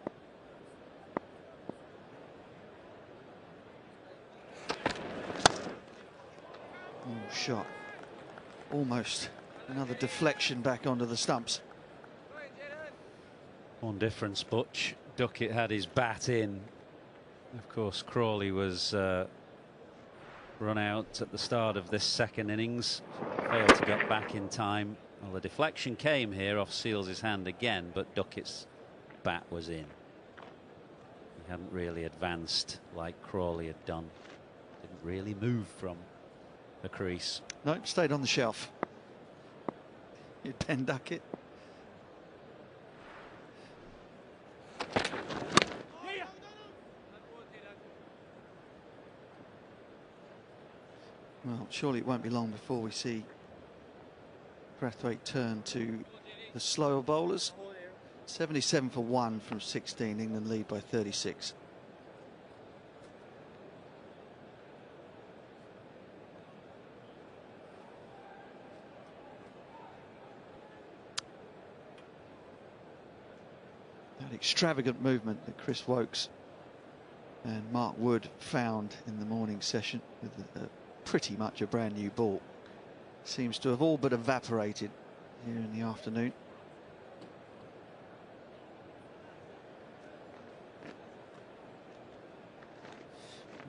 Oh, shot. Almost. Another deflection back onto the stumps. One difference, Butch. Ducket had his bat in. Of course, Crawley was run out at the start of this second innings. Failed to get back in time. Well, the deflection came here off Seals' hand again, but Ducket's bat was in. He hadn't really advanced like Crawley had done. Didn't really move from the crease. No, stayed on the shelf. Ben Ducket. Well, surely it won't be long before we see Brathwaite turn to the slower bowlers. 77 for 1 from 16. England lead by 36. That extravagant movement that Chris Woakes and Mark Wood found in the morning session with pretty much a brand new ball seems to have all but evaporated here in the afternoon.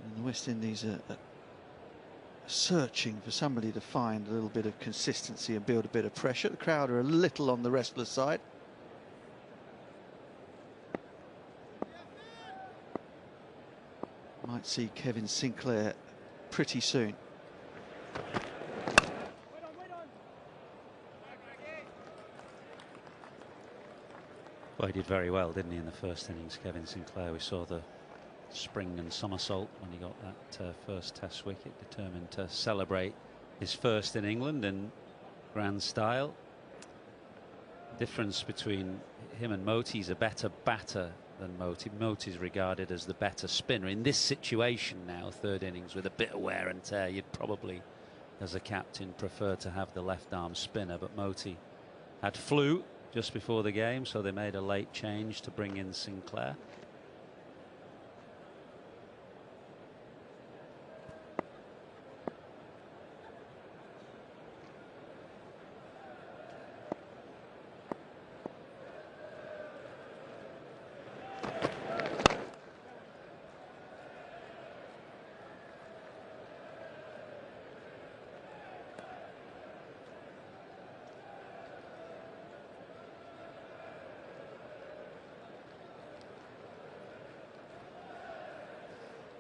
And the West Indies are searching for somebody to find a little bit of consistency and build a bit of pressure. The crowd are a little on the restless side. Might see Kevin Sinclair pretty soon. Well, he did very well, didn't he, in the first innings, Kevin Sinclair. We saw the spring and somersault when he got that first Test wicket, determined to celebrate his first in England in grand style. The difference between him and Moti's a better batter than Moti. Moti's regarded as the better spinner. In this situation now, third innings with a bit of wear and tear, you'd probably, as a captain, prefer to have the left-arm spinner, but Moti had flu just before the game, so they made a late change to bring in Sinclair.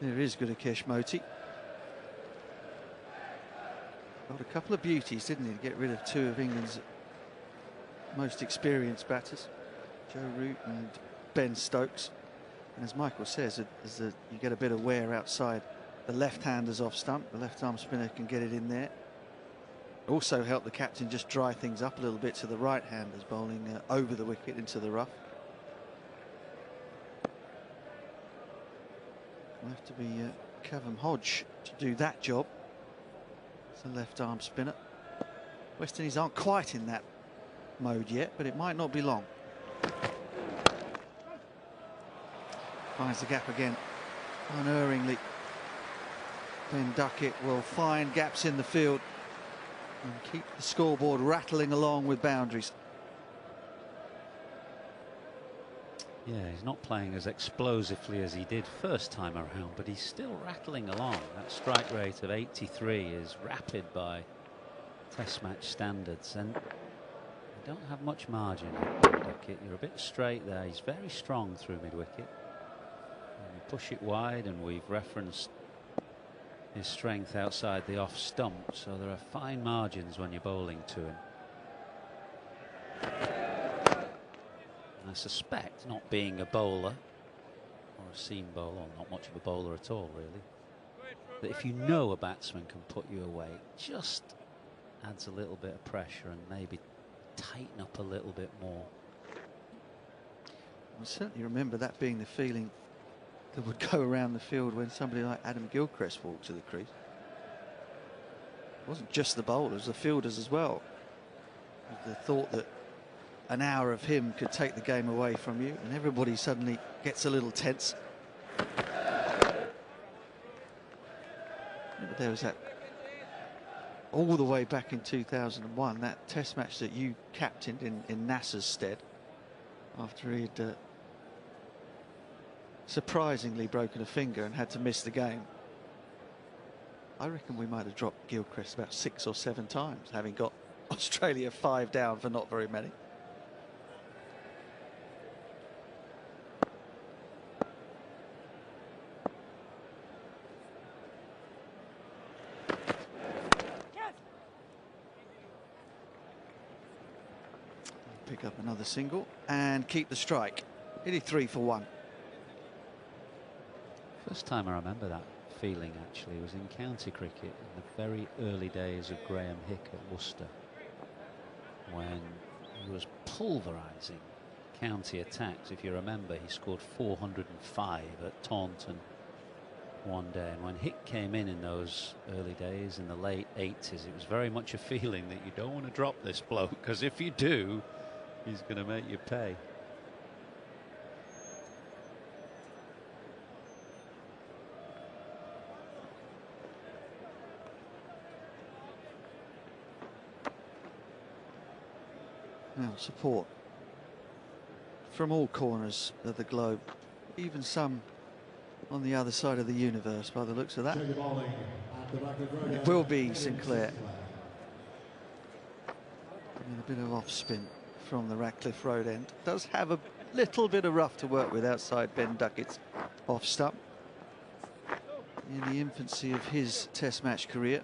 There is Gudakesh Moti. Got a couple of beauties, didn't he, to get rid of two of England's most experienced batters, Joe Root and Ben Stokes. And as Michael says, you get a bit of wear outside the left-handers off stump, the left-arm spinner can get it in there. Also help the captain just dry things up a little bit to the right-handers bowling over the wicket into the rough. Will have to be Kevin Hodge to do that job. It's a left-arm spinner. West Indies aren't quite in that mode yet, but it might not be long. Finds the gap again unerringly. Ben Ducket will find gaps in the field and keep the scoreboard rattling along with boundaries. Yeah, he's not playing as explosively as he did first time around, but he's still rattling along. That strike rate of 83 is rapid by Test match standards, and you don't have much margin in Ducket. You're a bit straight there. He's very strong through mid-wicket. You push it wide, and we've referenced his strength outside the off stump, so there are fine margins when you're bowling to him. I suspect, not being a bowler or a seam bowler, or not much of a bowler at all really, that if you know a batsman can put you away, it just adds a little bit of pressure and maybe tighten up a little bit more. I certainly remember that being the feeling that would go around the field when somebody like Adam Gilchrist walked to the crease. It wasn't just the bowlers, the fielders as well. The thought that an hour of him could take the game away from you, and everybody suddenly gets a little tense. But there was that all the way back in 2001, that test match that you captained in Nasser's stead after he'd surprisingly broken a finger and had to miss the game. I reckon we might have dropped Gilchrist about 6 or 7 times, having got Australia 5 down for not very many. Pick up another single and keep the strike. 83 for 1. First time I remember that feeling actually was in county cricket in the very early days of Graham Hick at Worcester, when he was pulverising county attacks. If you remember, he scored 405 at Taunton one day, and when Hick came in those early days in the late 80s, it was very much a feeling that you don't want to drop this bloke, because if you do, he's going to make you pay. Now support from all corners of the globe, even some on the other side of the universe by the looks of that. It will be Sinclair. And a bit of off spin from the Ratcliffe Road end. Does have a little bit of rough to work with outside Ben Duckett's off stump in the infancy of his test match career.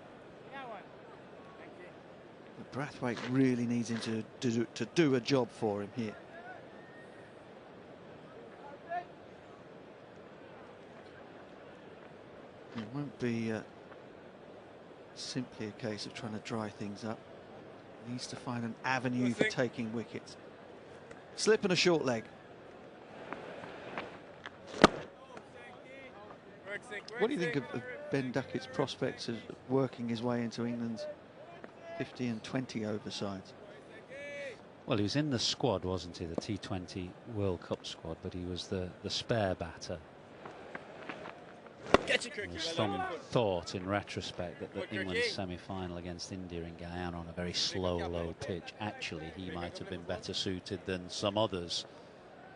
But Brathwaite really needs him to do a job for him here. It won't be simply a case of trying to dry things up. He needs to find an avenue for taking wickets. Slip and a short leg. What do you think of Ben Duckett's prospects of working his way into England's 50 and 20 over sides? Well, he was in the squad, wasn't he? The T20 World Cup squad, but he was the spare batter. There's some thought in retrospect that the England semi-final against India in Guyana on a very slow, low pitch, actually he might have been better suited than some others,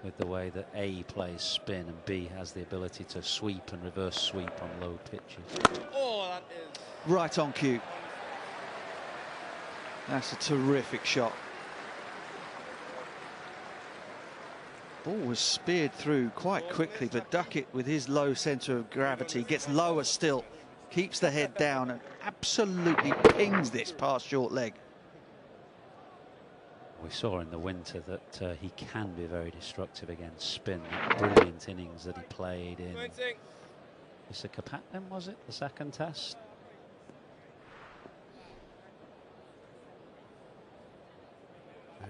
with the way that A plays spin and B has the ability to sweep and reverse sweep on low pitches. Oh, that is Right on cue. That's a terrific shot. Ball was speared through quite quickly, but Ducket, with his low centre of gravity, gets lower still, keeps the head down and absolutely pings this past short leg. We saw in the winter that he can be very destructive against spin. That brilliant innings that he played in Visakhapatnam, was it, the second test?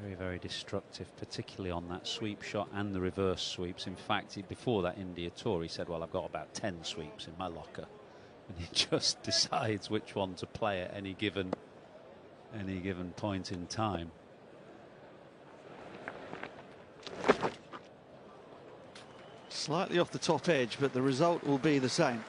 Very, very destructive, particularly on that sweep shot and the reverse sweeps. In fact, before that India tour, he said, well, I've got about 10 sweeps in my locker. And he just decides which one to play at any given point in time. Slightly off the top edge, but the result will be the same.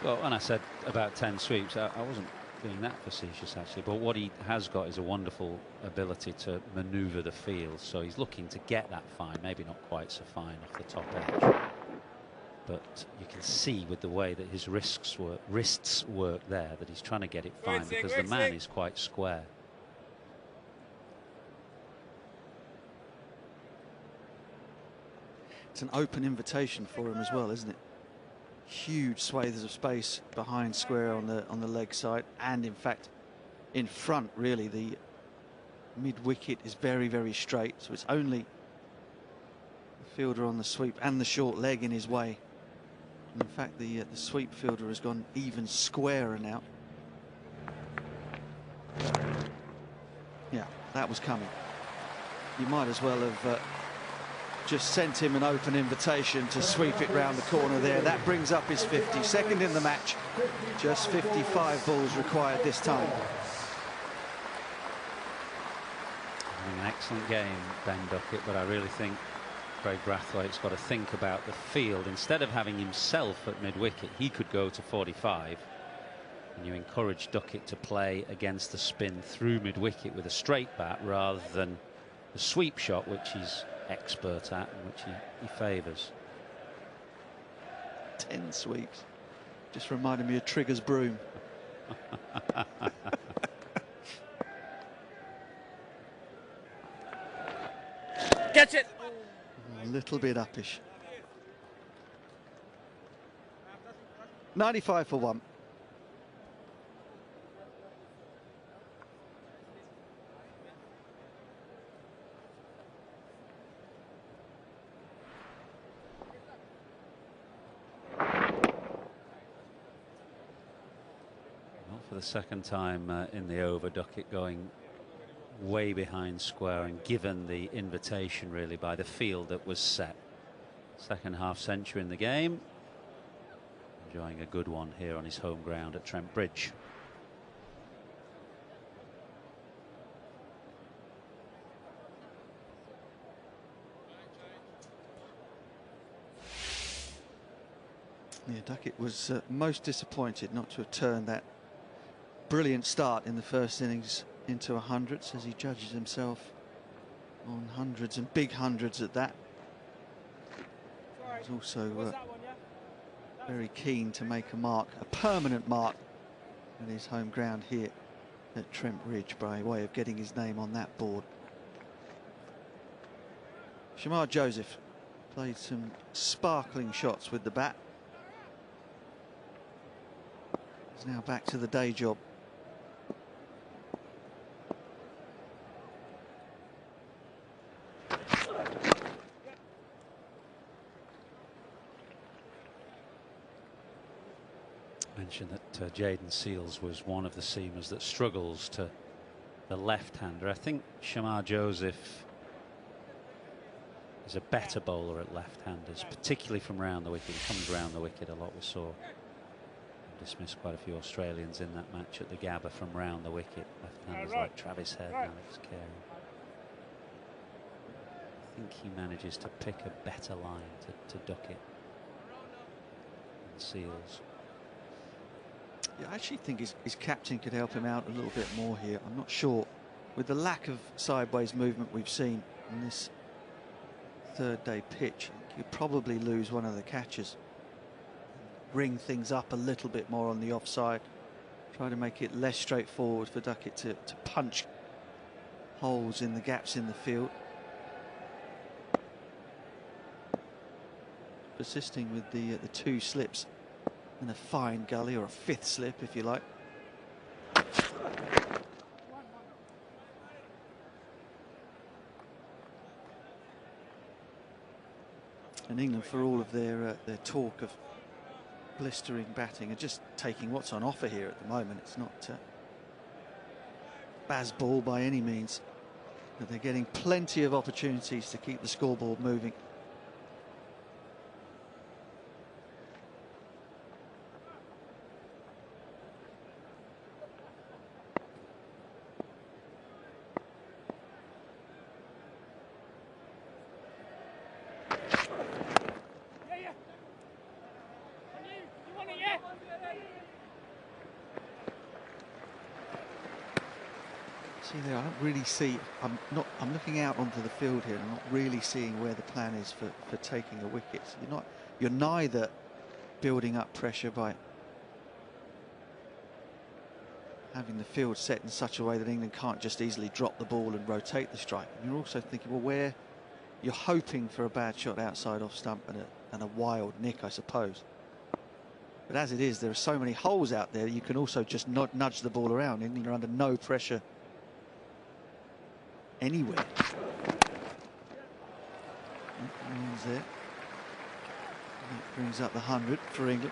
Well, when I said about 10 sweeps, I wasn't being that facetious actually, but what he has got is a wonderful ability to manoeuvre the field, so he's looking to get that fine, maybe not quite so fine off the top edge, but you can see with the way that his wrists work there that he's trying to get it fine because the man is quite square. It's an open invitation for him as well, isn't it? Huge swathes of space behind square on the leg side, and in fact in front really the mid wicket is very, very straight, so it's only the fielder on the sweep and the short leg in his way. And in fact the sweep fielder has gone even squarer now. Yeah, that was coming. You might as well have just sent him an open invitation to sweep it round the corner there. That brings up his 50, second in the match. Just 55 balls required this time. An excellent game, Ben Ducket, but I really think Craig Brathwaite's got to think about the field. Instead of having himself at mid-wicket, he could go to 45. And you encourage Ducket to play against the spin through mid-wicket with a straight bat rather than the sweep shot, which he's expert at and which he favours. 10 sweeps. Just reminded me of Trigger's broom. Catch it! A little bit uppish. 95 for 1. For the second time in the over, Ducket going way behind square, and given the invitation really by the field that was set. Second half century in the game. Enjoying a good one here on his home ground at Trent Bridge. Yeah, Ducket was most disappointed not to have turned that brilliant start in the first innings into 100, says he judges himself on hundreds and big hundreds at that. He's also very keen to make a mark, a permanent mark at his home ground here at Trent Bridge by way of getting his name on that board. Shamar Joseph played some sparkling shots with the bat. He's now back to the day job. Mentioned that Jayden Seales was one of the seamers that struggles to the left-hander. I think Shamar Joseph He's a better bowler at left-handers, particularly from round the wicket. He comes round the wicket a lot. We saw him dismiss quite a few Australians in that match at the Gabba from round the wicket. Left-handers like Travis Head and Alex Carey. I think he manages to pick a better line to Ducket and Seals. Yeah, I actually think his captain could help him out a little bit more here. I'm not sure. With the lack of sideways movement we've seen on this third day pitch, you'd probably lose one of the catches. Bring things up a little bit more on the offside. Try to make it less straightforward for Ducket to punch holes in the gaps in the field. Persisting with the 2 slips and a fine gully, or a 5th slip if you like. And England, for all of their talk of blistering batting, are just taking what's on offer here at the moment. It's not Baz ball by any means, but they're getting plenty of opportunities to keep the scoreboard moving. See there, I don't really see. I'm looking out onto the field here, and I'm not really seeing where the plan is for taking a wicket. So you're neither building up pressure by having the field set in such a way that England can't just easily drop the ball and rotate the strike. And you're also thinking, well, where you're hoping for a bad shot outside off stump and a wild nick, I suppose. But as it is, there are so many holes out there, you can also just nudge the ball around. England are under no pressure anywhere. There. That brings up the 100 for England.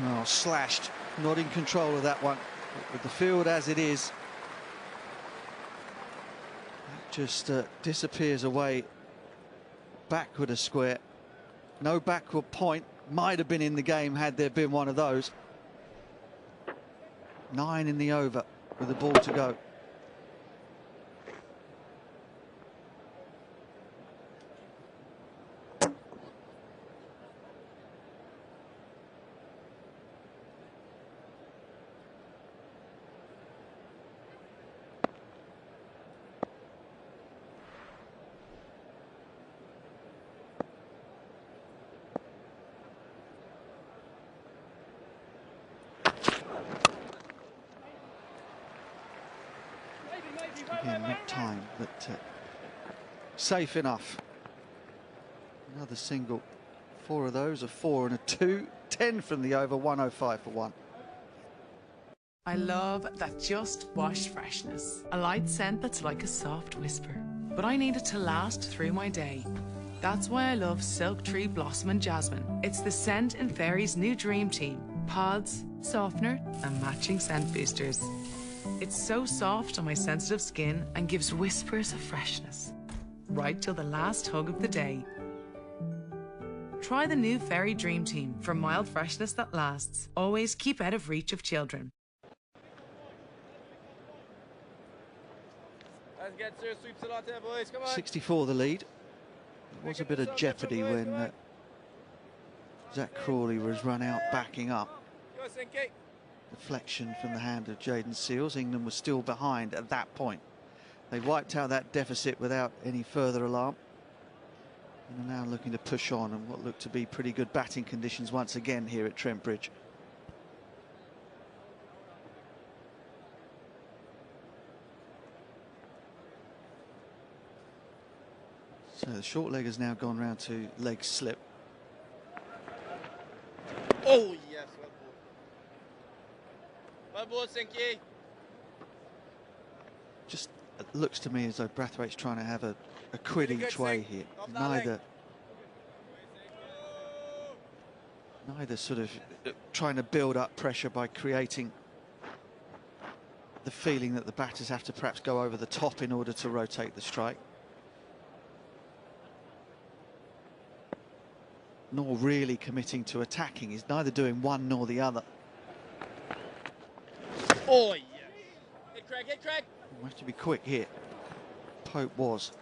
Oh, slashed, not in control of that one. But with the field as it is, that just disappears away backward a square. No backward point, might have been in the game had there been one of those. 9 in the over with the ball to go. Again, not time, but safe enough. Another single. 4 of those, a 4 and a 2. 10 from the over, 105 for 1. I love that just washed freshness. A light scent that's like a soft whisper. But I need it to last through my day. That's why I love Silk Tree Blossom and Jasmine. It's the scent in Fairy's new dream team. Pods, softener and matching scent boosters. It's so soft on my sensitive skin and gives whispers of freshness. Right till the last hug of the day. Try the new Fairy Dream Team for mild freshness that lasts. Always keep out of reach of children. Let's get serious sweeps a lot there, boys. Come on. 64 the lead. There was a bit of jeopardy when Zach Crawley was run out backing up. Deflection from the hand of Jaden Seals. England was still behind at that point. They wiped out that deficit without any further alarm. And are now looking to push on and what look to be pretty good batting conditions once again here at Trent Bridge. So the short leg has now gone round to leg slip. Oh, yes, well ball, Sinky. Just looks to me as though Brathwaite's trying to have a quid each way here. Neither sort of trying to build up pressure by creating the feeling that the batters have to perhaps go over the top in order to rotate the strike. Nor really committing to attacking. He's neither doing one nor the other. Oh, yes. Hit Craig, hit Craig. We have to be quick here. Pope was.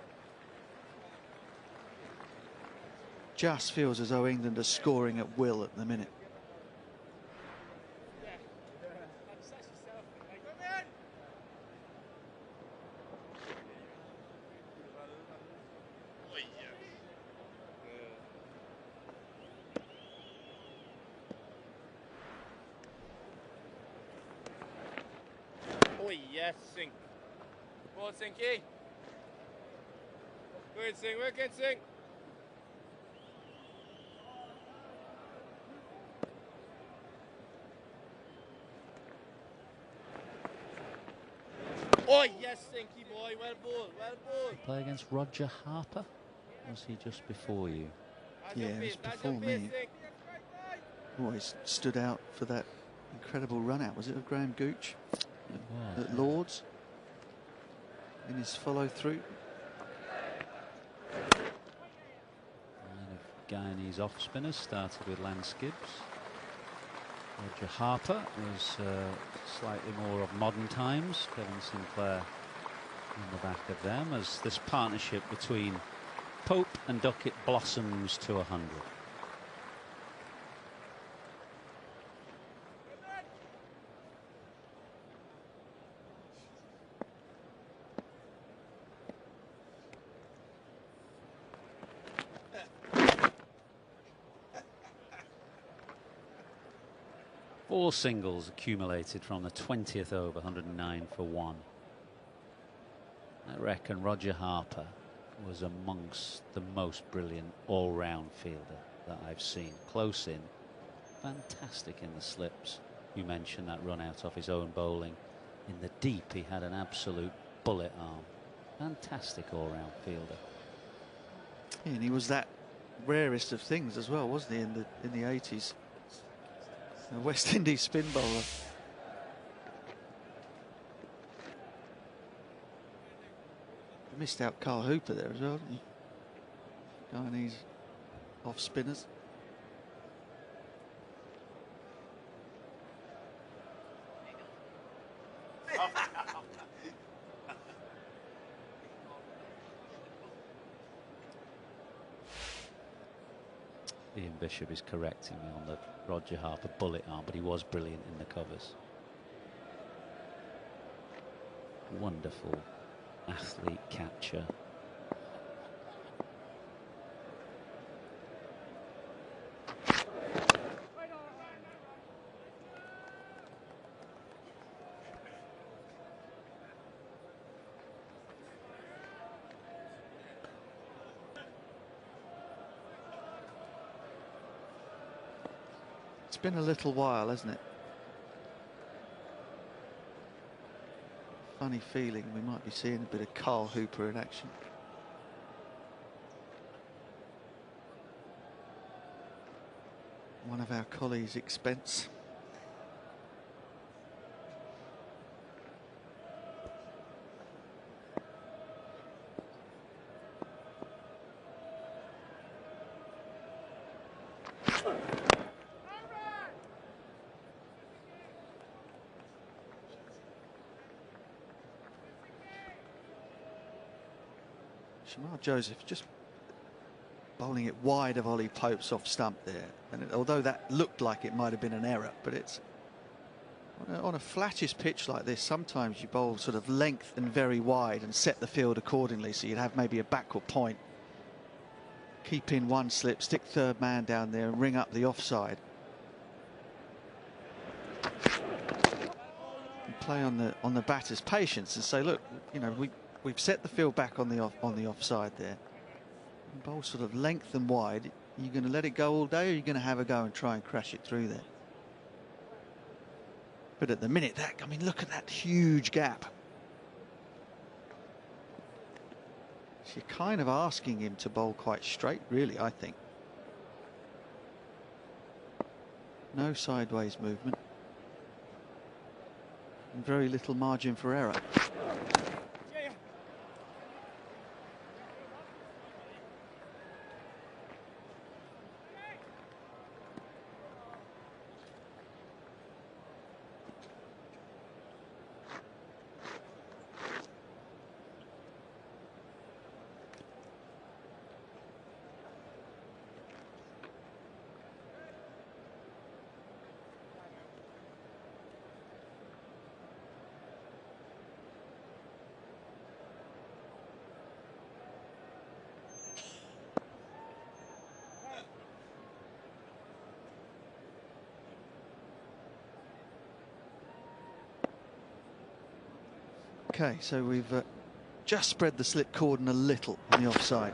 Just feels as though England are scoring at will at the minute. Oh, yes, Sink. Ball, Sinky. Good, Sink, wicket, Sink. Oh, yes, Sinky boy, well ball, well ball. Play against Roger Harper? Was he just before you? Yeah, it was before me. Always stood out for that incredible run out. Was it of Graham Gooch at Lords in his follow through? Line of Guyanese off spinners started with Lance Gibbs. Roger Harper was slightly more of modern times. Kevin Sinclair in the back of them as this partnership between Pope and Ducket blossoms to 100. Four singles accumulated from the 20th over, 109 for 1. I reckon Roger Harper was amongst the most brilliant all-round fielder that I've seen. Close in, fantastic in the slips. You mentioned that run out off his own bowling. In the deep, he had an absolute bullet arm. Fantastic all-round fielder. Yeah, and he was that rarest of things as well, wasn't he, in the 80s? A West Indies spin bowler. Missed out Carl Hooper there as well, didn't he? Guyanese off spinners. Ian Bishop is correcting me on the Roger Harper bullet arm, but he was brilliant in the covers. Wonderful athlete, catcher. It's been a little while, hasn't it? Funny feeling we might be seeing a bit of Carl Hooper in action. One of our colleagues' expense. Shamar Joseph just bowling it wide of Ollie Pope's off stump there, and although that looked like it might have been an error, but it's on a flattish pitch like this, sometimes you bowl sort of length and very wide and set the field accordingly, so you'd have maybe a backward point keep in one slip, stick third man down there and ring up the offside. And play on the batter's patience and say, look, you know, we've set the field back on the offside there. And bowl sort of length and wide. Are you going to let it go all day, or are you going to have a go and try and crash it through there? But at the minute, I mean, look at that huge gap. So you're kind of asking him to bowl quite straight, really, I think. No sideways movement. And very little margin for error. Okay, so we've just spread the slip cordon a little on the offside.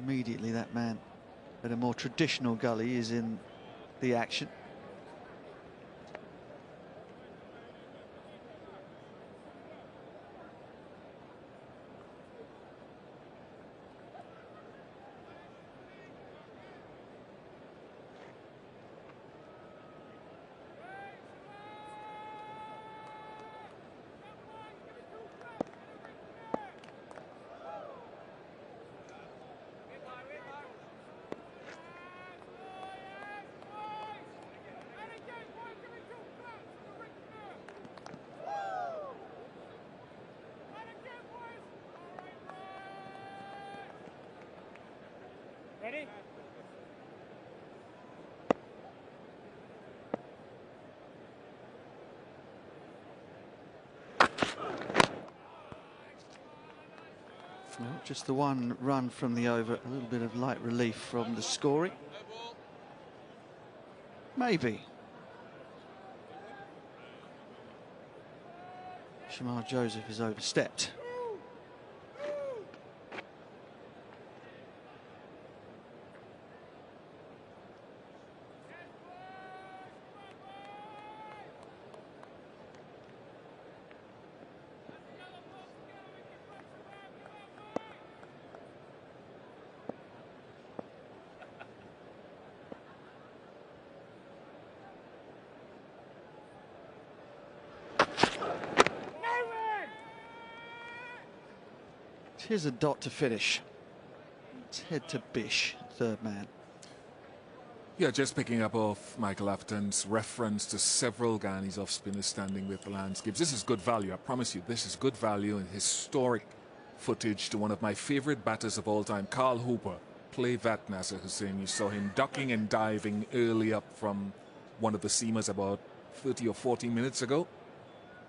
Immediately that man at a more traditional gully is in the action. Ready? Well, just the one run from the over, a little bit of light relief from the scoring. Maybe. Shamar Joseph is overstepped. Here's a dot to finish. Let's head to Bish, third man. Yeah, just picking up off Michael Afton's reference to several Ghanis off spinners standing with the landscapes. This is good value, I promise you. This is good value and historic footage to one of my favorite batters of all time, Carl Hooper. Play that, Nasser Hussain. You saw him ducking and diving early up from one of the seamers about 30 or 40 minutes ago.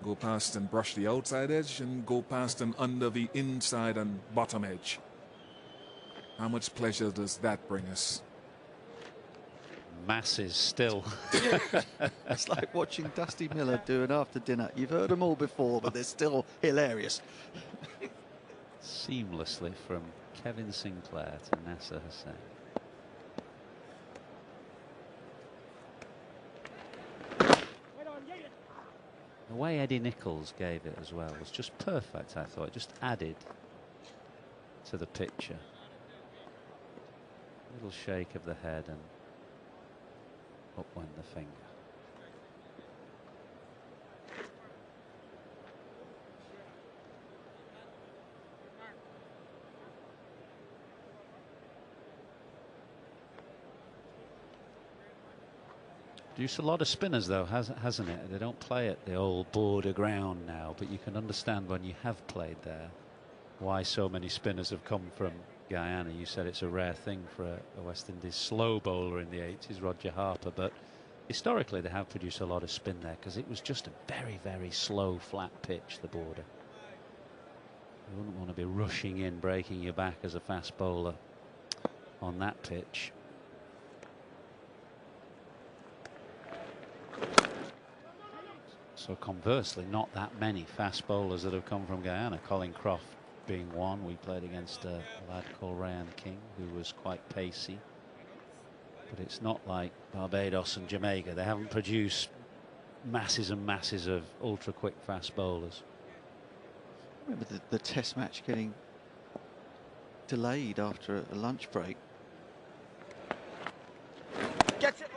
Go past and brush the outside edge and go past and under the inside and bottom edge. How much pleasure does that bring us? Masses still. It's like watching Dusty Miller do an after dinner. You've heard them all before, but they're still hilarious. Seamlessly from Kevin Sinclair to Nasser Hussain. The way Eddie Nichols gave it as well was just perfect, I thought. It just added to the picture. Little shake of the head and up went the finger. Produced a lot of spinners though, hasn't it? They don't play at the old border ground now, but you can understand when you have played there why so many spinners have come from Guyana. You said it's a rare thing for a West Indies slow bowler in the 80s, Roger Harper, but historically they have produced a lot of spin there because it was just a very, very slow, flat pitch, the border. You wouldn't want to be rushing in, breaking your back as a fast bowler on that pitch. So conversely, not that many fast bowlers that have come from Guyana. Colin Croft being one. We played against a lad called Ryan King, who was quite pacey. But it's not like Barbados and Jamaica. They haven't produced masses and masses of ultra quick fast bowlers. Remember the test match getting delayed after a lunch break. Get it!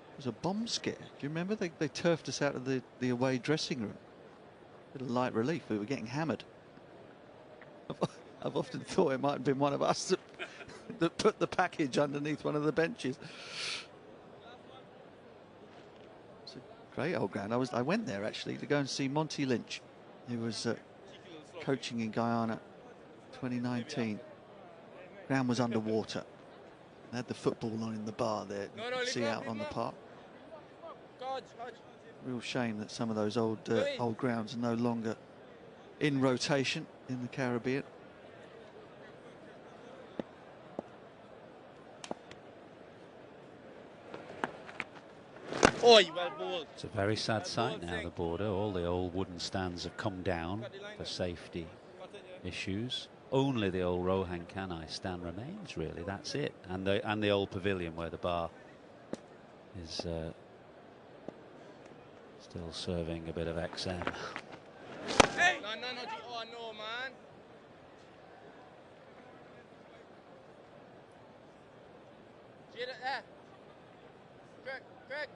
It was a bomb scare. Do you remember? They turfed us out of the away dressing room. Bit of light relief. We were getting hammered. I've often thought it might have been one of us that put the package underneath one of the benches. It's a great old ground. I went there actually to go and see Monty Lynch, who was coaching in Guyana 2019. Ground was underwater. They had the football on in the bar there. You could see out on the park. Real shame that some of those old grounds are no longer in rotation in the Caribbean. It's a very sad sight now, the border. All the old wooden stands have come down for safety issues. Only the old Rohan Kanai stand remains, really. That's it. And the old pavilion where the bar is still serving a bit of XM. Hey! No, oh no, man. See it there? Greg.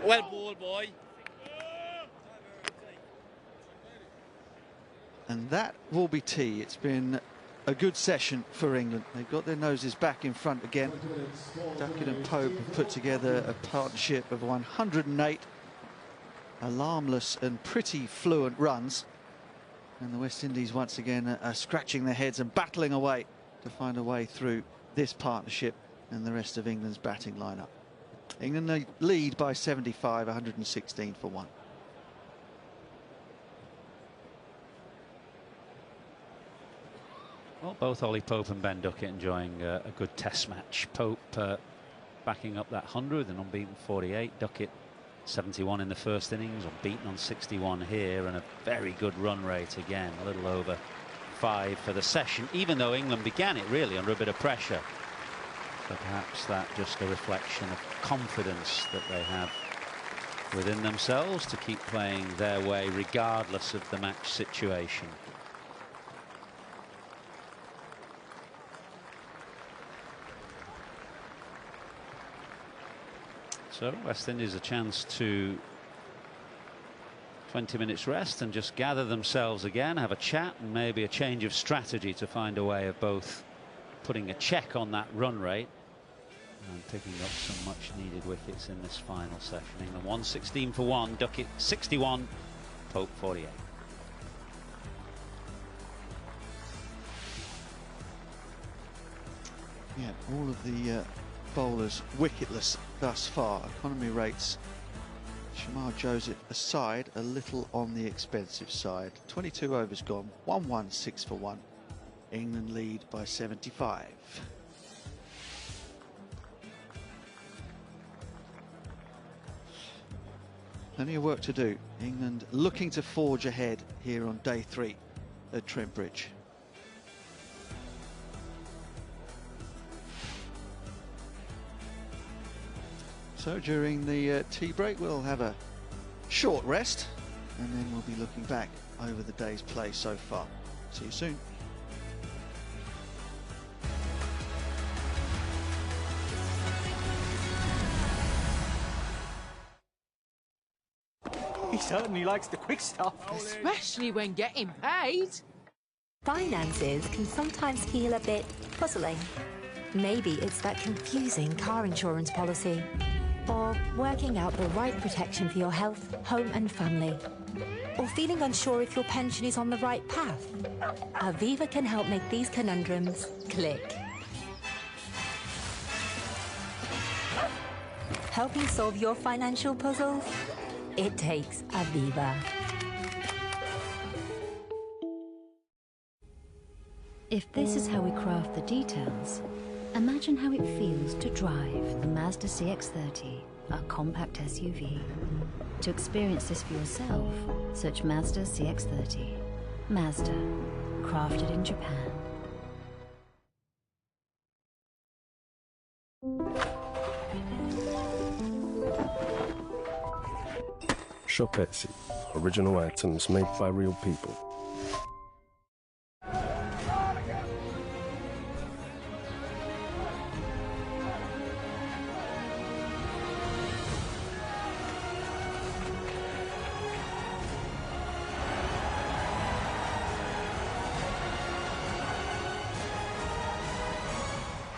Well bowled, boy. And that will be tea. It's been a good session for England. They've got their noses back in front again. Ducket and Pope have put together a partnership of 108 alarmless and pretty fluent runs. And the West Indies once again are scratching their heads and battling away to find a way through this partnership and the rest of England's batting lineup. England lead by 75, 116 for 1. Well, both Ollie Pope and Ben Ducket enjoying a good test match. Pope backing up that 100 and unbeaten 48. Ducket 71 in the first innings, unbeaten on 61 here, and a very good run rate again, a little over 5 for the session, even though England began it really under a bit of pressure. So perhaps that just a reflection of confidence that they have within themselves to keep playing their way regardless of the match situation. So West Indies a chance to 20 minutes rest and just gather themselves again, have a chat and maybe a change of strategy to find a way of both putting a check on that run rate and picking up some much needed wickets in this final session. England 116 for 1, Ducket 61, Pope 48. Yeah, all of the bowlers wicketless thus far. Economy rates, Shamar Joseph aside, a little on the expensive side. 22 overs gone, 116 for 1. England lead by 75. Plenty of work to do. England looking to forge ahead here on day 3 at Trent Bridge. So during the tea break we'll have a short rest and then we'll be looking back over the day's play so far. See you soon. He certainly likes the quick stuff. Especially when getting paid. Finances can sometimes feel a bit puzzling. Maybe it's that confusing car insurance policy. Or working out the right protection for your health, home and family. Or feeling unsure if your pension is on the right path. Aviva can help make these conundrums click. Helping solve your financial puzzles? It takes Aviva. If this is how we craft the details, imagine how it feels to drive the Mazda CX-30, a compact SUV. To experience this for yourself, search Mazda CX-30. Mazda, crafted in Japan. Shopetsy, original items made by real people.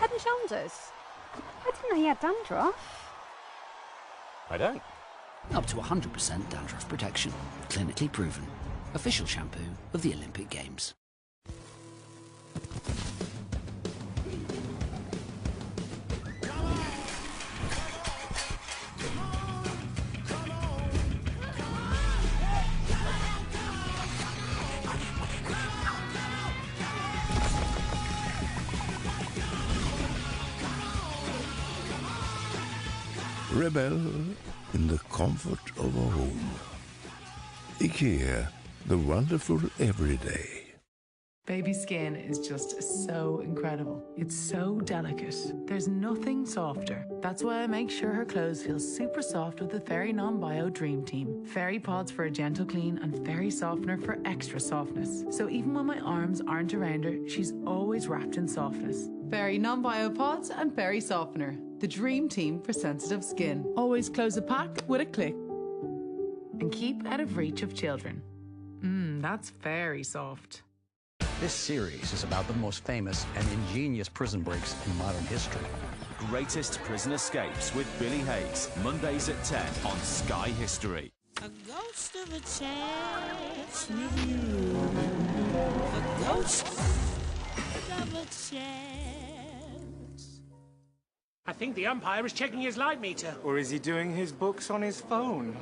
Head and shoulders? I didn't know you had dandruff. I don't. Up to 100% dandruff protection. Clinically proven. Official shampoo of the Olympic Games. Rebel in the comfort of a home. IKEA, the wonderful everyday. Baby skin is just so incredible. It's so delicate. There's nothing softer. That's why I make sure her clothes feel super soft with the Fairy Non-Bio Dream Team. Fairy pods for a gentle clean and Fairy softener for extra softness. So even when my arms aren't around her, she's always wrapped in softness. Fairy Non-Bio pods and Fairy softener. The Dream Team for sensitive skin. Always close a pack with a click. And keep out of reach of children. That's very soft. This series is about the most famous and ingenious prison breaks in modern history. Greatest Prison Escapes with Billy Hayes, Mondays at 10 on Sky History. A ghost of a chance with you. A ghost of a chance. I think the umpire is checking his light meter. Or is he doing his books on his phone?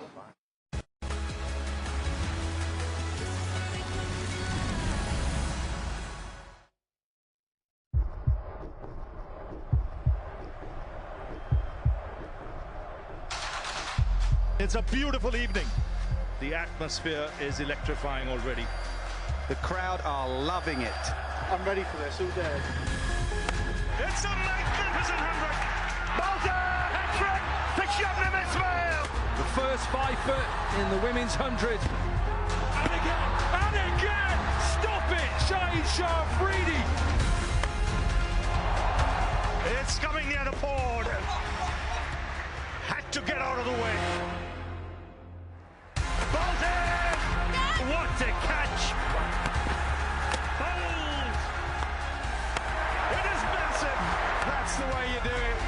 It's a beautiful evening. The atmosphere is electrifying already. The crowd are loving it. I'm ready for this all day. It's a magnificent 100. Bolter! Hat-trick for Shamar Joseph! The first 5 foot in the women's 100. And again! Stop it, Shahid Shah-Afridi! It's coming near the board. Had to get out of the way. Bolton! What a catch! Bowled! It is massive! That's the way you do it.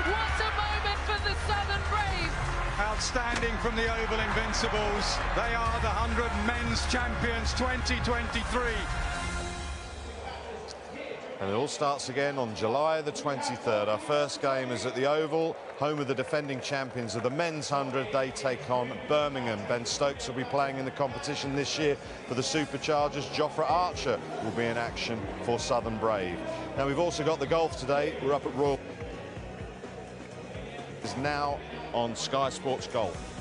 What a moment for the Southern Braves! Outstanding from the Oval Invincibles. They are the 100 men's champions 2023. And it all starts again on July the 23rd. Our first game is at the Oval, home of the defending champions of the men's 100. They take on Birmingham. Ben Stokes will be playing in the competition this year for the Superchargers. Jofra Archer will be in action for Southern Brave. Now, we've also got the golf today. We're up at Royal. Is now on Sky Sports Golf.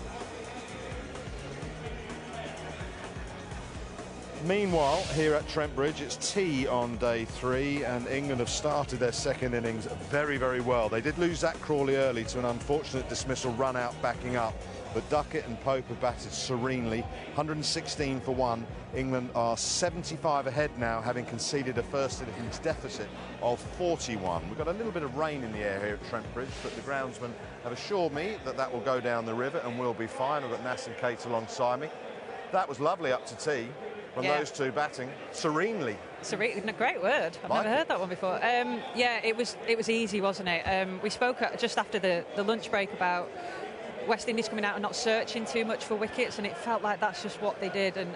Meanwhile, here at Trent Bridge, it's tea on day 3, and England have started their second innings very, very well. They did lose at Crawley early to an unfortunate dismissal run out backing up, but Ducket and Pope have batted serenely. 116 for 1. England are 75 ahead now, having conceded a first innings deficit of 41. We've got a little bit of rain in the air here at Trent Bridge, but the groundsmen have assured me that that will go down the river and we'll be fine. I've got Nass and Kate alongside me. That was lovely up to tea. from those two batting serenely. Great word. I've never heard that one before. Yeah, it was easy, wasn't it? We spoke just after the lunch break about West Indies coming out and not searching too much for wickets, and it felt like that's just what they did. And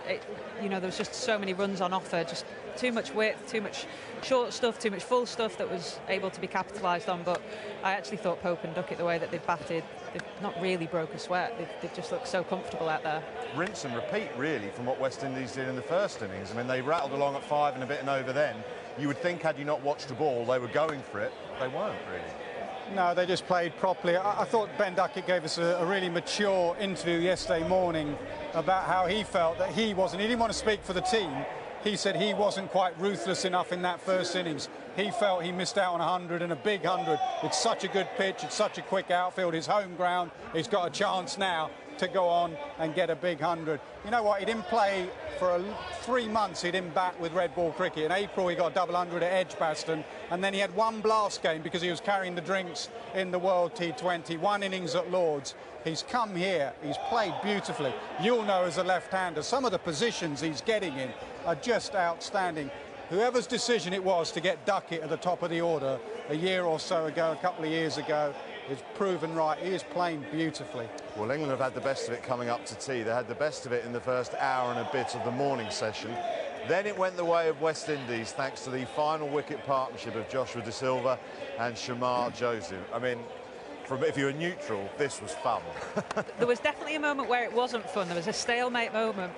there was just so many runs on offer, just too much width, too much short stuff, too much full stuff that was able to be capitalised on. But I actually thought Pope and Ducket, the way that they've batted, they've not really broke a sweat. They've just looked so comfortable out there. Rinse and repeat, really, from what West Indies did in the first innings. I mean, they rattled along at 5 and a bit and over then. You would think, had you not watched the ball, they were going for it. They weren't, really. No, they just played properly. I thought Ben Ducket gave us a really mature interview yesterday morning about how he felt that he didn't want to speak for the team. He said he wasn't quite ruthless enough in that first innings. He felt he missed out on 100, and a big 100. It's such a good pitch, it's such a quick outfield, his home ground. He's got a chance now to go on and get a big 100. You know what, he didn't play for 3 months, he didn't bat with red ball cricket. In April he got a double 100 at Edgbaston, and then he had one blast game because he was carrying the drinks in the World T20, 1 innings at Lords. He's come here, he's played beautifully. You'll know as a left-hander, some of the positions he's getting in are just outstanding. Whoever's decision it was to get Ducket at the top of the order a year or so ago, a couple of years ago, is proven right. He is playing beautifully. Well, England have had the best of it coming up to tea. They had the best of it in the first hour and a bit of the morning session. Then it went the way of West Indies, thanks to the final wicket partnership of Joshua De Silva and Shamar Joseph. I mean, if you're neutral, this was fun. There was definitely a moment where it wasn't fun. There was a stalemate moment,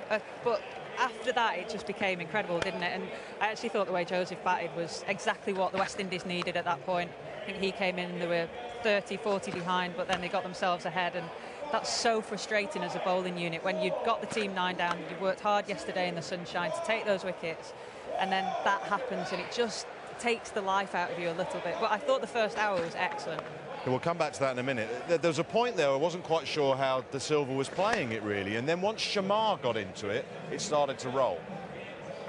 but after that it just became incredible, didn't it? And I actually thought the way Joseph batted was exactly what the West Indies needed at that point. I think he came in and they were 30, 40 behind, but then they got themselves ahead, and that's so frustrating as a bowling unit when you've got the team 9 down, you've worked hard yesterday in the sunshine to take those wickets, and then that happens and it just takes the life out of you a little bit. But I thought the first hour was excellent. We'll come back to that in a minute. There was a point there I wasn't quite sure how De Silva was playing it, really, and then once Shamar got into it, it started to roll.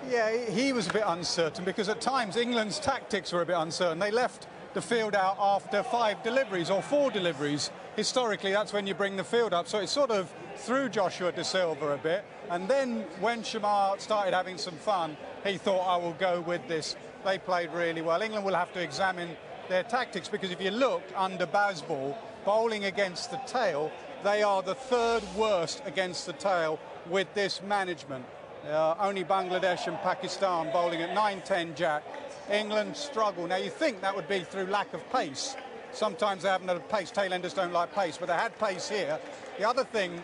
Yeah, he was a bit uncertain because at times England's tactics were a bit uncertain. They left the field out after 5 deliveries or 4 deliveries. Historically, that's when you bring the field up. So it sort of threw Joshua De Silva a bit. And then when Shamar started having some fun, he thought, I will go with this. They played really well. England will have to examine their tactics, because if you look under Bazball, bowling against the tail, they are the 3rd worst against the tail with this management. Only Bangladesh and Pakistan bowling at 9-10 jack. England struggle. Now you think that would be through lack of pace. Sometimes they haven't had pace. Tailenders don't like pace, but they had pace here. The other thing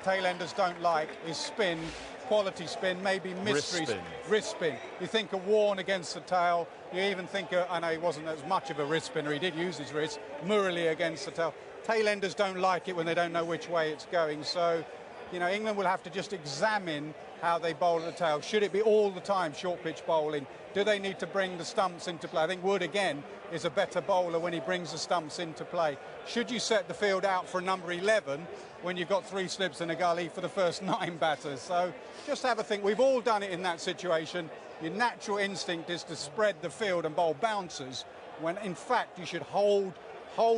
tailenders don't like is spin, quality spin, maybe mysteries. Wrist spin. You think of Warne against the tail. You even think of, I know he wasn't as much of a wrist spinner, he did use his wrist. Murali against the tail. Tailenders don't like it when they don't know which way it's going. So, England will have to just examine how they bowl at the tail. Should it be all the time short pitch bowling? Do they need to bring the stumps into play? I think Wood, again, is a better bowler when he brings the stumps into play. Should you set the field out for number 11 when you've got 3 slips and a gully for the first 9 batters? So just have a think. We've all done it in that situation. Your natural instinct is to spread the field and bowl bouncers, when in fact you should hold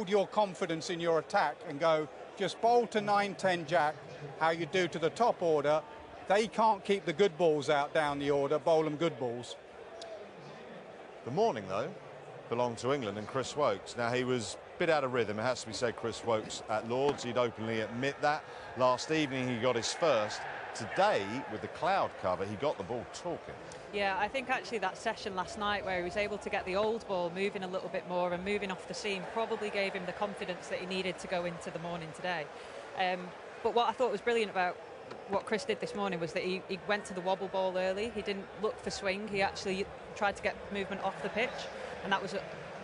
your confidence in your attack and go, just bowl to 9-10 jack, how you do to the top order. They can't keep the good balls out down the order, bowl them good balls. The morning, though, belonged to England and Chris Woakes. Now, he was a bit out of rhythm, it has to be said, Chris Woakes at Lords. He'd openly admit that. Last evening, he got his first. Today, with the cloud cover, he got the ball talking. Yeah, I think actually that session last night where he was able to get the old ball moving a little bit more and moving off the seam probably gave him the confidence that he needed to go into the morning today. But what I thought was brilliant about what Chris did this morning was that he went to the wobble ball early. He didn't look for swing. He actually tried to get movement off the pitch, and that was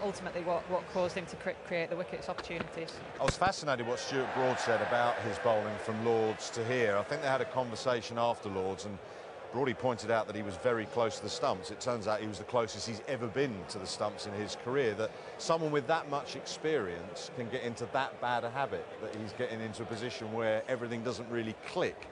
ultimately what caused him to create the wickets opportunities. I was fascinated what Stuart Broad said about his bowling from Lords to here. I think they had a conversation after Lords, and Broady pointed out that he was very close to the stumps. It turns out he was the closest he's ever been to the stumps in his career, that someone with that much experience can get into that bad a habit, that he's getting into a position where everything doesn't really click.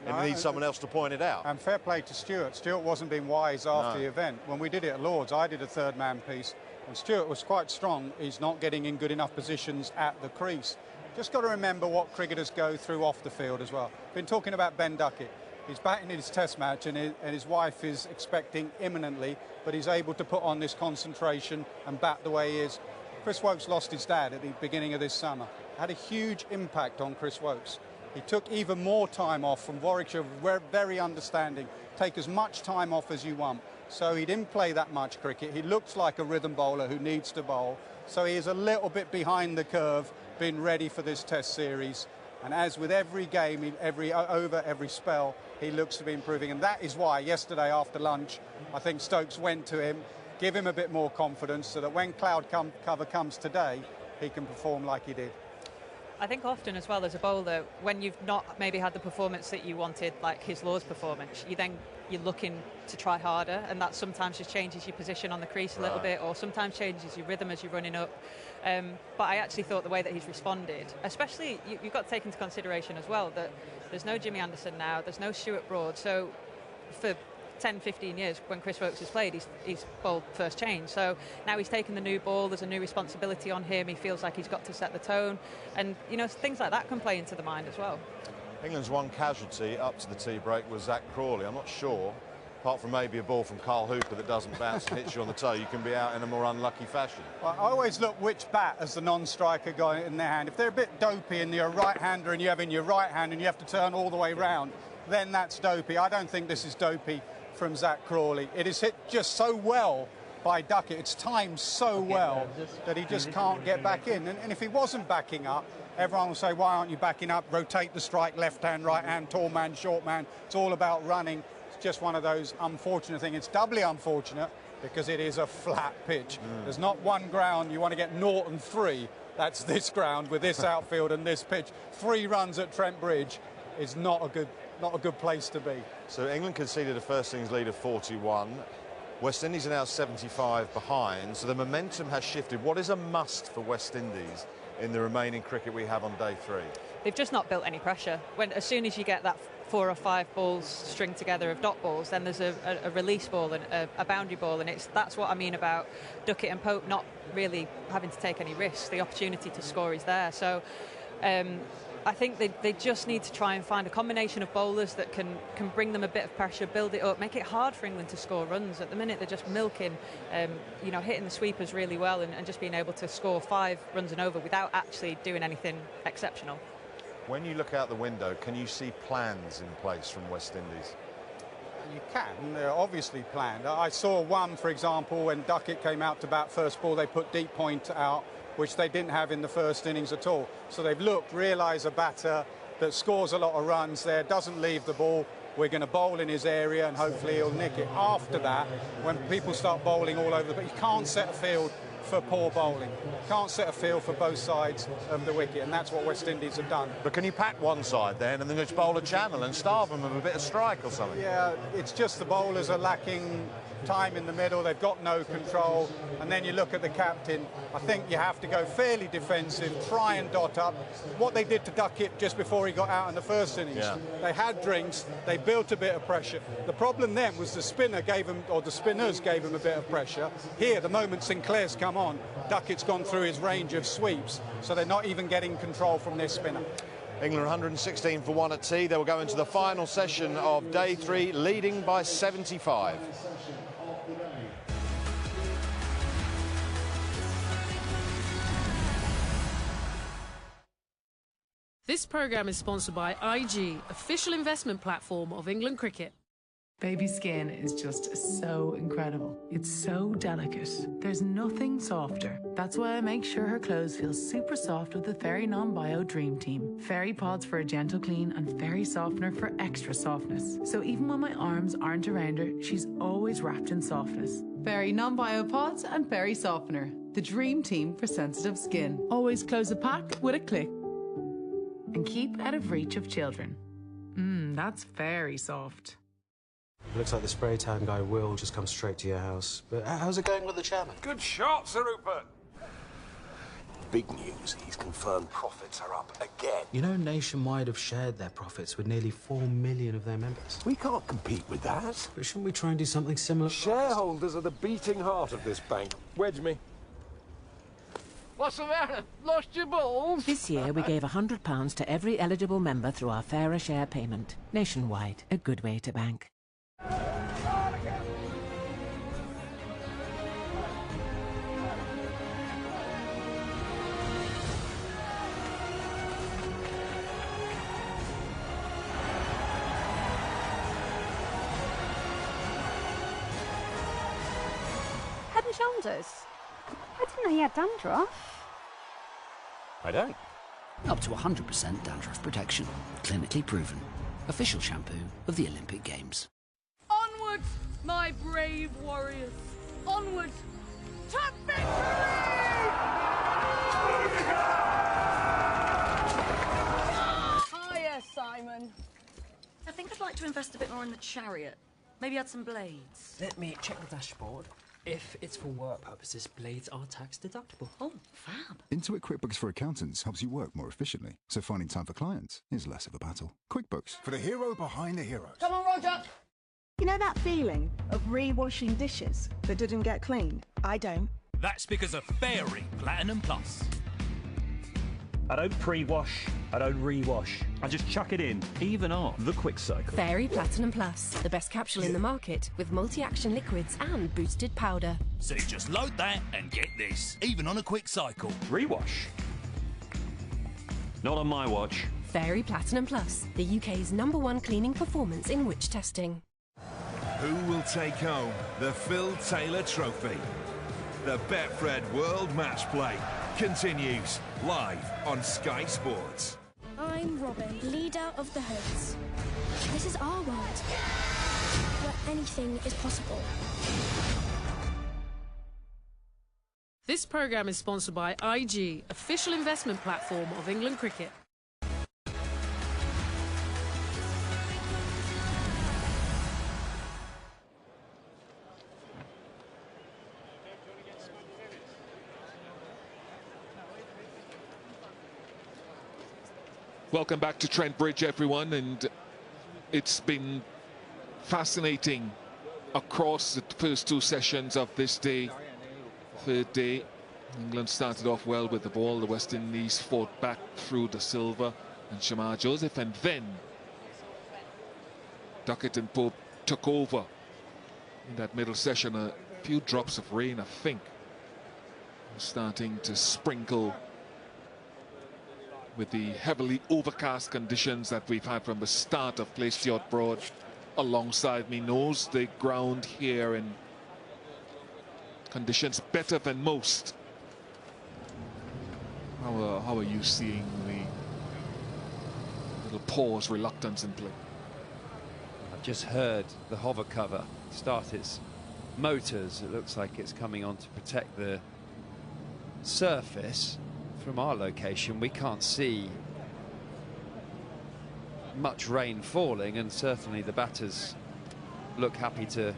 And he needs someone else to point it out. And fair play to Stuart. Stuart wasn't being wise after the event. When we did it at Lords, I did a 3rd man piece, and Stuart was quite strong. He's not getting in good enough positions at the crease. Just got to remember what cricketers go through off the field as well. Been talking about Ben Ducket. He's batting in his test match and his wife is expecting imminently, but he's able to put on this concentration and bat the way he is. Chris Woakes lost his dad at the beginning of this summer. Had a huge impact on Chris Woakes. He took even more time off from Warwickshire, very understanding. Take as much time off as you want. So he didn't play that much cricket. He looks like a rhythm bowler who needs to bowl. So he is a little bit behind the curve, being ready for this test series. And as with every game, every over, every spell, he looks to be improving. And that is why yesterday after lunch, I think Stokes went to him, give him a bit more confidence so that when cloud cover comes today, he can perform like he did. I think often as well as a bowler, when you've not maybe had the performance that you wanted, like his Lord's performance, you're looking to try harder, and that sometimes just changes your position on the crease a little bit, or sometimes changes your rhythm as you're running up. But I actually thought the way that he's responded, especially you've got to take into consideration as well that there's no Jimmy Anderson now, there's no Stuart Broad, so for 10-15 years when Chris Woakes has played, he's bowled first change. So now he's taken the new ball, there's a new responsibility on him, he feels like he's got to set the tone, and you know, things like that can play into the mind as well. England's one casualty up to the tea break was Zach Crawley. I'm not sure, apart from maybe a ball from Carl Hooper that doesn't bounce and hits you on the toe, you can be out in a more unlucky fashion. Well, I always look which bat has the non-striker got in their hand. If they're a bit dopey and you're a right-hander and you have in your right hand and you have to turn all the way round, then that's dopey. I don't think this is dopey from Zach Crawley. It is hit just so well by Ducket. It's timed so well that he just can't get back in. And if he wasn't backing up, everyone will say, why aren't you backing up? Rotate the strike, left hand, right hand, tall man, short man. It's all about running. It's just one of those unfortunate things. It's doubly unfortunate because it is a flat pitch. There's not one ground you want to get 0 and 3. That's this ground with this outfield and this pitch. 3 runs at Trent Bridge is not a good place to be. So England conceded a first innings lead of 41. West Indies are now 75 behind, so the momentum has shifted. What is a must for West Indies in the remaining cricket we have on day 3? They've just not built any pressure. As soon as you get that 4 or 5 balls stringed together of dot balls, then there's a release ball and a boundary ball, and that's what I mean about Ducket and Pope not really having to take any risks. The opportunity to score is there. So I think they just need to try and find a combination of bowlers that can bring them a bit of pressure, build it up, make it hard for England to score runs. At the minute, they're just milking, you know, hitting the sweepers really well and just being able to score 5 runs and over without actually doing anything exceptional. When you look out the window, can you see plans in place from West Indies? You can. They're obviously planned. I saw one, for example, when Ducket came out to bat first ball, they put deep point out, which they didn't have in the first innings at all. So they've looked, realised a batter that scores a lot of runs there, doesn't leave the ball, we're going to bowl in his area and hopefully he'll nick it. After that, when people start bowling all over, but you can't set a field for poor bowling. Can't set a field for both sides of the wicket, and that's what West Indies have done. But can you pack one side then and then just bowl a channel and starve them of a bit of strike or something? Yeah, it's just the bowlers are lacking time in the middle, they've got no control, and then you look at the captain. I think you have to go fairly defensive, try and dot up. What they did to Ducket just before he got out in the first innings, they had drinks, they built a bit of pressure. The problem then was the spinner gave him, or the spinners gave him a bit of pressure. Here, the moment Sinclair's come on, Duckett's gone through his range of sweeps, so they're not even getting control from their spinner. England 116 for 1 at tea. They will go into the final session of day 3, leading by 75. This programme is sponsored by IG, official investment platform of England Cricket. Baby skin is just so incredible. It's so delicate. There's nothing softer. That's why I make sure her clothes feel super soft with the Fairy Non-Bio Dream Team. Fairy pods for a gentle clean and Fairy softener for extra softness. So even when my arms aren't around her, she's always wrapped in softness. Fairy Non-Bio pods and Fairy softener. The Dream Team for sensitive skin. Always close a pack with a click. And keep out of reach of children. That's very soft. Looks like the spray tan guy will just come straight to your house. But how's it going with the chairman? Good shot, Sir Rupert. Big news, these confirmed profits are up again. You know, Nationwide have shared their profits with nearly 4 million of their members. We can't compete with that. But shouldn't we try and do something similar? Shareholders are the beating heart of this bank. Wedge me. What's the matter? Lost your balls? This year we gave £100 to every eligible member through our Fairer Share payment. Nationwide, a good way to bank. Head and shoulders? I didn't know you had dandruff. I don't. Up to 100% dandruff protection. Clinically proven. Official shampoo of the Olympic Games. Onwards, my brave warriors. Onwards to victory! Hiya, Simon. I think I'd like to invest a bit more in the chariot. Maybe add some blades. Let me check the dashboard. If it's for work purposes, blades are tax deductible. Oh, fab. Intuit QuickBooks for Accountants helps you work more efficiently, so finding time for clients is less of a battle. QuickBooks, for the hero behind the heroes. Come on, Roger. You know that feeling of re-washing dishes that didn't get cleaned? I don't. That's because of Fairy Platinum Plus. I don't pre-wash, I don't re-wash. I just chuck it in, even on the quick cycle. Fairy Platinum Plus, the best capsule in the market with multi-action liquids and boosted powder. So you just load that and get this, even on a quick cycle. Rewash. Not on my watch. Fairy Platinum Plus, the UK's #1 cleaning performance in witch testing. Who will take home the Phil Taylor Trophy? The Betfred World Match Play continues live on Sky Sports. I'm Robin, leader of the Hoods. This is our world, where anything is possible. This programme is sponsored by IG, official investment platform of England Cricket. Welcome back to Trent Bridge, everyone, and it's been fascinating across the first two sessions of this day. Third day, England started off well with the ball. The West Indies fought back through De Silva and Shamar Joseph, and then Ducket and Pope took over in that middle session. A few drops of rain, I think, starting to sprinkle with the heavily overcast conditions that we've had from the start of Glacier Broad. Alongside me knows the ground here in conditions better than most. How are you seeing the little pause, reluctance in play? I've just heard the hover cover start its motors. It looks like it's coming on to protect the surface. From our location, we can't see much rain falling, and certainly the batters look happy to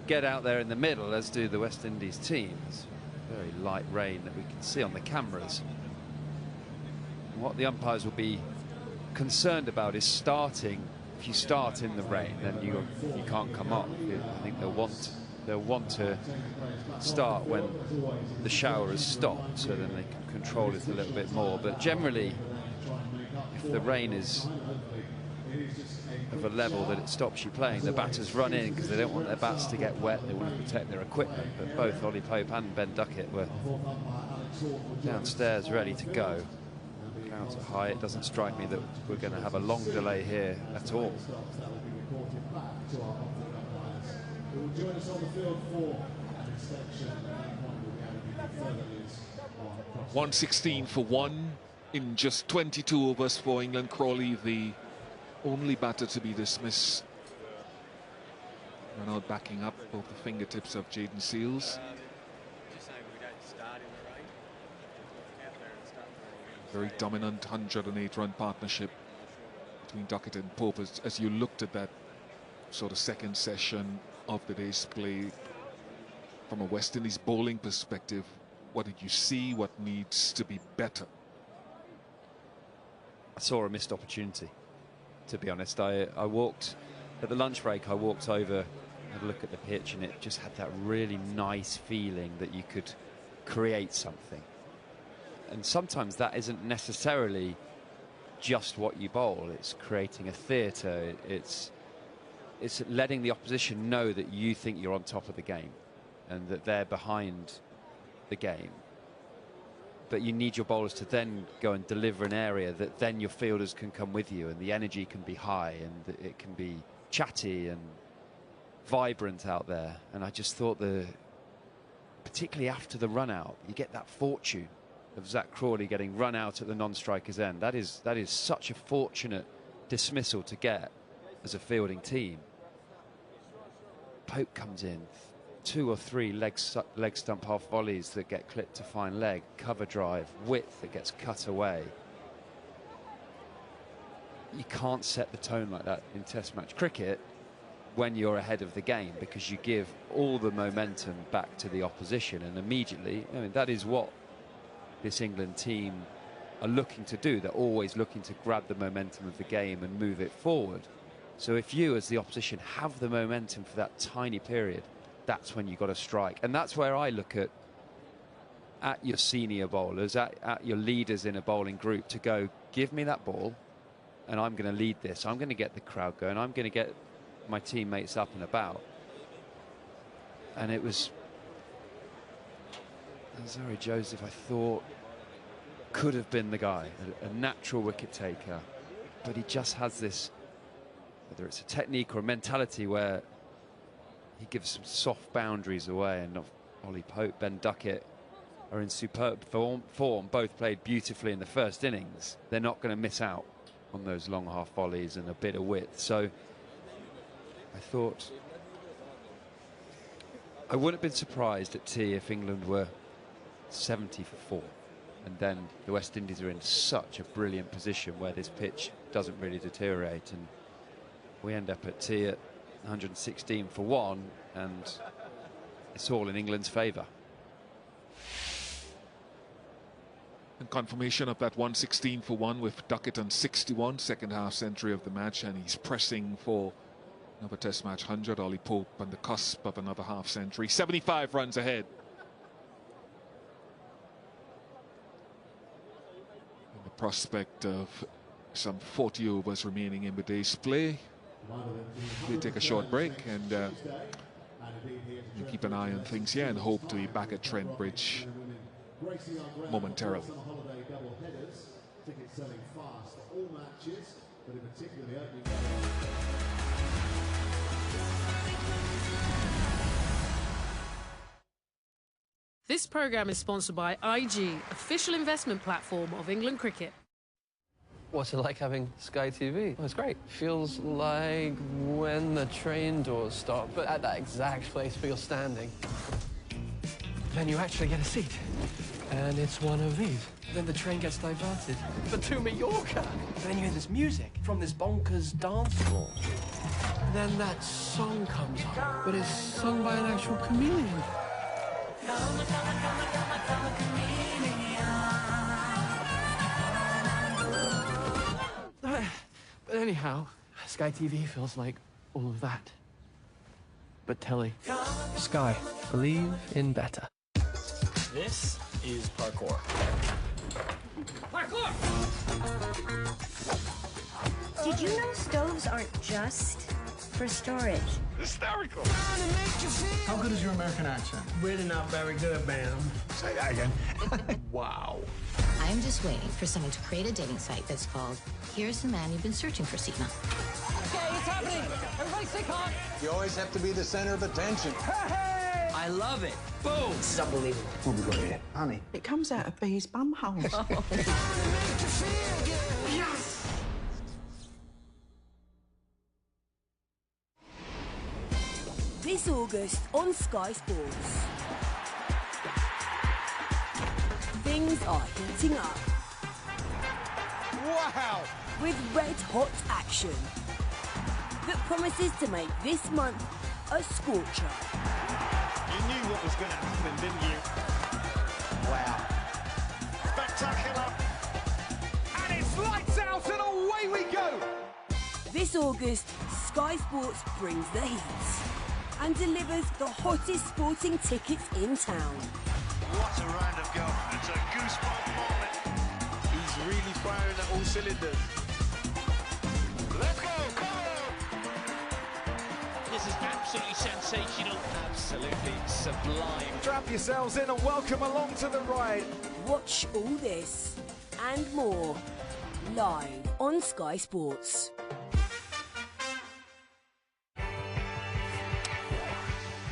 get out there in the middle, as do the West Indies team. It's very light rain that we can see on the cameras. And what the umpires will be concerned about is starting. If you start in the rain, then you can't come off. I think they'll want to start when the shower has stopped, so then they can control it a little bit more. But generally, if the rain is of a level that it stops you playing, the batters run in because they don't want their bats to get wet. They want to protect their equipment. But both Ollie Pope and Ben Ducket were downstairs ready to go. Clouds are high. It doesn't strike me that we're going to have a long delay here at all. Join us on the field for an inspection. 116 for one in just 22 overs for England. Crawley, the only batter to be dismissed. Run out backing up both the fingertips of Jaden Seals. Very dominant 108-run partnership between Ducket and Pope. As you looked at that sort of second session of the day's play from a West Indies bowling perspective, what did you see? What needs to be better? I saw a missed opportunity, to be honest. I walked at the lunch break. I walked over, had a look at the pitch, and it just had that really nice feeling that you could create something. And sometimes that isn't necessarily just what you bowl. It's creating a theatre. It's letting the opposition know that you think you're on top of the game and that they're behind the game. But you need your bowlers to then go and deliver an area that then your fielders can come with you, and the energy can be high and it can be chatty and vibrant out there. And I just thought particularly after the run out, you get that fortune of Zach Crawley getting run out at the non-striker's end. That is such a fortunate dismissal to get as a fielding team. Pope comes in, 2 or 3 leg stump half volleys that get clipped to fine leg, cover drive, width that gets cut away. You can't set the tone like that in Test match cricket when you're ahead of the game, because you give all the momentum back to the opposition, and immediately, I mean, that is what this England team are looking to do. They're always looking to grab the momentum of the game and move it forward. So if you, as the opposition, have the momentum for that tiny period, that's when you've got to strike. And that's where I look at your senior bowlers, at your leaders in a bowling group, to go, give me that ball and I'm going to lead this. I'm going to get the crowd going. I'm going to get my teammates up and about. And it was Shamar Joseph, I thought, could have been the guy, a natural wicket taker, but he just has this, whether it's a technique or a mentality, where he gives some soft boundaries away. And Ollie Pope, Ben Ducket are in superb form. Both played beautifully in the first innings. They're not going to miss out on those long half volleys and a bit of width. So I thought I wouldn't have been surprised at tea if England were 70 for 4. And then the West Indies are in such a brilliant position where this pitch doesn't really deteriorate, and we end up at tea at 116 for 1, and it's all in England's favour. And confirmation of that 116 for 1 with Ducket on 61, second half century of the match, and he's pressing for another Test match 100. Ollie Pope on the cusp of another half century, 75 runs ahead. And the prospect of some 40 overs remaining in the day's play. We take a short break and we keep an eye on things here and hope to be back at Trent Bridge momentarily. This programme is sponsored by IG, official investment platform of England Cricket. What's it like having Sky TV? Oh, it's great. Feels like when the train doors stop, but at that exact place where you're standing. Then you actually get a seat, and it's one of these. Then the train gets diverted, but to Mallorca. And then you hear this music from this bonkers dance floor. And then that song comes on, but it's sung by an actual chameleon. But anyhow, Sky TV feels like all of that. But telly. Sky. Believe in better. This is parkour. Parkour! Did you know stoves aren't just for storage? Hysterical. How good is your American accent? Really not very good, ma'am. Say that again. Wow. I'm just waiting for someone to create a dating site that's called Here's the Man You've Been Searching for, Seema. Okay, it's happening. Everybody stay calm. You always have to be the center of attention. Hey! I love it. Boom. This is unbelievable. What have we got here? Honey. It comes out of bees' bum holes. Yes! This August on Sky Sports. Things are heating up. Wow! With red-hot action that promises to make this month a scorcher. You knew what was going to happen, didn't you? Wow. Spectacular. And it's lights out and away we go! This August, Sky Sports brings the heat and delivers the hottest sporting tickets in town. What a round of golf. It's a goosebump moment. He's really firing at all cylinders. Let's go, come on! This is absolutely sensational. Absolutely sublime. Strap yourselves in and welcome along to the ride. Watch all this and more live on Sky Sports.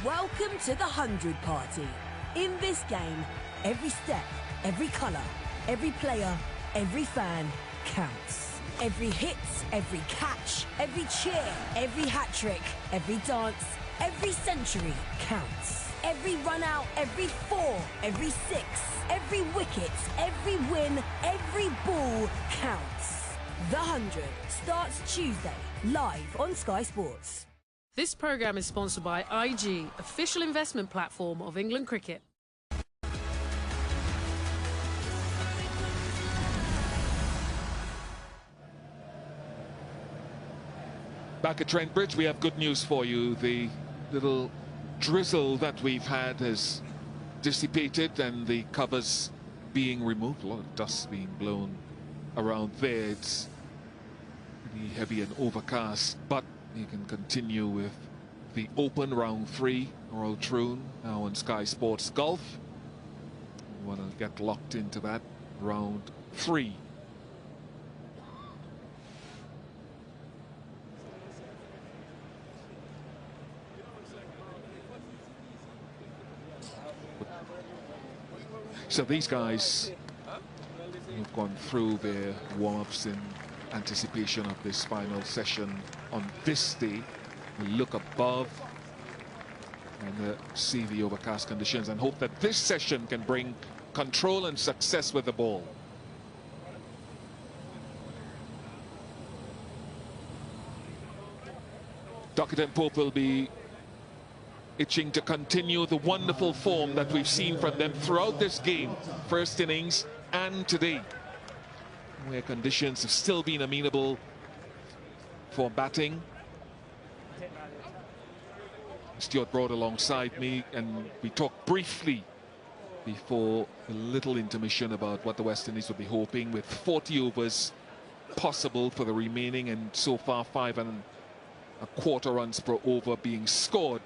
Welcome to the 100 party. In this game, every step, every colour, every player, every fan counts. Every hit, every catch, every cheer, every hat-trick, every dance, every century counts. Every run-out, every four, every six, every wicket, every win, every ball counts. The 100 starts Tuesday, live on Sky Sports. This programme is sponsored by IG, official investment platform of England Cricket. Back at Trent Bridge, we have good news for you. The little drizzle that we've had has dissipated and the covers being removed. A lot of dust being blown around there. It's pretty heavy and overcast, but you can continue with the Open Round 3, Royal Troon, now on Sky Sports Golf. You want to get locked into that Round 3. So these guys have gone through their warm-ups in anticipation of this final session on this day. We look above and see the overcast conditions and hope that this session can bring control and success with the ball. Ducket and Pope will be itching to continue the wonderful form that we've seen from them throughout this game, first innings and today, where conditions have still been amenable for batting. Stuart Broad alongside me, and we talked briefly before a little intermission about what the West Indies would be hoping, with 40 overs possible for the remaining, and so far 5 1/4 runs per over being scored.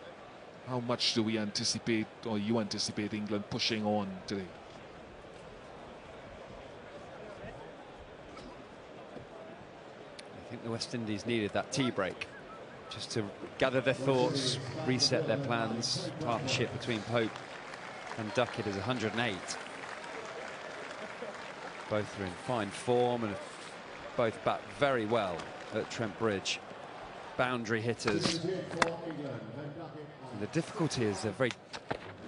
How much do we anticipate, or you anticipate, England pushing on today? I think the West Indies needed that tea break just to gather their thoughts, reset their plans. Partnership between Pope and Ducket is 108. Both are in fine form and have both bat very well at Trent Bridge. Boundary hitters. And the difficulty is they're very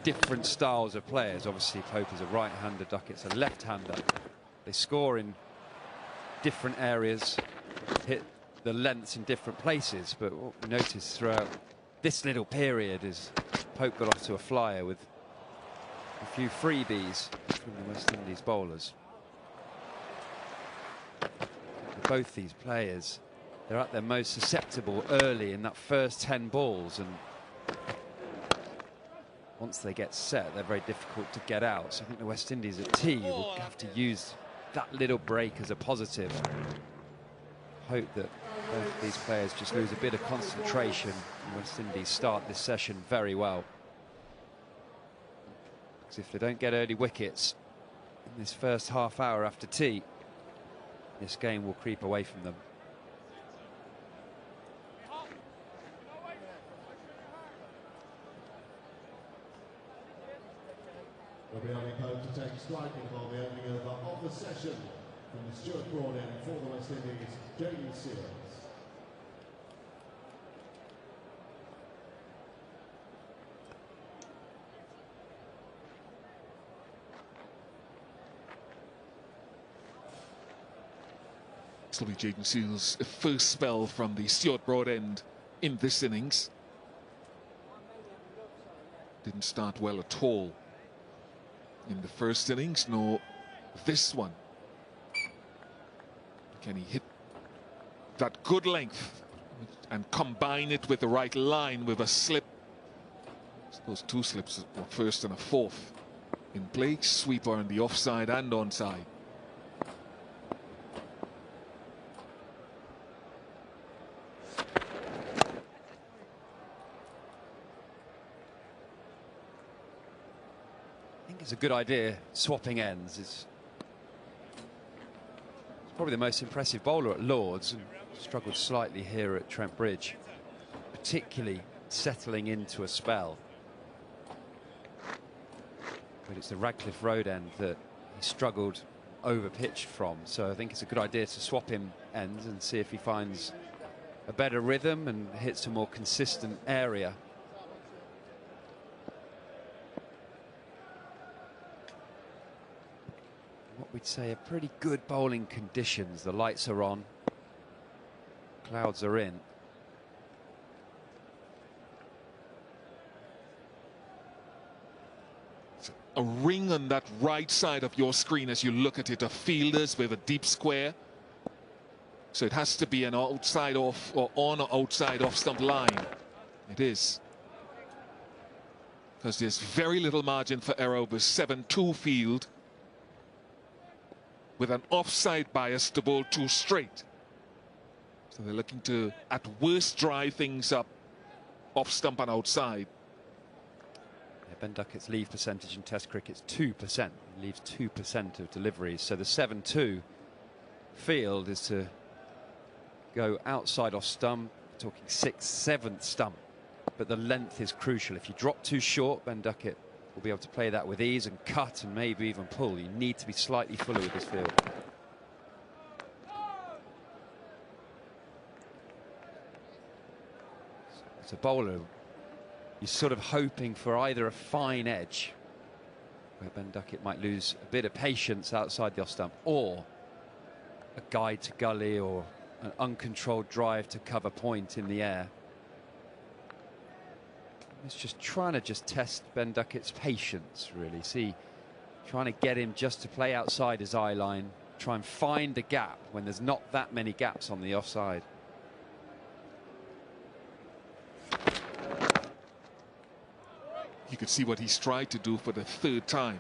different styles of players. Obviously Pope is a right-hander, Ducket's a left-hander. They score in different areas, hit the lengths in different places, but what we noticed throughout this little period is Pope got off to a flyer with a few freebies from the West Indies bowlers. Both these players, they're at their most susceptible early in that first 10 balls, and once they get set, they're very difficult to get out. So I think the West Indies at tea will have to use that little break as a positive. Hope that both these players just lose a bit of concentration. The West Indies start this session very well, because if they don't get early wickets in this first half hour after tea, this game will creep away from them. We'll be having Pope to take striking on the opening of the session from the Stuart Broad end for the West Indies, Jamie Sears. This will be Jaden Seals' first spell from the Stuart Broad end in this innings. Didn't start well at all in the first innings, nor this one. Can he hit that good length and combine it with the right line with a slip? Those two slips, a first and a fourth. in play. Sweeper on the offside and onside. I think it's a good idea swapping ends. It's probably the most impressive bowler at Lords, and struggled slightly here at Trent Bridge, particularly settling into a spell. But it's the Radcliffe Road end that he struggled over pitch from, so I think it's a good idea to swap him ends and see if he finds a better rhythm and hits a more consistent area. What we'd say are pretty good bowling conditions. The lights are on, clouds are in. A ring on that right side of your screen as you look at it of fielders with a deep square. So it has to be an outside off or on or outside off stump line. It is. Because there's very little margin for error with 7-2 field, with an offside bias to bowl 2 straight. So they're looking to, at worst, dry things up off stump and outside. Ben Duckett's leave percentage in Test cricket is 2%. He leaves 2% of deliveries. So the 7-2 field is to go outside off stump, talking 6th, 7th stump. But the length is crucial. If you drop too short, Ben Duckett will be able to play that with ease and cut and maybe even pull. You need to be slightly fuller with this field. It's a bowler. You're sort of hoping for either a fine edge, where Ben Duckett might lose a bit of patience outside the off stump, or a guide to gully or an uncontrolled drive to cover point in the air. It's just trying to test Ben Duckett's patience, really. See, trying to get him just to play outside his eye line, try and find the gap when there's not that many gaps on the offside. You could see what he's tried to do for the 3rd time.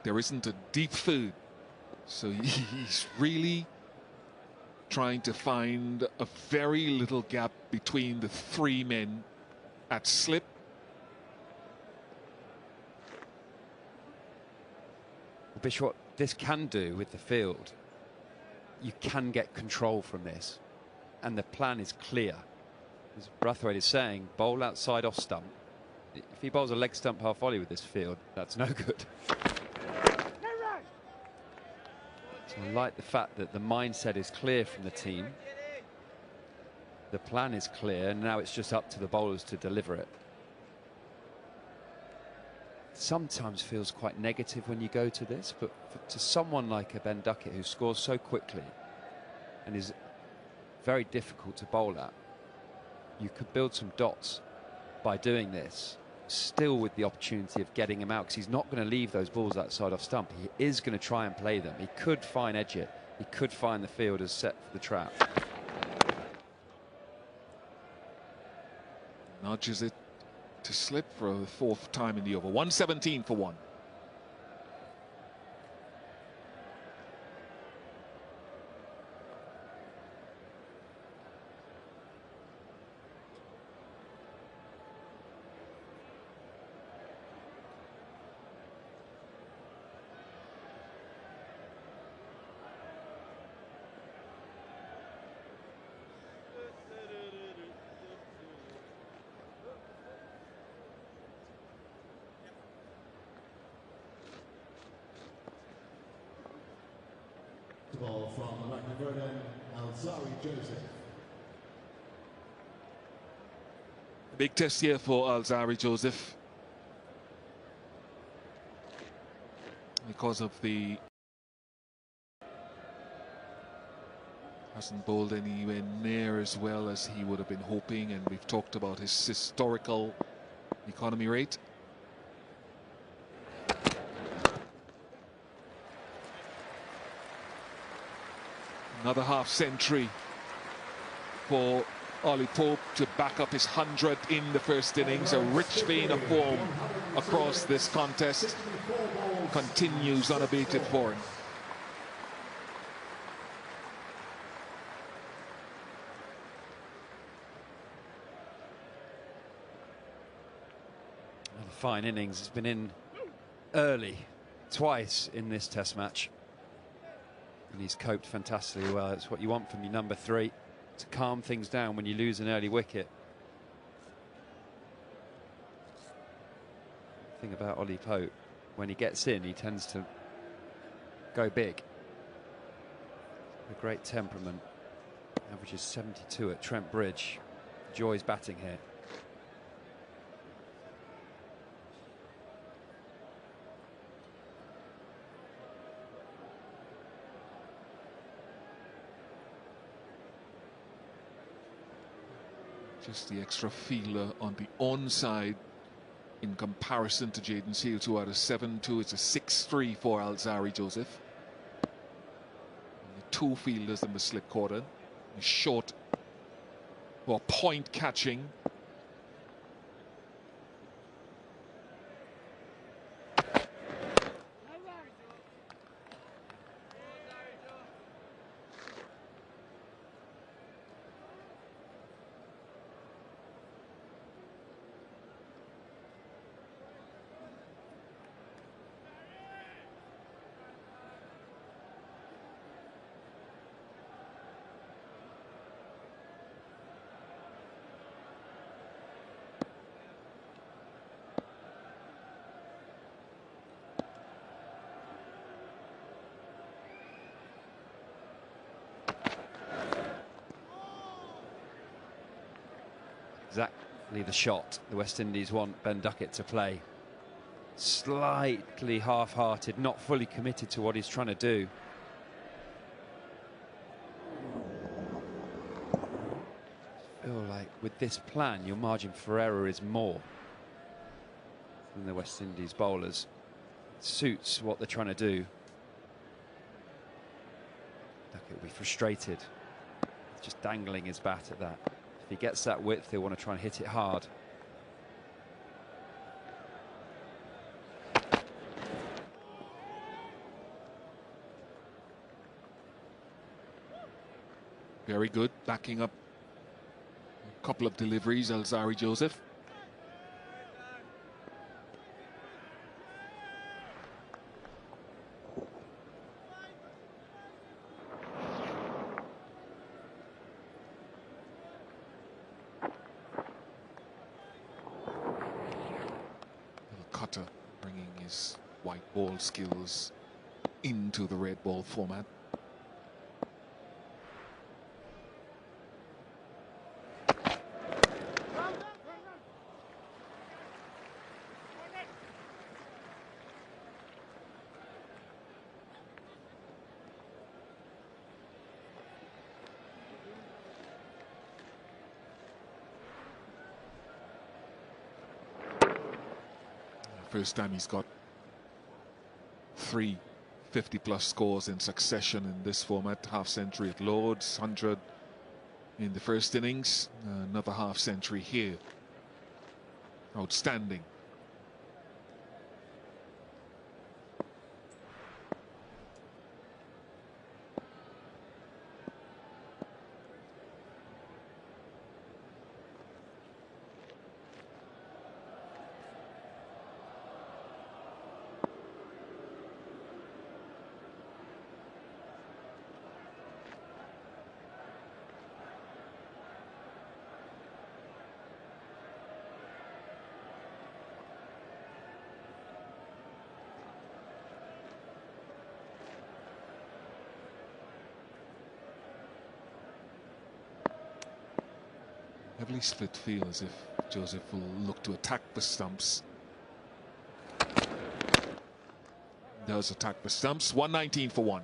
There isn't a deep third, so he's really trying to find a very little gap between the 3 men at slip. Well, Bish, what this can do with the field, you can get control from this, and the plan is clear. As Brathwaite is saying, bowl outside off stump. If he bowls a leg stump half volley with this field, that's no good. So I like the fact that the mindset is clear from the team. The plan is clear, and now it's just up to the bowlers to deliver it. Sometimes feels quite negative when you go to this, but to someone like a Ben Duckett who scores so quickly and is very difficult to bowl at, you could build some dots by doing this, still with the opportunity of getting him out, because he's not going to leave those balls outside off stump. He is going to try and play them. He could fine edge it. He could find the field as set for the trap. Nudges it to slip for the 4th time in the over. 117 for 1. Ball from Shamar Joseph. Big test here for Alzari Joseph, because of the hasn't bowled anywhere near as well as he would have been hoping, and we've talked about his historical economy rate. Another half century for Ollie Pope to back up his 100 in the first innings. A rich vein of form across this contest continues unabated for him. Another fine innings. He's been in early twice in this test match, and he's coped fantastically well. It's what you want from your number 3, to calm things down when you lose an early wicket. The thing about Ollie Pope, when he gets in, he tends to go big. A great temperament. Averages 72 at Trent Bridge. Enjoys batting here. Just the extra feeler on the onside in comparison to Jaden Seales, who had a 7-2. It's a 6-3 for Alzarri Joseph. And the 2 fielders in the slip cordon. He's short or point catching. Exactly the shot the West Indies want Ben Ducket to play. Slightly half-hearted, not fully committed to what he's trying to do. I feel like with this plan, your margin for error is more than the West Indies bowlers. It suits what they're trying to do. Ducket will be frustrated, just dangling his bat at that. If he gets that width, he'll want to try and hit it hard. Very good, backing up a couple of deliveries, Alzarri Joseph. Cutter bringing his white ball skills into the red ball format. First time he's got 3 50-plus scores in succession in this format. Half-century at Lord's, 100 in the first innings, another half-century here. Outstanding. Heavily split field, as if Joseph will look to attack the stumps. Does attack the stumps. 119 for 1.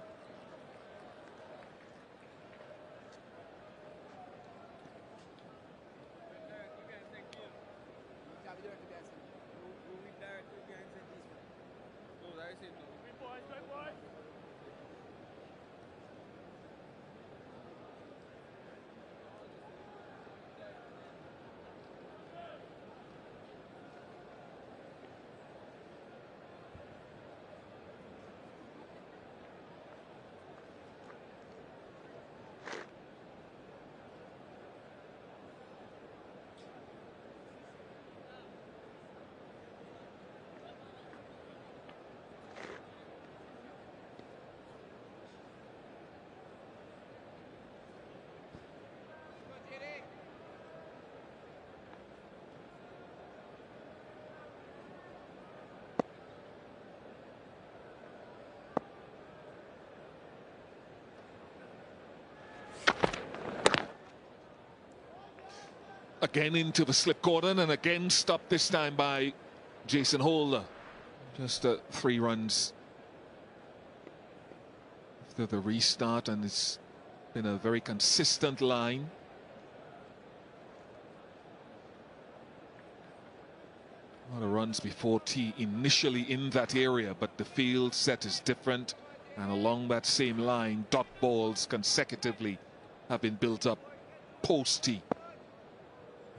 Again into the slip cordon, and again stopped this time by Jason Holder. Just 3 runs after the restart, and it's been a very consistent line. A lot of runs before tee initially in that area, but the field set is different, and along that same line, dot balls consecutively have been built up post tee.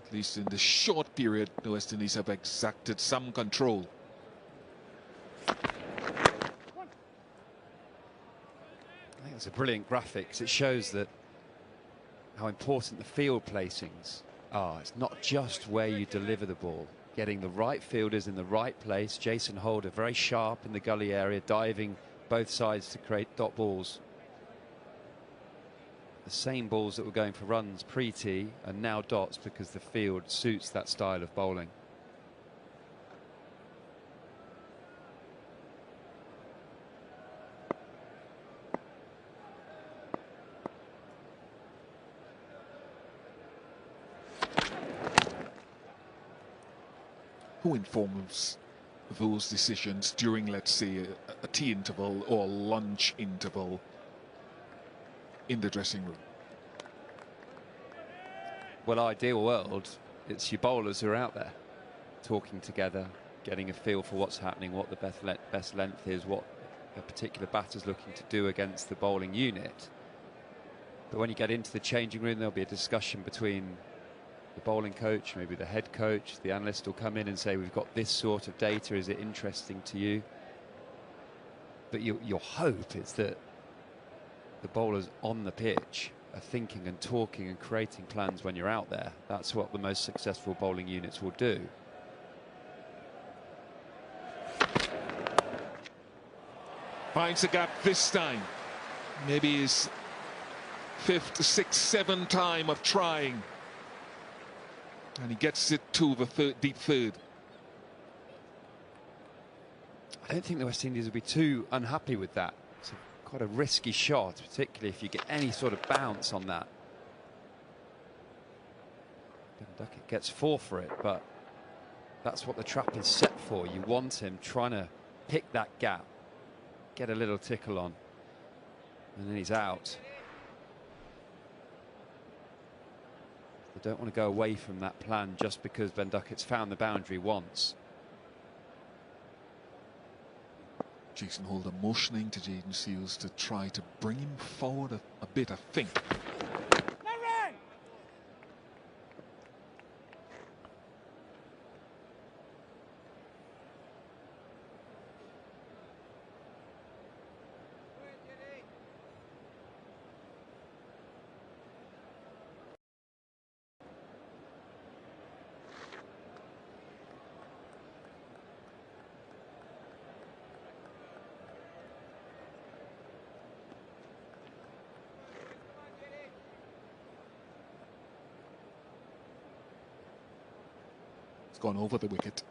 At least in the short period, the West Indies have exacted some control. I think it's a brilliant graphic, because it shows that how important the field placings are. It's not just where you deliver the ball. Getting the right fielders in the right place. Jason Holder very sharp in the gully area, diving both sides to create dot balls. The same balls that were going for runs pre-tee are now dots because the field suits that style of bowling. Who informs those decisions during, let's say, a tea interval or lunch interval in the dressing room? Well, ideal world, it's your bowlers who are out there talking together, getting a feel for what's happening, what the best length is, what a particular batter's looking to do against the bowling unit. But when you get into the changing room, there'll be a discussion between the bowling coach, maybe the head coach. The analyst will come in and say, we've got this sort of data, is it interesting to you? But your hope is that the bowlers on the pitch are thinking and talking and creating plans when you're out there. That's what the most successful bowling units will do. Finds a gap this time. Maybe his 5th, 6th, 7th time of trying. And he gets it to the deep third. I don't think the West Indies will be too unhappy with that. It's quite a risky shot, particularly if you get any sort of bounce on that. Ducket gets 4 for it, but that's what the trap is set for. You want him trying to pick that gap, get a little tickle on, and then he's out. They don't want to go away from that plan just because Ben Duckett's found the boundary once. Jason Holder motioning to Jaden Seals to try to bring him forward a bit, I think. It's gone over the wicket.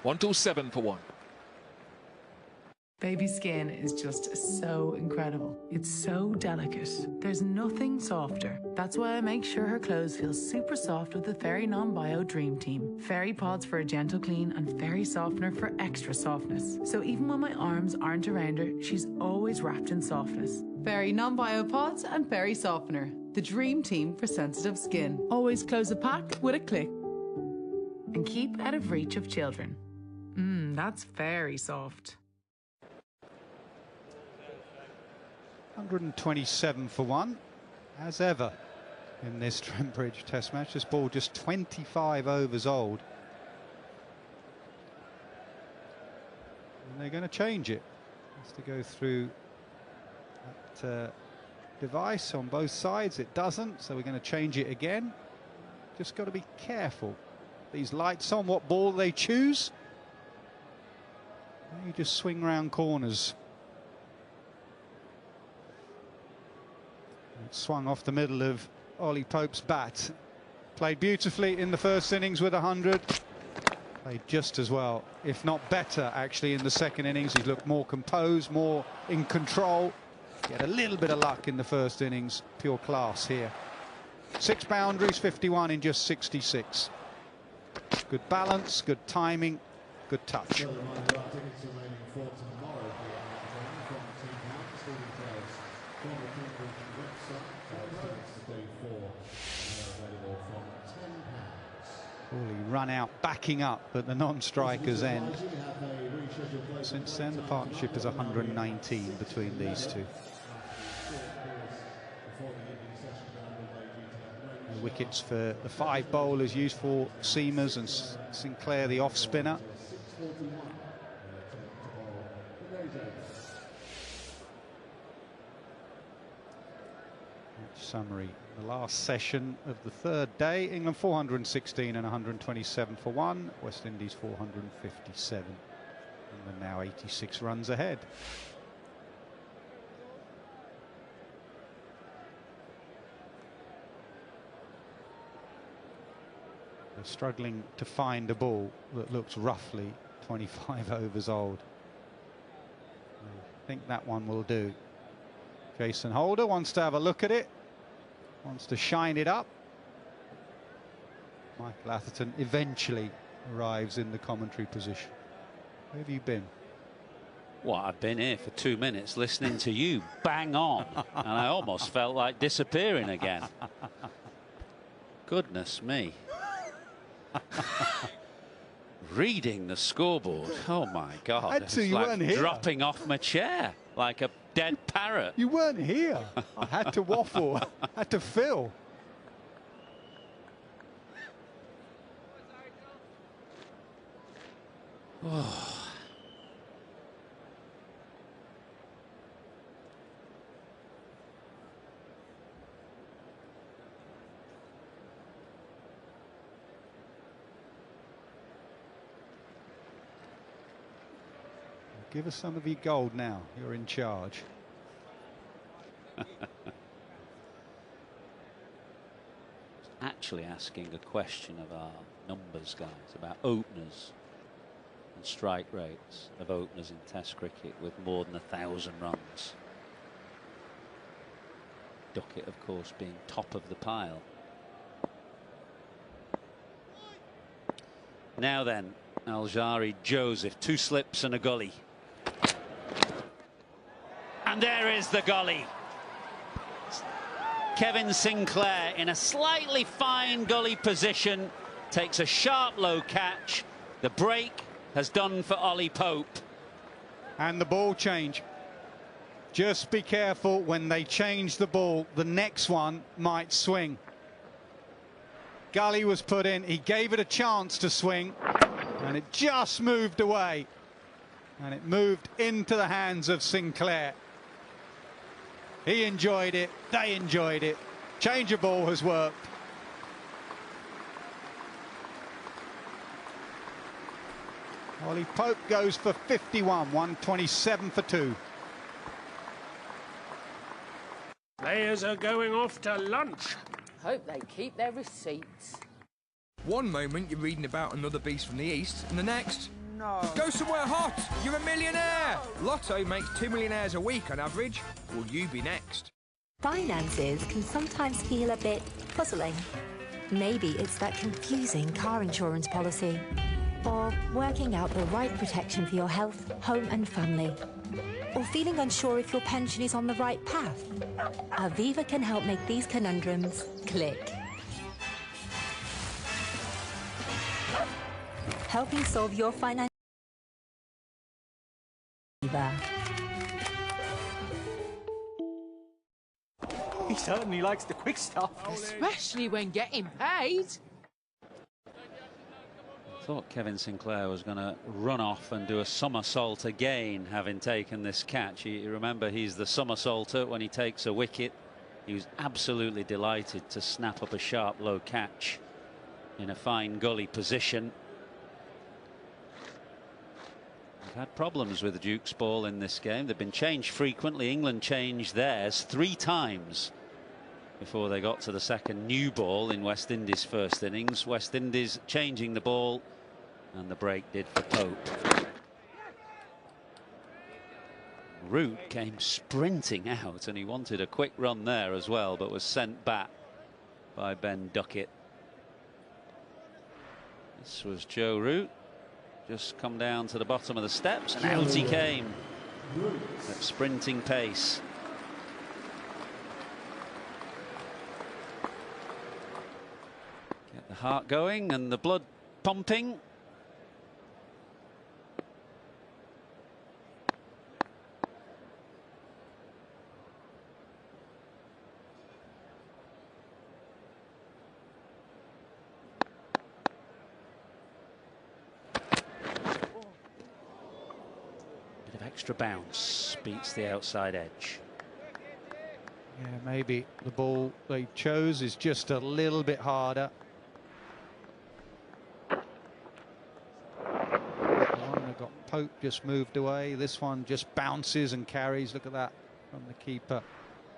One, 2, 7 for 1. Baby skin is just so incredible. It's so delicate. There's nothing softer. That's why I make sure her clothes feel super soft with the Fairy Non-Bio Dream Team. Fairy Pods for a gentle clean and Fairy Softener for extra softness. So even when my arms aren't around her, she's always wrapped in softness. Fairy Non-Bio Pods and Fairy Softener. The Dream Team for sensitive skin. Always close a pack with a click. And keep out of reach of children. That's very soft. 127 for 1, as ever, in this Trent Bridge Test match. This ball just 25 overs old. And they're going to change it. Has to go through that device on both sides. It doesn't, so we're going to change it again. Just got to be careful. These lights on, what ball they choose. You just swing round corners. Swung off the middle of Ollie Pope's bat. Played beautifully in the first innings with 100. Played just as well, if not better, actually, in the second innings. He's looked more composed, more in control. He had a little bit of luck in the first innings. Pure class here. 6 boundaries, 51 in just 66. Good balance, good timing, good touch. Crawley run out, backing up at the non-striker's end. Since then, the partnership is 119 between these two. The wickets for the 5 bowlers used for seamers, and Sinclair, the off-spinner. Summary. The last session of the third day, England 416 and 127 for 1, West Indies 457. England now 86 runs ahead. They're struggling to find a ball that looks roughly 25 overs old. I think that one will do. Jason Holder wants to have a look at it. Wants to shine it up. Michael Atherton eventually arrives in the commentary position. Where have you been? Well, I've been here for 2 minutes listening to you bang on, and I almost felt like disappearing again. Goodness me. Reading the scoreboard. Oh my God. It's you like weren't here. Dropping off my chair like a dead parrot. You weren't here. I had to waffle. I had to fill. Oh. Give us some of your gold now. You're in charge. Actually asking a question of our numbers guys about openers and strike rates of openers in Test cricket with more than 1,000 runs. Ducket, of course, being top of the pile. Now then, Shamar Joseph, 2 slips and a gully. And there is the gully. Kevin Sinclair in a slightly fine gully position takes a sharp low catch. The break has done for Ollie Pope. And the ball change. Just be careful when they change the ball. The next one might swing. Gully was put in. He gave it a chance to swing, and it just moved away. And it moved into the hands of Sinclair. He enjoyed it. They enjoyed it. Change of ball has worked. Ollie Pope goes for 51, 127 for 2. Players are going off to lunch. Hope they keep their receipts. One moment you're reading about another beast from the east, and the next, no. Go somewhere hot. You're a millionaire. Lotto makes 2 millionaires a week on average. Will you be next? Finances can sometimes feel a bit puzzling. Maybe it's that confusing car insurance policy, or working out the right protection for your health, home and family, or feeling unsure if your pension is on the right path. Aviva can help make these conundrums click. Helping solve your financial... Aviva. He certainly likes the quick stuff. Especially when getting paid. Thought Kevin Sinclair was going to run off and do a somersault again, having taken this catch. You remember, he's the somersaulter when he takes a wicket. He was absolutely delighted to snap up a sharp low catch in a fine gully position. We've had problems with the Duke's ball in this game. They've been changed frequently. England changed theirs 3 times before they got to the second new ball in West Indies' first innings. West Indies changing the ball, and the break did for Pope. Root came sprinting out, and he wanted a quick run there as well, but was sent back by Ben Ducket. This was Joe Root, just come down to the bottom of the steps, and out he came at sprinting pace. Get the heart going and the blood pumping. Extra bounce beats the outside edge. Yeah, maybe the ball they chose is just a little bit harder. The one that got Pope just moved away. This one just bounces and carries. Look at that from the keeper.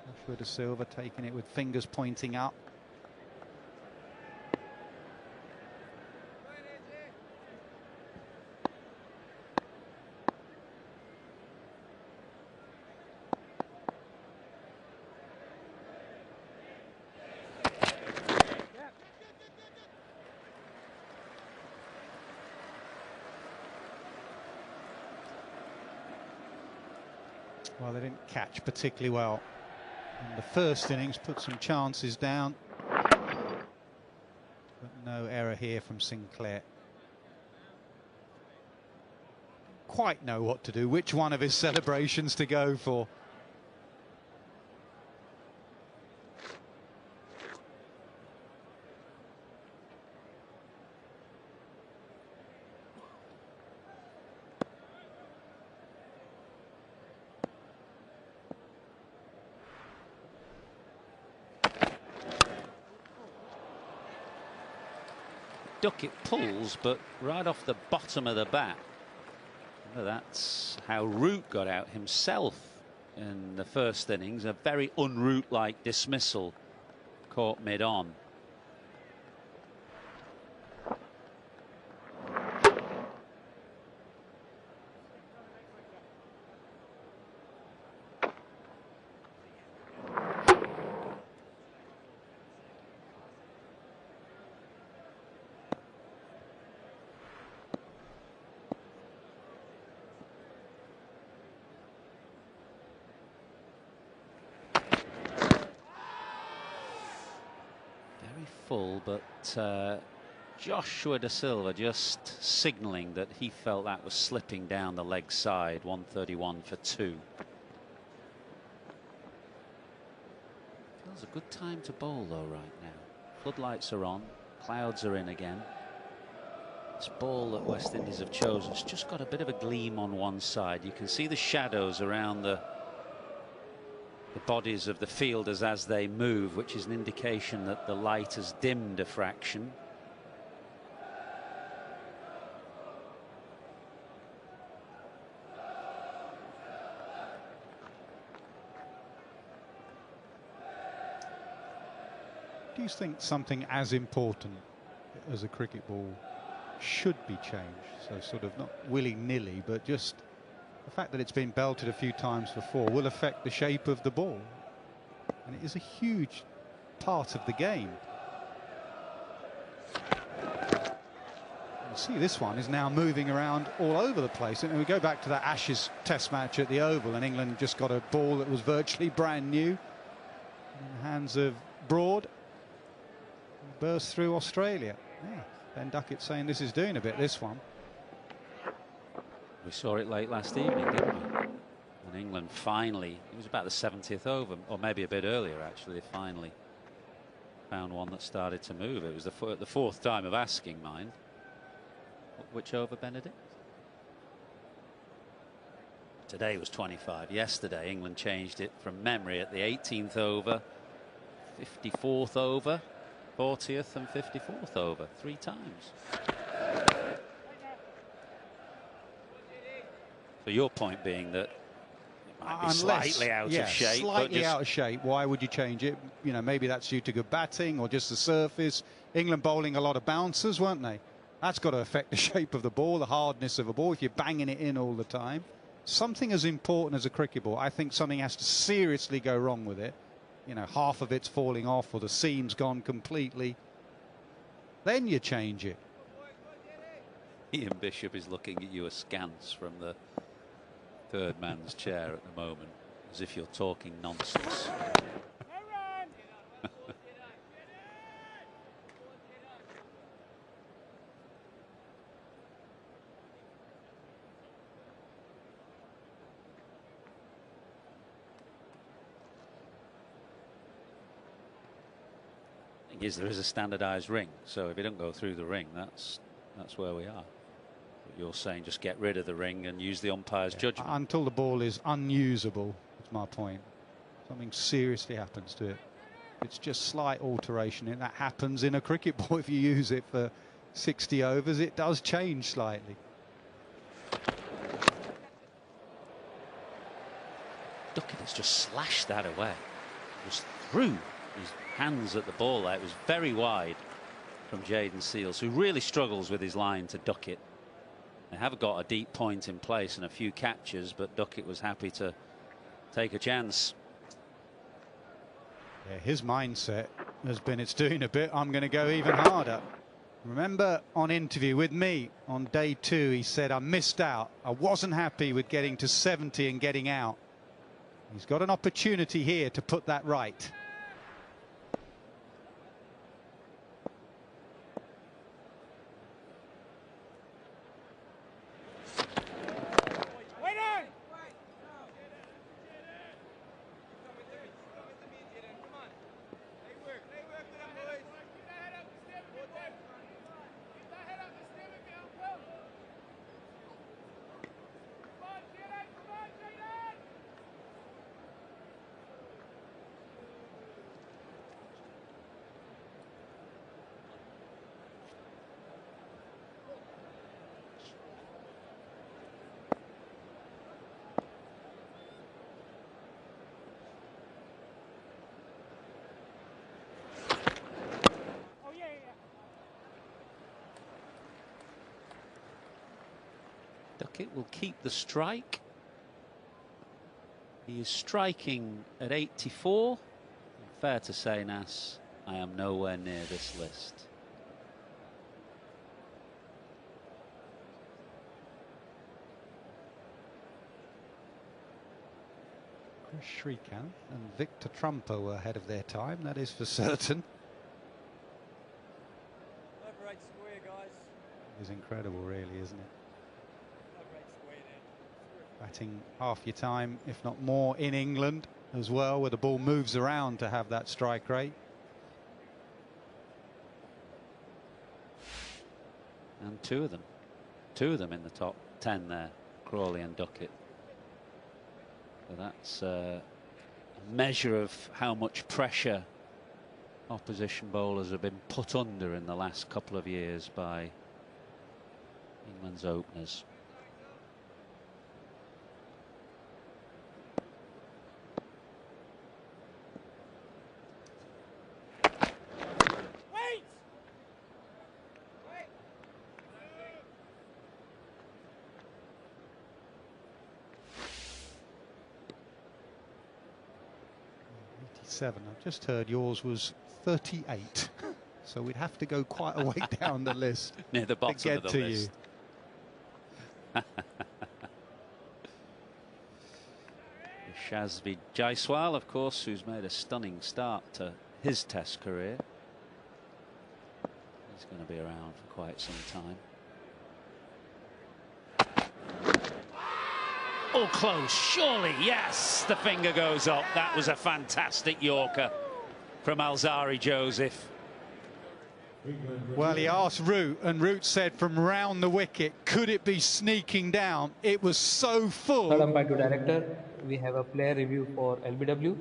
Joshua Da Silva taking it with fingers pointing up. Well, they didn't catch particularly well in the first innings, put some chances down, but no error here from Sinclair. Quite know what to do, which one of his celebrations to go for. Ducket pulls, but right off the bottom of the bat. Well, that's how Root got out himself in the first innings. A very un-Root-like dismissal caught mid-on. Full, but Joshua Da Silva just signalling that he felt that was slipping down the leg side. 131 for 2. Feels a good time to bowl though right now. Floodlights are on, clouds are in again. This ball that West Indies have chosen has just got a bit of a gleam on one side. You can see the shadows around the bodies of the fielders as they move, which is an indication that the light has dimmed a fraction. Do you think something as important as a cricket ball should be changed? So sort of not willy-nilly, but just the fact that it's been belted a few times before will affect the shape of the ball, and it is a huge part of the game. You see this one is now moving around all over the place, and we go back to that Ashes Test match at the Oval, and England just got a ball that was virtually brand new in the hands of Broad, burst through Australia. Yeah, Ben Ducket saying this is doing a bit, this one. We saw it late last evening, didn't we? And England finally, it was about the 70th over, or maybe a bit earlier actually, they finally found one that started to move. It was the fourth time of asking, mind. Which over, Benedict? Today was 25. Yesterday, England changed it from memory at the 18th over, 54th over, 40th and 54th over, 3 times. So your point being that Slightly out of shape. Slightly out of shape. Why would you change it? You know, maybe that's due to good batting or just the surface. England bowling a lot of bouncers, weren't they? That's got to affect the shape of the ball, the hardness of a ball, if you're banging it in all the time. Something as important as a cricket ball, I think something has to seriously go wrong with it. You know, half of it's falling off or the seam's gone completely. Then you change it. Ian Bishop is looking at you askance from the third man's chair at the moment, as if you're talking nonsense. Is there is a standardized ring, so if you don't go through the ring, that's where we are. But you're saying just get rid of the ring and use the umpire's judgment. Until the ball is unusable, that's my point. Something seriously happens to it. It's just slight alteration, and that happens in a cricket ball. If you use it for 60 overs, it does change slightly. Ducket has just slashed that away. Just through his hands at the ball there. It was very wide from Jayden Seales, who really struggles with his line to Ducket. They have got a deep point in place and a few catches, but Ducket was happy to take a chance. Yeah, his mindset has been, it's doing a bit, I'm going to go even harder. Remember on interview with me on day 2, he said, I missed out. I wasn't happy with getting to 70 and getting out. He's got an opportunity here to put that right. Ducket will keep the strike. He is striking at 84. Fair to say, Nas, I am nowhere near this list. Chris Shrikant and Victor Trumper were ahead of their time, that is for certain. It's incredible, really, isn't it? Batting half your time, if not more, in England as well, where the ball moves around to have that strike rate. And two of them in the top 10 there, Crawley and Ducket. So that's a measure of how much pressure opposition bowlers have been put under in the last couple of years by England's openers. I've just heard yours was 38, so we'd have to go quite a way down the list near the bottom to get of the to list. You. Shazvi Jaiswal, of course, who's made a stunning start to his Test career. He's going to be around for quite some time. Oh, close, surely, yes, the finger goes up. That was a fantastic Yorker from Alzari Joseph. Well, he asked Root, and Root said from round the wicket, could it be sneaking down? It was so full. Third umpire to director, we have a player review for LBW.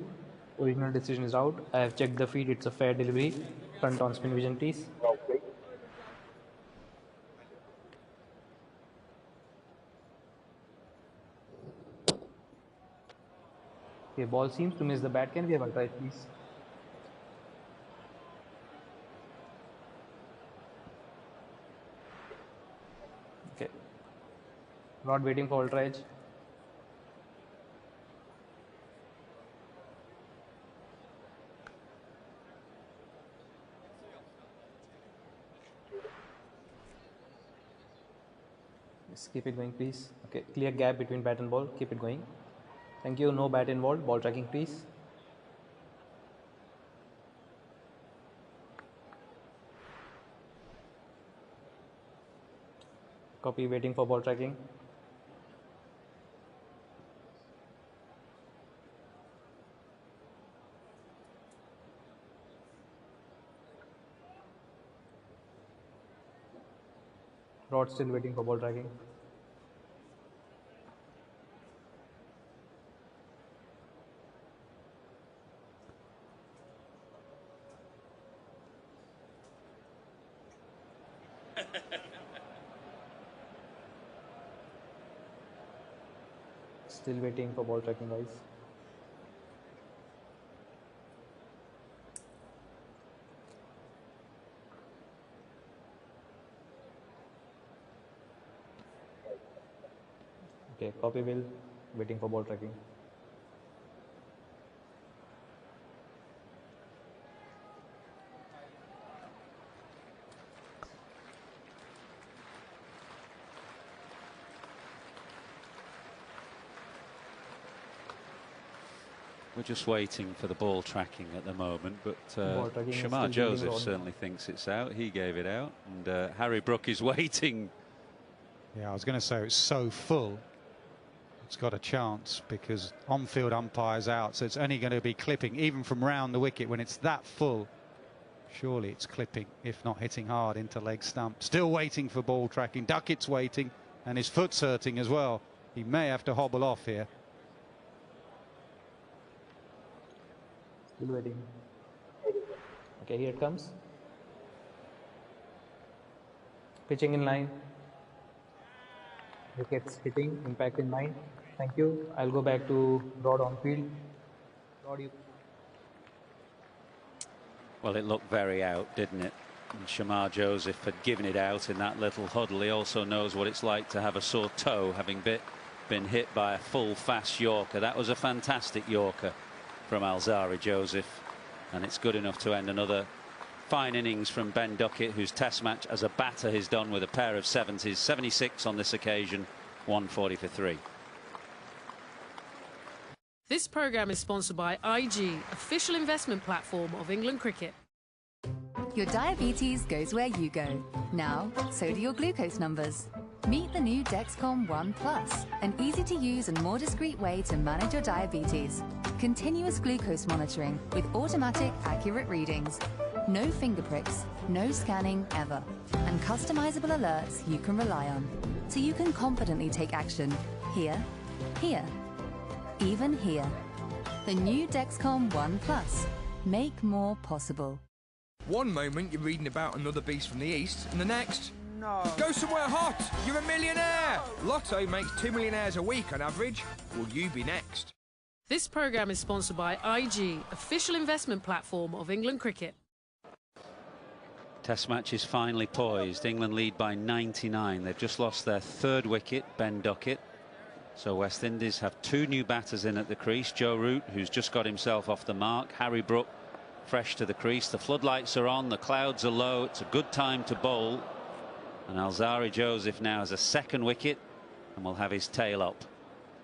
Original decision is out. I have checked the feed, it's a fair delivery. Front on spin vision tees. Okay, ball seems to miss the bat. Can we have a try, please? Okay. Not waiting for ultra edge. Just keep it going, please. Okay, clear gap between bat and ball. Keep it going. Thank you. No bat involved. Ball tracking, please. Copy, waiting for ball tracking. Rod still waiting for ball tracking. Still waiting for ball tracking, guys. Okay, copy will, waiting for ball tracking. We're just waiting for the ball tracking at the moment, but Shamar still Joseph certainly thinks it's out. He gave it out, and Harry Brook is waiting. Yeah, I was going to say it's so full. It's got a chance because on-field umpire's out, so it's only going to be clipping, even from round the wicket when it's that full. Surely it's clipping, if not hitting hard into leg stump. Still waiting for ball tracking. Ducket's waiting, and his foot's hurting as well. He may have to hobble off here. Still waiting. Okay, here it comes. Pitching in line. Wickets hitting, impact in line. Thank you. I'll go back to Rod on field. Rod, you. Well, it looked very out, didn't it? And Shamar Joseph had given it out in that little huddle. He also knows what it's like to have a sore toe, having been hit by a full fast Yorker. That was a fantastic Yorker from Alzari Joseph, and it's good enough to end another fine innings from Ben Ducket, whose test match as a batter he's done with a pair of 70s. 76 on this occasion, 140 for 3. This programme is sponsored by IG, official investment platform of England Cricket. Your diabetes goes where you go. Now, so do your glucose numbers. Meet the new Dexcom One Plus, an easy-to-use and more discreet way to manage your diabetes. Continuous glucose monitoring with automatic, accurate readings. No finger pricks, no scanning ever, and customizable alerts you can rely on, so you can confidently take action here, here, even here. The new Dexcom One Plus. Make more possible. One moment you're reading about another beast from the east, and the next, no. Go somewhere hot. You're a millionaire. Lotto makes 2 millionaires a week on average. Will you be next? This programme is sponsored by IG, official investment platform of England Cricket. Test match is finally poised. England lead by 99. They've just lost their third wicket, Ben Ducket. So West Indies have 2 new batters in at the crease. Joe Root, who's just got himself off the mark. Harry Brook, fresh to the crease. The floodlights are on. The clouds are low. It's a good time to bowl. And Alzari Joseph now has a second wicket and will have his tail up.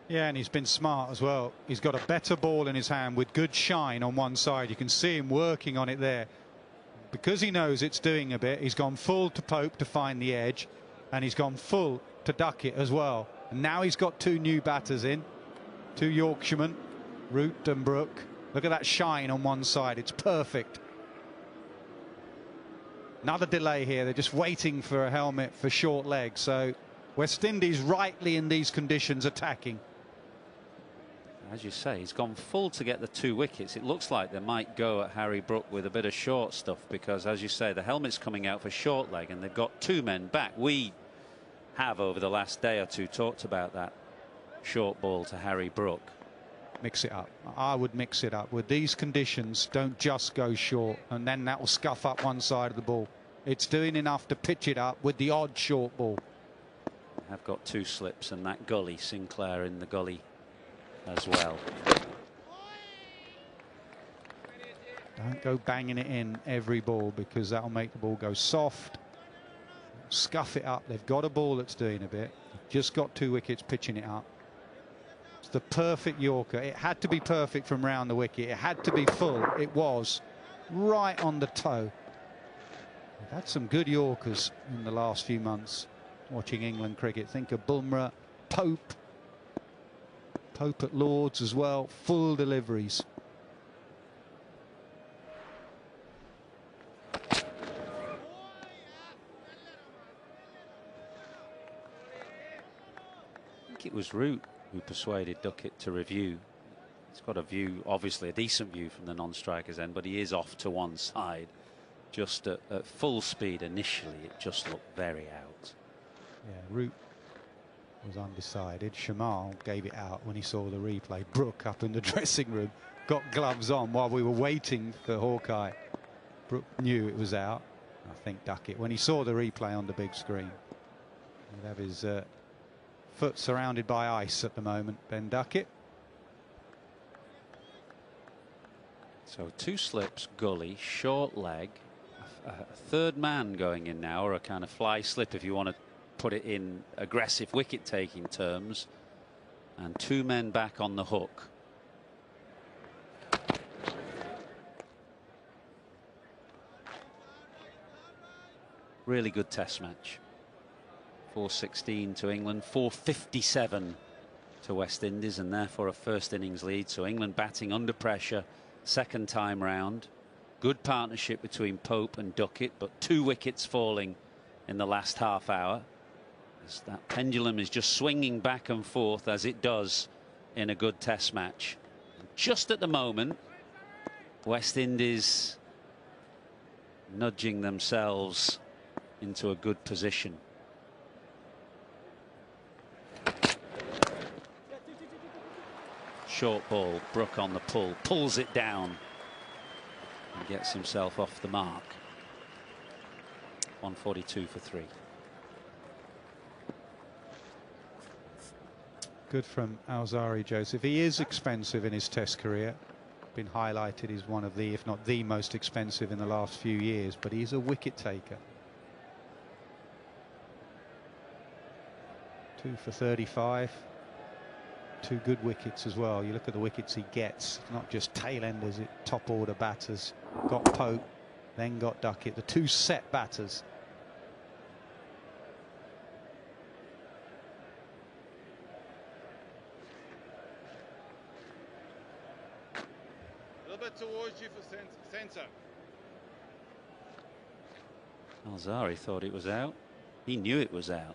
Yeah, and he's been smart as well. He's got a better ball in his hand with good shine on one side. You can see him working on it there. Because he knows it's doing a bit, he's gone full to Pope to find the edge, and he's gone full to Ducket as well. And now he's got 2 new batters in, 2 Yorkshiremen, Root and Brook. Look at that shine on one side. It's perfect. Another delay here. They're just waiting for a helmet for short legs. So West Indies rightly in these conditions attacking. As you say, he's gone full to get the 2 wickets. It looks like they might go at Harry Brook with a bit of short stuff because, as you say, the helmet's coming out for short leg and they've got 2 men back. We have over the last day or 2 talked about that short ball to Harry Brook. Mix it up. I would mix it up. With these conditions, don't just go short, and then that will scuff up one side of the ball. It's doing enough to pitch it up with the odd short ball. I've got 2 slips, and that gully, Sinclair in the gully as well. Don't go banging it in every ball, because that'll make the ball go soft. Scuff it up. They've got a ball that's doing a bit. Just got 2 wickets pitching it up. It's the perfect Yorker. It had to be perfect from round the wicket. It had to be full. It was right on the toe. We've had some good Yorkers in the last few months watching England cricket. Think of Bumrah, Pope at Lords as well. Full deliveries. I think it was Root who persuaded Ducket to review. He's got a view, obviously a decent view from the non-striker's end, but he is off to one side. Just at full speed initially, it just looked very out. Yeah, Root was undecided. Shamar gave it out when he saw the replay. Brook up in the dressing room got gloves on while we were waiting for Hawkeye. Brook knew it was out. I think Ducket, when he saw the replay on the big screen, he'd have his foot surrounded by ice at the moment, Ben Ducket. So 2 slips, gully, short leg, a 3rd man going in now, or a kind of fly slip if you want to put it in aggressive wicket taking terms, and 2 men back on the hook. Really good test match. 416 to England, 457 to West Indies, and therefore a first innings lead. So England batting under pressure second time round. Good partnership between Pope and Ducket, but 2 wickets falling in the last half hour. As that pendulum is just swinging back and forth as it does in a good test match. Just at the moment, West Indies nudging themselves into a good position. Short ball, Brook on the pull, pulls it down and gets himself off the mark. 142 for 3. Good from Shamar Joseph. He is expensive in his test career. Been highlighted as one of the, if not the most expensive in the last few years, but he's a wicket taker. 2 for 35. 2 good wickets as well. You look at the wickets he gets, not just tail enders, top order batters. Got Pope, then got Ducket, the 2 set batters. A little bit towards you for centre. Alzari thought it was out. He knew it was out.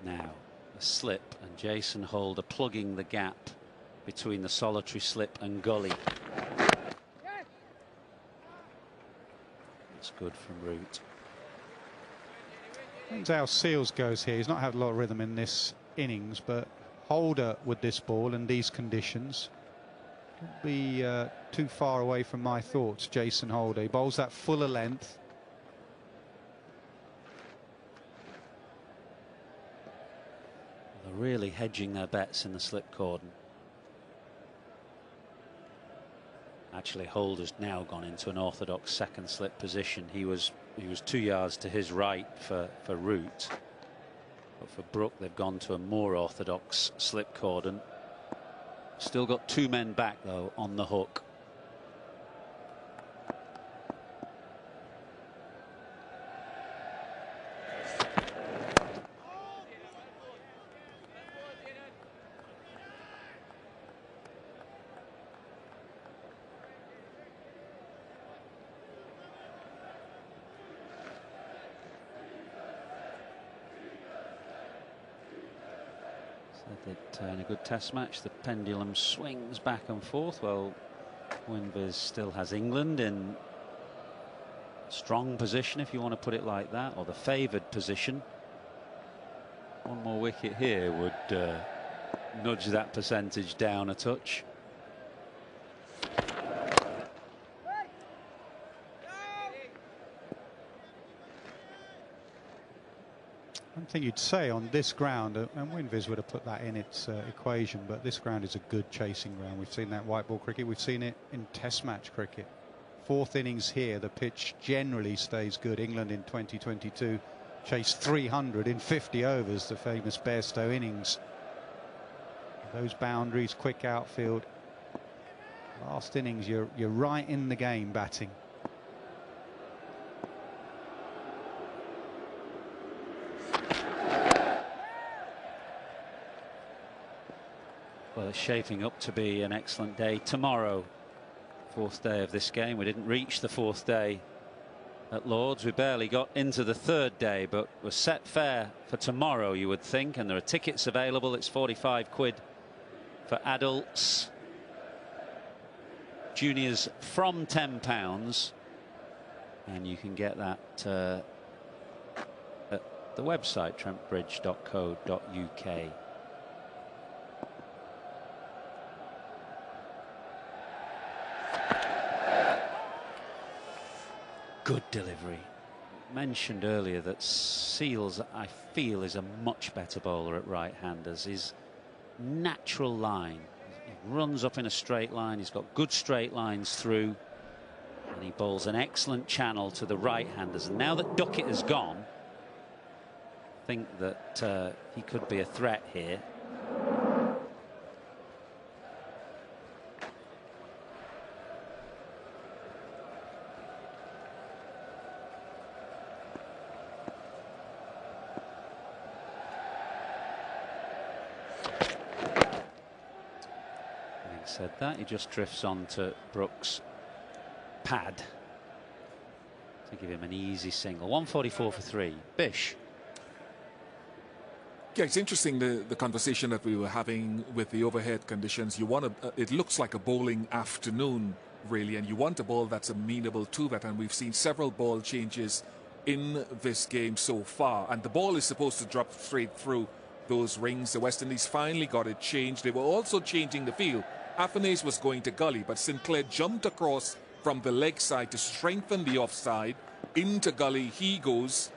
Now a slip, and Jason Holder plugging the gap between the solitary slip and gully. That's good from Root. Depends how Seals goes here. He's not had a lot of rhythm in this innings, but Holder with this ball and these conditions won't be too far away from my thoughts. Jason Holder, he bowls that fuller length. Really hedging their bets in the slip cordon. Actually, Holder's now gone into an orthodox second slip position. He was 2 yards to his right for Root, but for Brook they've gone to a more orthodox slip cordon. Still got 2 men back though on the hook. In a good test match, the pendulum swings back and forth. Well, Winviz still has England in strong position, if you want to put it like that, or the favoured position. One more wicket here would nudge that percentage down a touch. One thing you'd say on this ground, and Winvis would have put that in its equation, but this ground is a good chasing ground. We've seen that white ball cricket, we've seen it in test match cricket. Fourth innings here, the pitch generally stays good. England in 2022 chased 300 in 50 overs, the famous Bairstow innings. Those boundaries, quick outfield. Last innings, you're right in the game batting. Well, it's shaping up to be an excellent day tomorrow. Fourth day of this game. We didn't reach the fourth day at Lord's. We barely got into the third day, but we're set fair for tomorrow, you would think. And there are tickets available. It's 45 quid for adults. Juniors from £10. And you can get that at the website, trentbridge.co.uk. Good delivery. Mentioned earlier that Seals, I feel, is a much better bowler at right-handers. His natural line, he runs up in a straight line, he's got good straight lines through, and he bowls an excellent channel to the right-handers. And now that Ducket has gone, I think that he could be a threat here. Said that, he just drifts on to Brooks' pad to give him an easy single. 144 for 3. Bish. Yeah, it's interesting the conversation that we were having with the overhead conditions. You want it looks like a bowling afternoon really, and you want a ball that's amenable to that, and we've seen several ball changes in this game so far, and the ball is supposed to drop straight through those rings. The West Indies finally got it changed. They were also changing the field. Afanase was going to gully, but Sinclair jumped across from the leg side to strengthen the offside. Into gully he goes,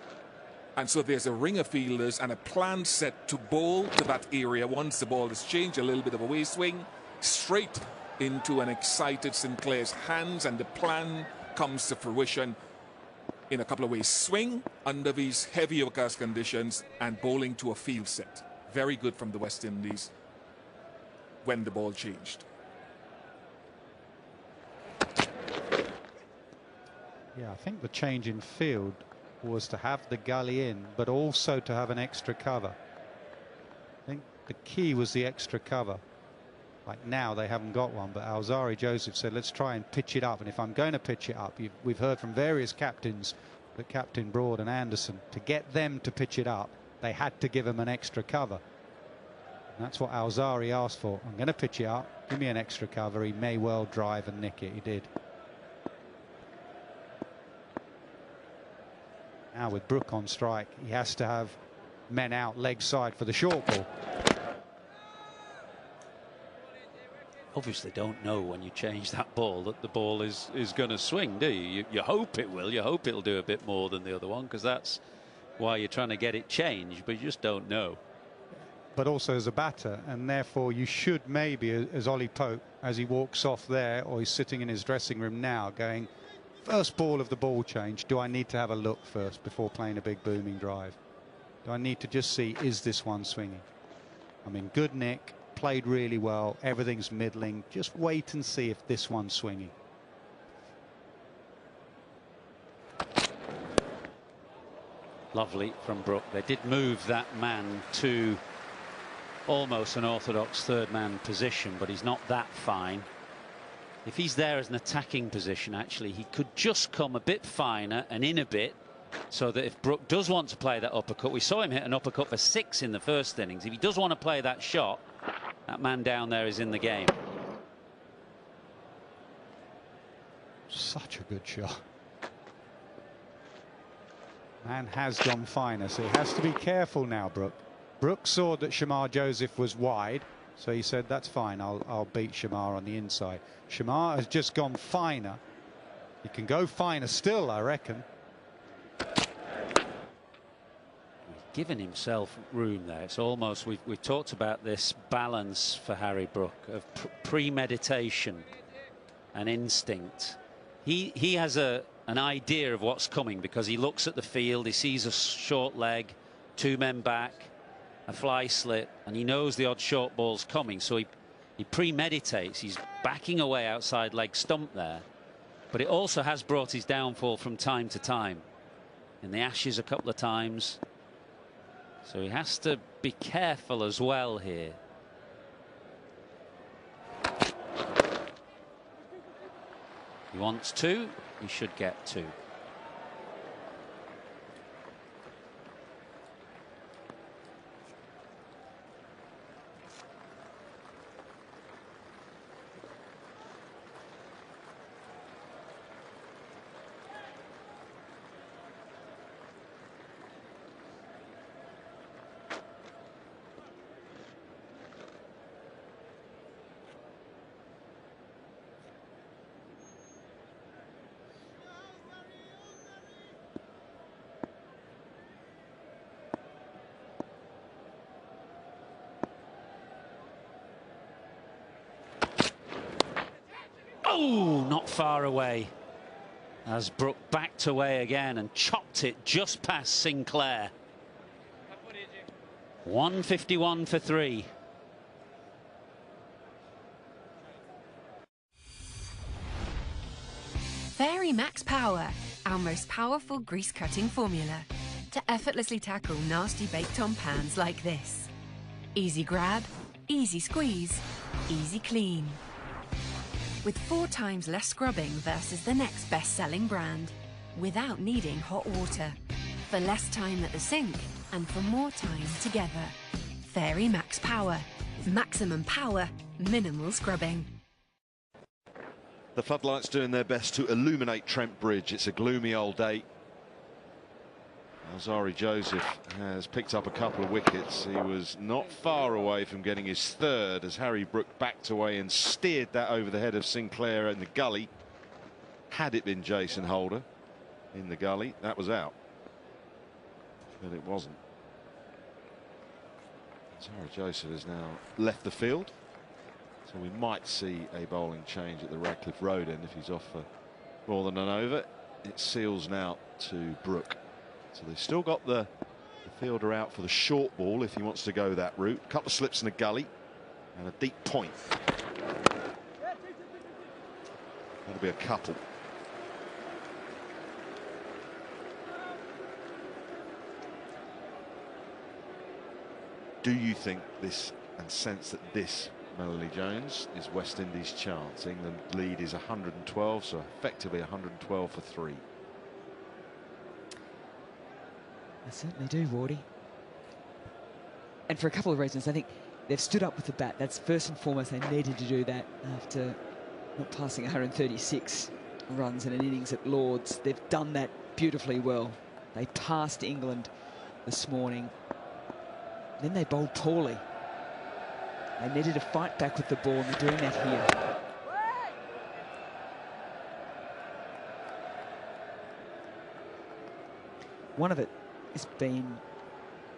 and so there's a ring of fielders and a plan set to bowl to that area once the ball is changed. A little bit of a way swing straight into an excited Sinclair's hands, and the plan comes to fruition in a couple of ways. Swing under these heavy overcast conditions and bowling to a field set. Very good from the West Indies when the ball changed. Yeah, I think the change in field was to have the gully in, but also to have an extra cover. I think the key was the extra cover. Like now they haven't got one, but Shamar Joseph said, let's try and pitch it up. And if I'm going to pitch it up, we've heard from various captains, that Captain Broad and Anderson, to get them to pitch it up, they had to give him an extra cover. And that's what Alzari asked for. I'm going to pitch it up, give me an extra cover. He may well drive and nick it. He did. Now with Brook on strike, he has to have men out leg side for the short ball. Obviously don't know when you change that ball that the ball is going to swing, do you? You hope it will. You hope it'll do a bit more than the other one, because that's why you're trying to get it changed, but you just don't know. But also as a batter, and therefore you should maybe, as Ollie Pope, as he walks off there, or he's sitting in his dressing room now going, first ball of the ball change, do I need to have a look first before playing a big booming drive? Do I need to just see, is this one swinging? I mean, good nick, played really well, everything's middling, just wait and see if this one's swinging. Lovely from Brook. They did move that man to almost an orthodox third man position, but he's not that fine. If he's there as an attacking position, actually, he could just come a bit finer and in a bit, so that if Brook does want to play that uppercut, we saw him hit an uppercut for 6 in the first innings. If he does want to play that shot, that man down there is in the game. Such a good shot. and has gone finer, so he has to be careful now, Brook. Brook saw that Shamar Joseph was wide, so he said, that's fine, I'll beat Shamar on the inside. Shamar has just gone finer. He can go finer still, I reckon. Given himself room there. It's almost, we've talked about this balance for Harry Brook of premeditation and instinct. He has an idea of what's coming because he looks at the field, he sees a short leg, 2 men back, a fly slit, and he knows the odd short ball's coming, so he premeditates. He's backing away outside leg stump there, but it also has brought his downfall from time to time. In the Ashes a couple of times. So he has to be careful as well here. He wants 2, he should get 2. Oh, not far away. As Brook backed away again and chopped it just past Sinclair. 151 for 3. Fairy Max Power, our most powerful grease cutting formula to effortlessly tackle nasty baked on pans like this. Easy grab, easy squeeze, easy clean. With 4 times less scrubbing versus the next best-selling brand, without needing hot water, for less time at the sink and for more time together. Fairy Max Power. Maximum power, minimal scrubbing. The floodlights doing their best to illuminate Trent Bridge. It's a gloomy old day. Shamar Joseph has picked up a couple of wickets. He was not far away from getting his 3rd as Harry Brook backed away and steered that over the head of Sinclair in the gully. Had it been Jason Holder in the gully, that was out. But it wasn't. Shamar Joseph has now left the field. So we might see a bowling change at the Radcliffe Road end if he's off for more than an over. It seals now to Brook. So they've still got the fielder out for the short ball if he wants to go that route. A couple of slips in the gully and a deep point. That'll be a couple. Do you think this and sense that this, Melanie Jones, is West Indies' chance? England lead is 112, so effectively 112 for 3. I certainly do, Wardy. And for a couple of reasons. I think they've stood up with the bat. That's first and foremost. They needed to do that after not passing 136 runs in an innings at Lord's. They've done that beautifully well. They passed England this morning. Then they bowled poorly. They needed to fight back with the ball, and they're doing that here. One of it has been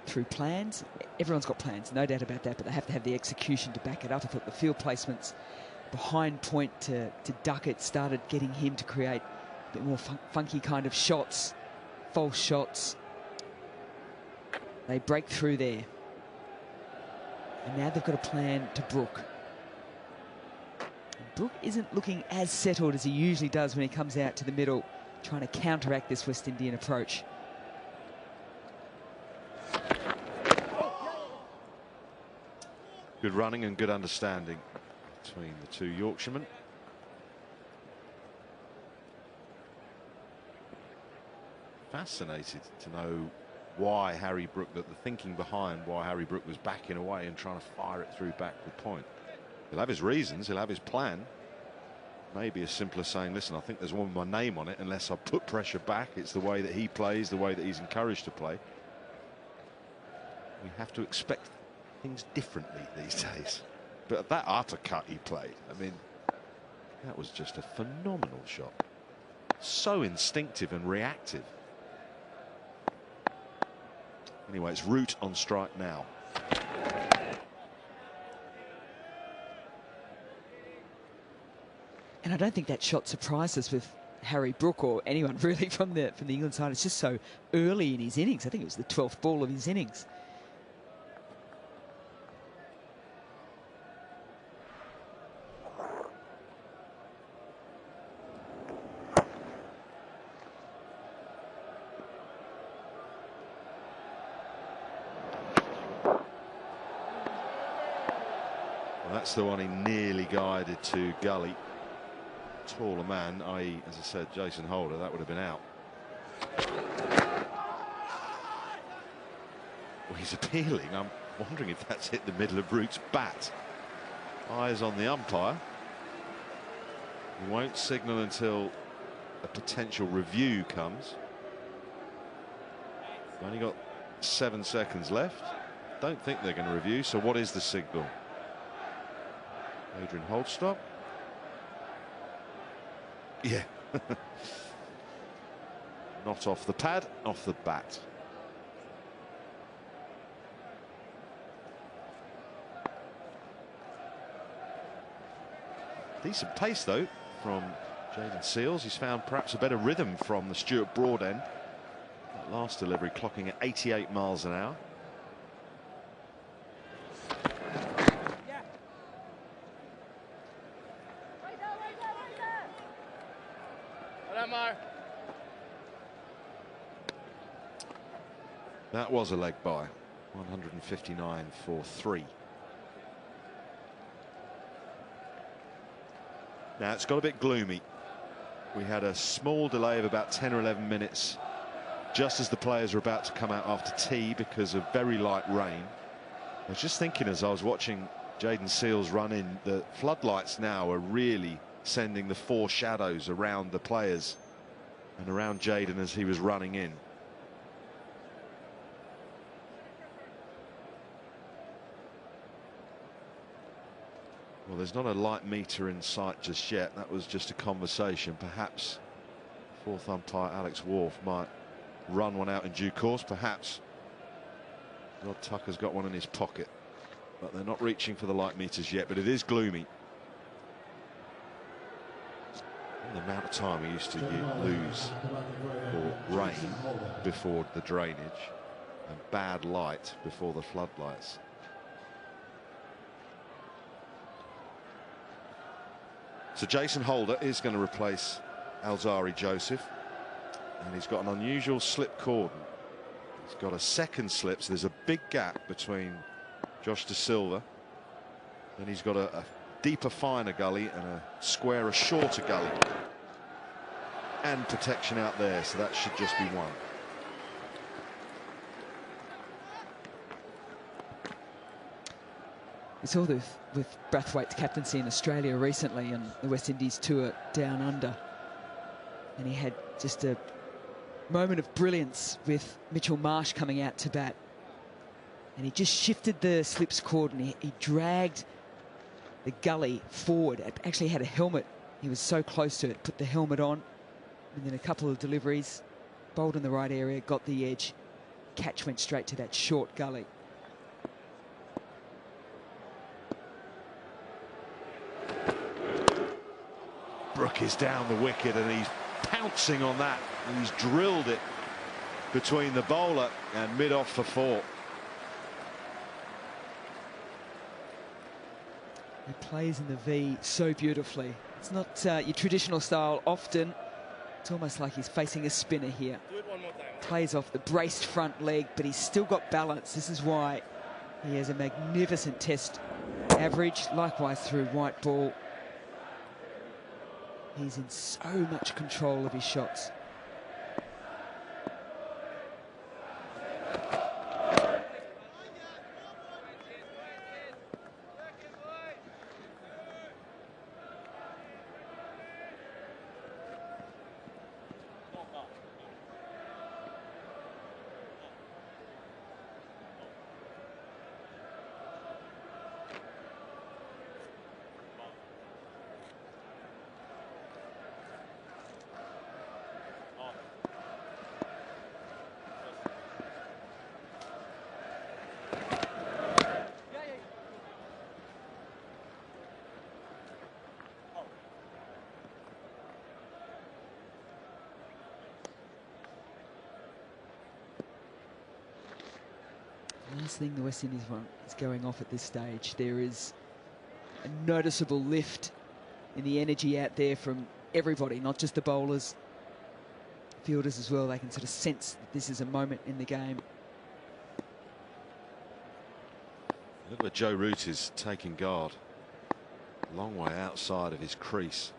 through plans. Everyone's got plans, no doubt about that, but they have to have the execution to back it up. I thought the field placements behind point to Ducket started getting him to create a bit more funky kind of shots, false shots. They break through there. And now they've got a plan to Brook. And Brook isn't looking as settled as he usually does when he comes out to the middle, trying to counteract this West Indian approach. Good running and good understanding between the 2 Yorkshiremen. Fascinated to know why Harry Brook, the thinking behind why Harry Brook was backing away and trying to fire it through backward point. He'll have his reasons, he'll have his plan. maybe as simple as saying, listen, I think there's one with my name on it. Unless I put pressure back, it's the way that he plays, the way that he's encouraged to play. We have to expect things differently these days. But that uppercut he played, I mean, that was just a phenomenal shot. So instinctive and reactive. Anyway, it's Root on strike now. And I don't think that shot surprised us with Harry Brook or anyone really from the England side. It's just so early in his innings. I think it was the 12th ball of his innings. That's the one he nearly guided to gully. Taller man, i.e., as I said, Jason Holder, that would have been out. Well, he's appealing. I'm wondering if that's hit the middle of Root's bat. Eyes on the umpire. He won't signal until a potential review comes. Only got 7 seconds left. Don't think they're going to review, so what is the signal? Adrian Holdstop. Yeah. Not off the pad, off the bat. Decent pace though from Jaden Seals. He's found perhaps a better rhythm from the Stuart Broad end. That last delivery clocking at 88 miles an hour. That was a leg by. 159 for 3. Now it's got a bit gloomy. We had a small delay of about 10 or 11 minutes just as the players were about to come out after tea because of very light rain. I was just thinking as I was watching Jaden Seals run in, the floodlights now are really sending the 4 shadows around the players and around Jaden as he was running in. Well, there's not a light meter in sight just yet. That was just a conversation. Perhaps 4th umpire Alex Wharf might run one out in due course. Perhaps Rod Tucker's got one in his pocket. But they're not reaching for the light meters yet. But it is gloomy. And the amount of time we used to lose for rain before the drainage and bad light before the floodlights. So Jason Holder is going to replace Alzari Joseph, and he's got an unusual slip cordon. He's got a second slip, so there's a big gap between Josh De Silva, and he's got a deeper, finer gully and a squarer, shorter gully, and protection out there, so that should just be one. We saw this with Brathwaite's captaincy in Australia recently and the West Indies tour down under. And he had just a moment of brilliance with Mitchell Marsh coming out to bat. And he just shifted the slips cordon. He dragged the gully forward. It actually had a helmet. He was so close to it. Put the helmet on. And then a couple of deliveries. Bowled in the right area. Got the edge. Catch went straight to that short gully. Brook is down the wicket and he's pouncing on that. He's drilled it between the bowler and mid-off for 4. He plays in the V so beautifully. It's not your traditional style often. It's almost like he's facing a spinner here. Do it one more time. Plays off the braced front leg, but he's still got balance. This is why he has a magnificent test average. Likewise through white ball. He's in so much control of his shots. Last thing the West Indies want is going off at this stage. There is a noticeable lift in the energy out there from everybody, not just the bowlers, fielders as well. They can sort of sense that this is a moment in the game. Look where Joe Root is taking guard. A long way outside of his crease.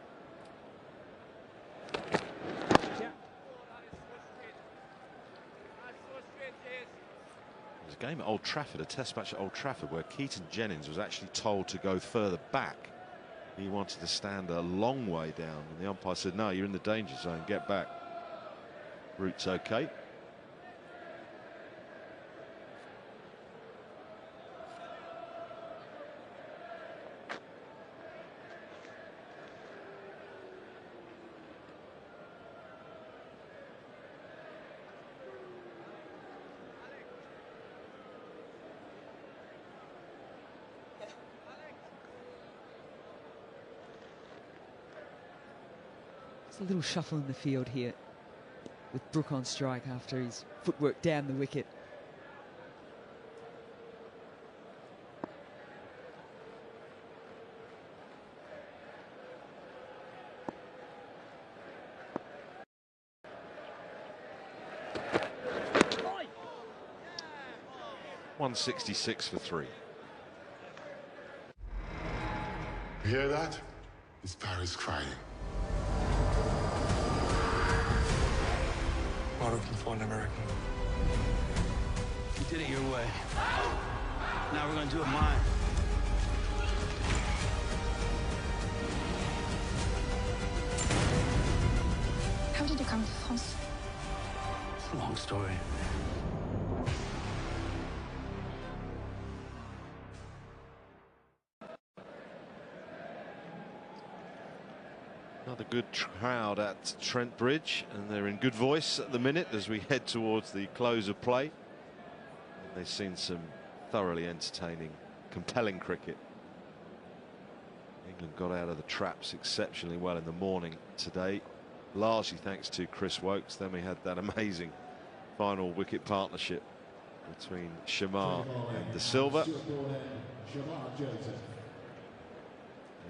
There's a game at Old Trafford, a test match at Old Trafford, where Keaton Jennings was actually told to go further back. He wanted to stand a long way down, and the umpire said, no, you're in the danger zone, get back. Root's okay. A little shuffle in the field here with Brook on strike after his footwork down the wicket. .166 for 3. You hear that? It's Paris crying. Looking for an American. You did it your way. Now we're going to do it mine. How did you come to France? It's a long story. Another good crowd at Trent Bridge, and they're in good voice at the minute as we head towards the close of play. And they've seen some thoroughly entertaining, compelling cricket. England got out of the traps exceptionally well in the morning today, largely thanks to Chris Woakes. Then we had that amazing final wicket partnership between Shamar and De Silva.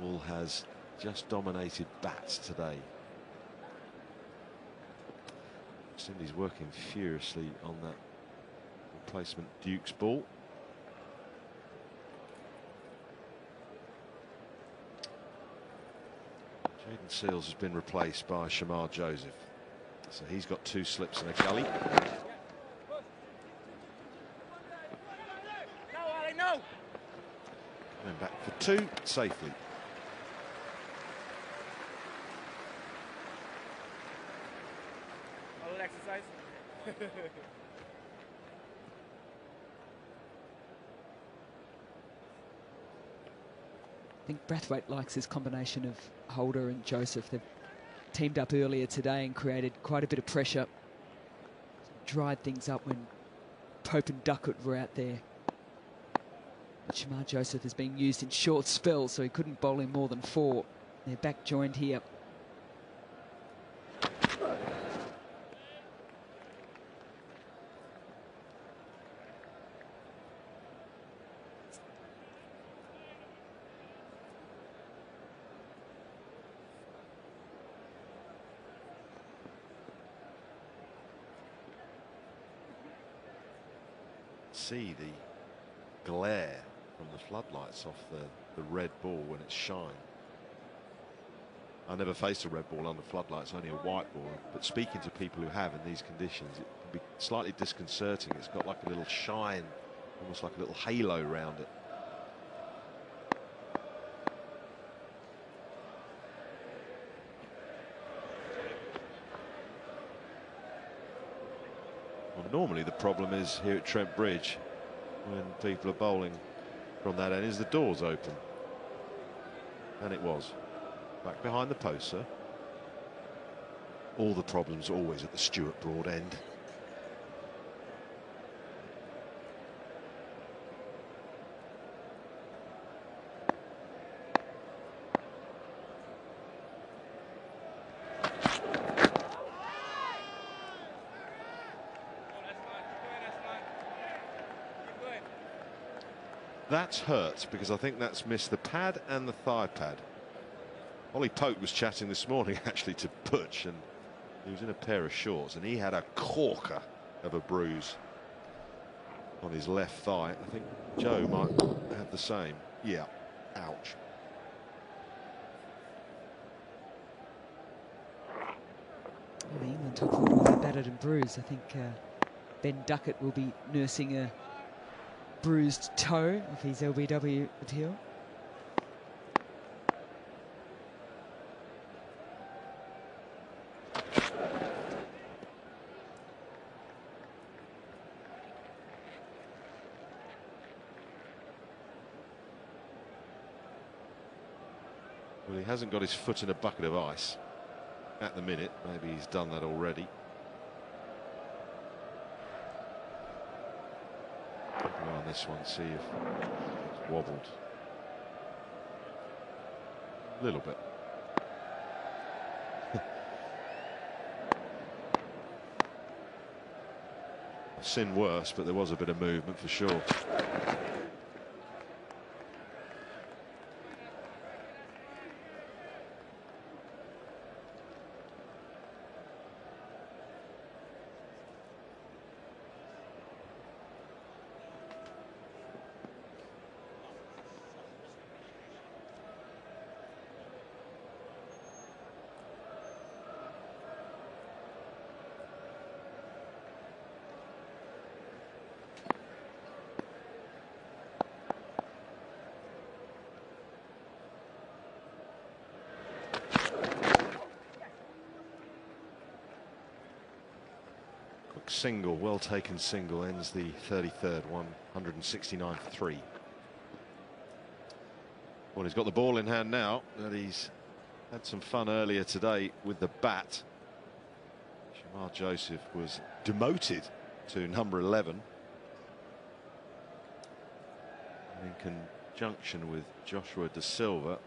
All has just dominated bats today. West Indies working furiously on that replacement Duke's ball. Jaden Seals has been replaced by Shamar Joseph, so he's got 2 slips in a gully. Coming back for 2 safely. Exercise. I think Brathwaite likes his combination of Holder and Joseph. They've teamed up earlier today and created quite a bit of pressure. Dried things up when Pope and Ducket were out there. But Shamar Joseph has been used in short spells, so he couldn't bowl in more than 4. They're back joined here. See the glare from the floodlights off the red ball when it's shine. I never faced a red ball under floodlights, only a white ball, but speaking to people who have in these conditions, it can be slightly disconcerting. It's got like a little shine, almost like a little halo around it. Well, normally the problem is here at Trent Bridge when people are bowling from that end is the doors open, and it was back behind the post, sir. All the problems are always at the Stuart Broad end. That's hurt because I think that's missed the pad and the thigh pad. Ollie Pope was chatting this morning actually to Butch, and he was in a pair of shorts and he had a corker of a bruise on his left thigh. I think Joe might have the same. Yeah, ouch. Well, the England top order will be battered and bruised. I think Ben Ducket will be nursing a bruised toe of his LBW appeal. Well, he hasn't got his foot in a bucket of ice at the minute. Maybe he's done that already. Go on this one, see if it's wobbled a little bit. I've seen worse, but there was a bit of movement for sure. Single, well taken single, ends the 33rd, 169 for 3. Well, he's got the ball in hand now, and he's had some fun earlier today with the bat. Shamar Joseph was demoted to number 11 in conjunction with Joshua Da Silva.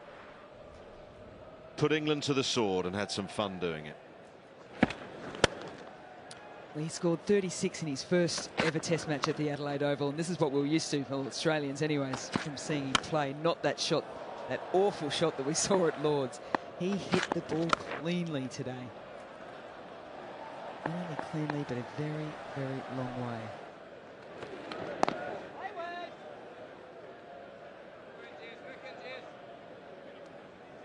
Put England to the sword and had some fun doing it. He scored 36 in his first ever Test match at the Adelaide Oval, and this is what we're used to, for Australians anyways, from seeing him play. Not that shot, that awful shot that we saw at Lord's. He hit the ball cleanly today. Not only cleanly, but a very, very long way.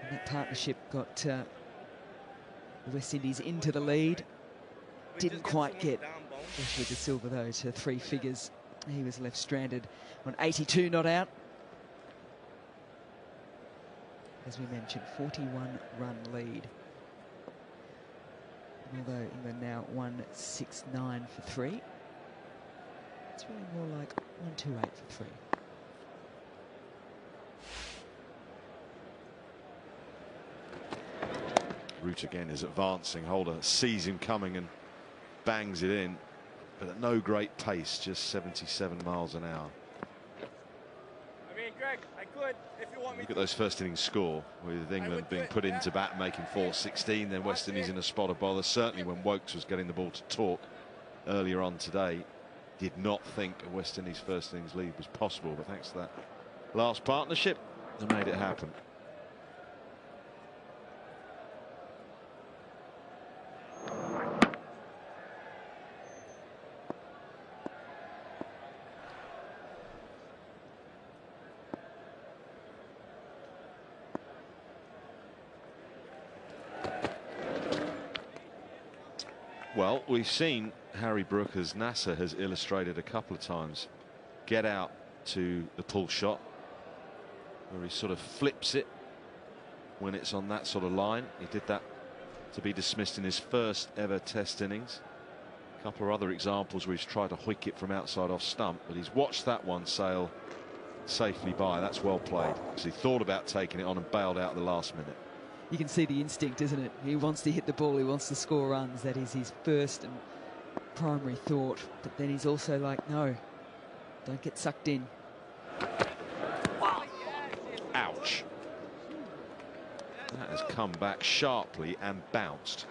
And that partnership got the West Indies into the lead. Didn't quite get Joshua Da Silva though to 3 figures. He was left stranded on 82 not out. As we mentioned, 41-run lead. And although England now 169 for 3, it's really more like 128 for 3. Root again is advancing. Holder sees him coming and bangs it in, but at no great pace, just 77 miles an hour. I mean, Greg, I could if you want me. Look at those first innings score, with England being put into bat, making 4-16, then West Indies in a spot of bother. Certainly when Woakes was getting the ball to talk earlier on today, did not think a West Indies first innings lead was possible, but thanks to that last partnership, they made it happen. Well, we've seen Harry Brook, as Nasser has illustrated a couple of times, get out to the pull shot, where he sort of flips it when it's on that sort of line. He did that to be dismissed in his first ever Test innings. A couple of other examples where he's tried to hook it from outside off stump, but he's watched that one sail safely by. That's well played, because he thought about taking it on and bailed out at the last minute. You can see the instinct, isn't it? He wants to hit the ball, he wants to score runs. That is his first and primary thought. But then he's also like, no, don't get sucked in. Ouch. That has come back sharply and bounced.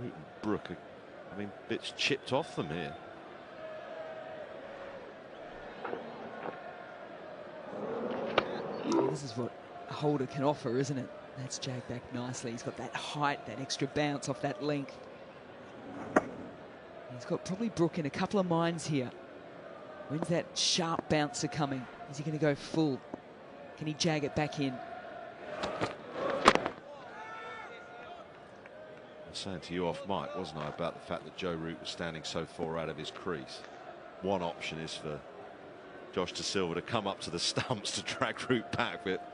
Root and Brook, I mean, bits chipped off them here. this is what a holder can offer, isn't it? That's jagged back nicely. He's got that height, that extra bounce off that length. He's got probably Brook in a couple of minds here. When's that sharp bouncer coming? Is he going to go full? Can he jag it back in? I was saying to you off mic, wasn't I, about the fact that Joe Root was standing so far out of his crease. One option is for Josh De Silva to come up to the stumps to drag Root back, but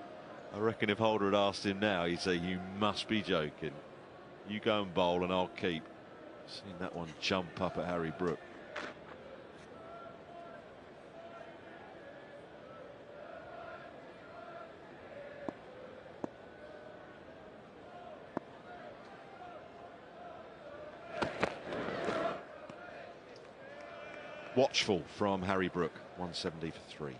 I reckon if Holder had asked him now, he'd say, you must be joking. You go and bowl and I'll keep. Seen that one jump up at Harry Brook. Watchful from Harry Brook, 170 for 3.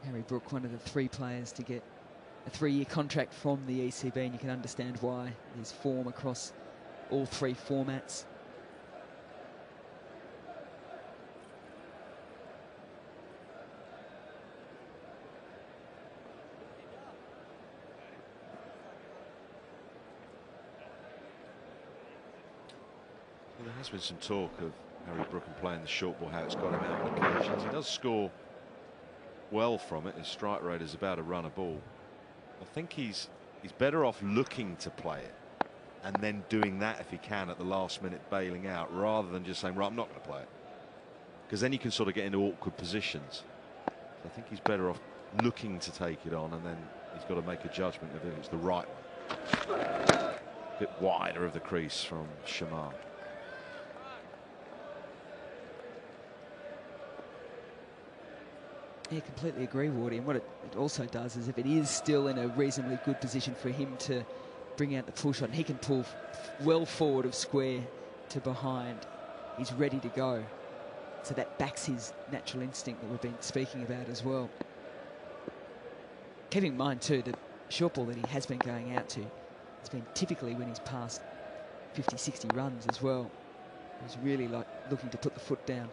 Harry Brook, one of the 3 players to get a 3-year contract from the ECB, and you can understand why. His form across all 3 formats. Well, there has been some talk of Harry Brook and playing the short ball, how it's got him out on occasions. He does score well from it. His strike rate is about a run a ball. I think he's better off looking to play it and then doing that if he can at the last minute, bailing out, rather than just saying, right, I'm not going to play it, because then you can sort of get into awkward positions. So I think he's better off looking to take it on, and then he's got to make a judgment of if it's the right one. A bit wider of the crease from Shamar. Yeah, completely agree, Wardy. And what it also does is, if it is still in a reasonably good position for him to bring out the pull shot, and he can pull well forward of square to behind, he's ready to go. So that backs his natural instinct that we've been speaking about as well. Keeping in mind too, the short ball that he has been going out to has been typically when he's passed 50, 60 runs as well. He's really like looking to put the foot down.